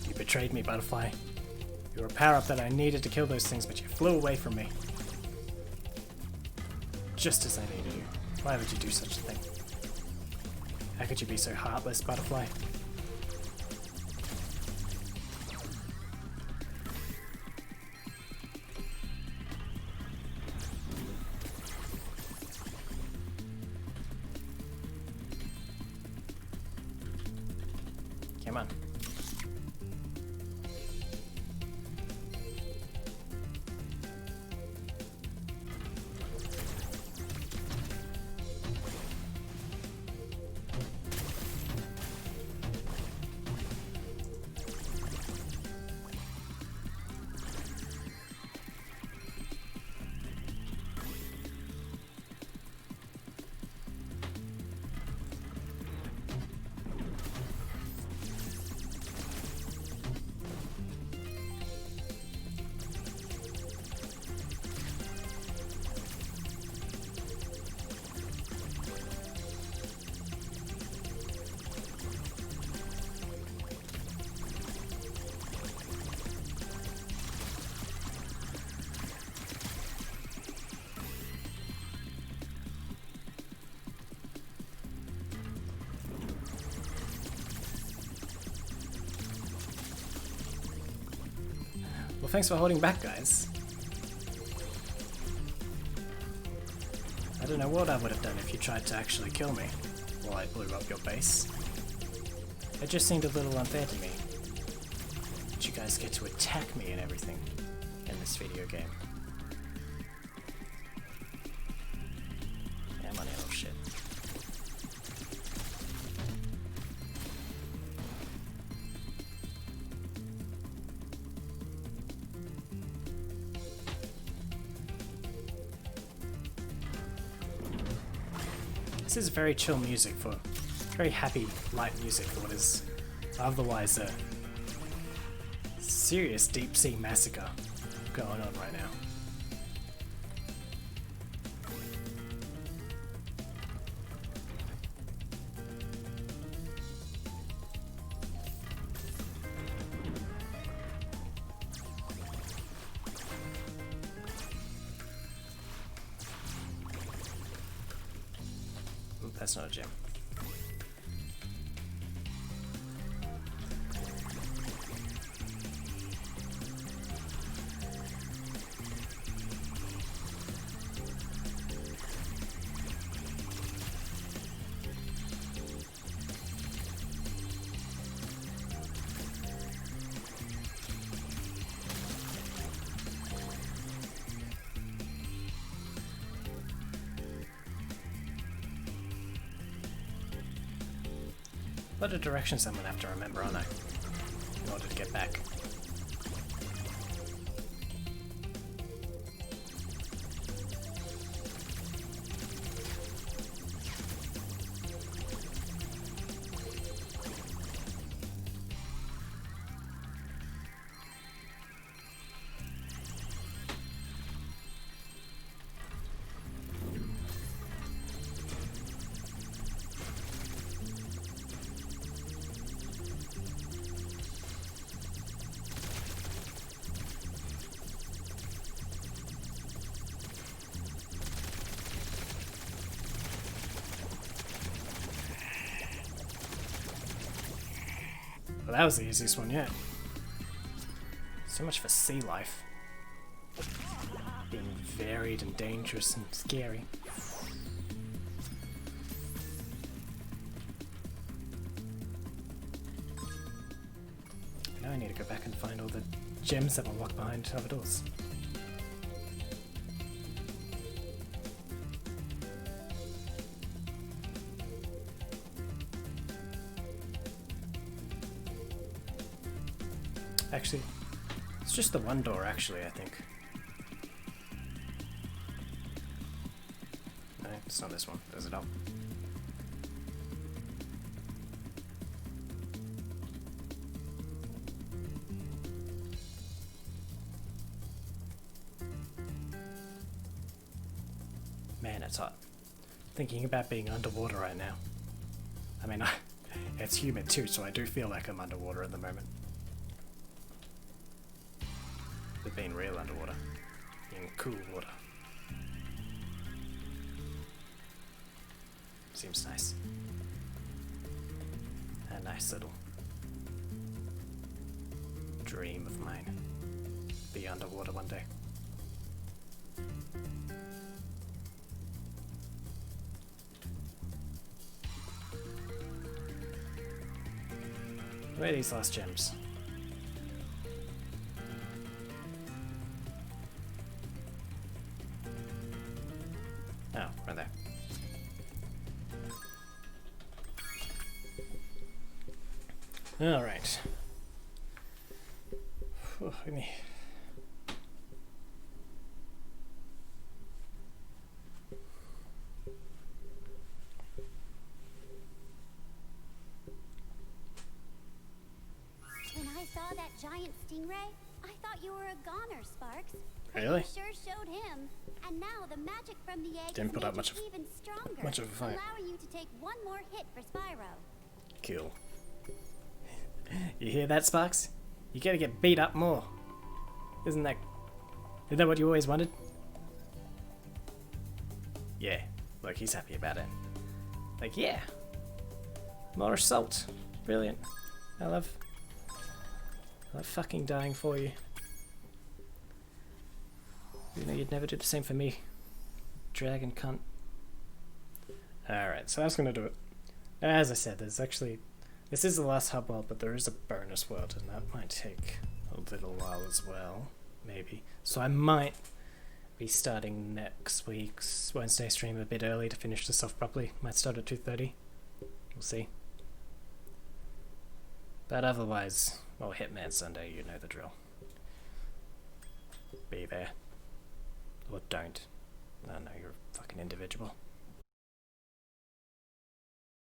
You betrayed me, Butterfly. You were a power-up that I needed to kill those things, but you flew away from me. Just as I needed you. Why would you do such a thing? How could you be so heartless, Butterfly? Come on. Well, thanks for holding back, guys. I don't know what I would have done if you tried to actually kill me while I blew up your base. It just seemed a little unfair to me that you guys get to attack me and everything in this video game. Yeah, I'm on little shit. This is very chill music for, very happy, light music for what is otherwise a serious deep sea massacre going on right now. That's not a gem. A lot of directions I'm gonna have to remember, aren't I? In order to get back. Well, that was the easiest one yet. So much for sea life. Being varied and dangerous and scary. Now I need go back and find all the gems that were locked behind other doors. Actually, it's just the one door, actually, I think. No, it's not this one. Does it help? Man, it's hot. Thinking about being underwater right now. I mean, it's humid too, so I do feel like I'm underwater at the moment. But being real underwater. In cool water. Seems nice. A nice little dream of mine. Be underwater one day. Where are these last gems? Oh, right there. Alright. When I saw that giant stingray, I thought you were a goner, Sparks. Really? You sure showed him. And now the magic from the egg Didn't put up is even stronger, much of a fight. allowing you to take one more hit for Spyro. Cool. You hear that, Sparks? You gotta get beat up more. Isn't that what you always wanted? Yeah, look, he's happy about it. Like, yeah. More assault. Brilliant. I love fucking dying for you. You know you'd never do the same for me. Dragon cunt. Alright, so that's gonna do it. As I said, this is the last hub world, but there is a bonus world, and that might take a little while as well, maybe. So I might be starting next week's Wednesday stream a bit early to finish this off properly. Might start at 2:30. We'll see. But otherwise, well, Hitman Sunday, you know the drill. Be there. Or don't. I know you're a fucking individual.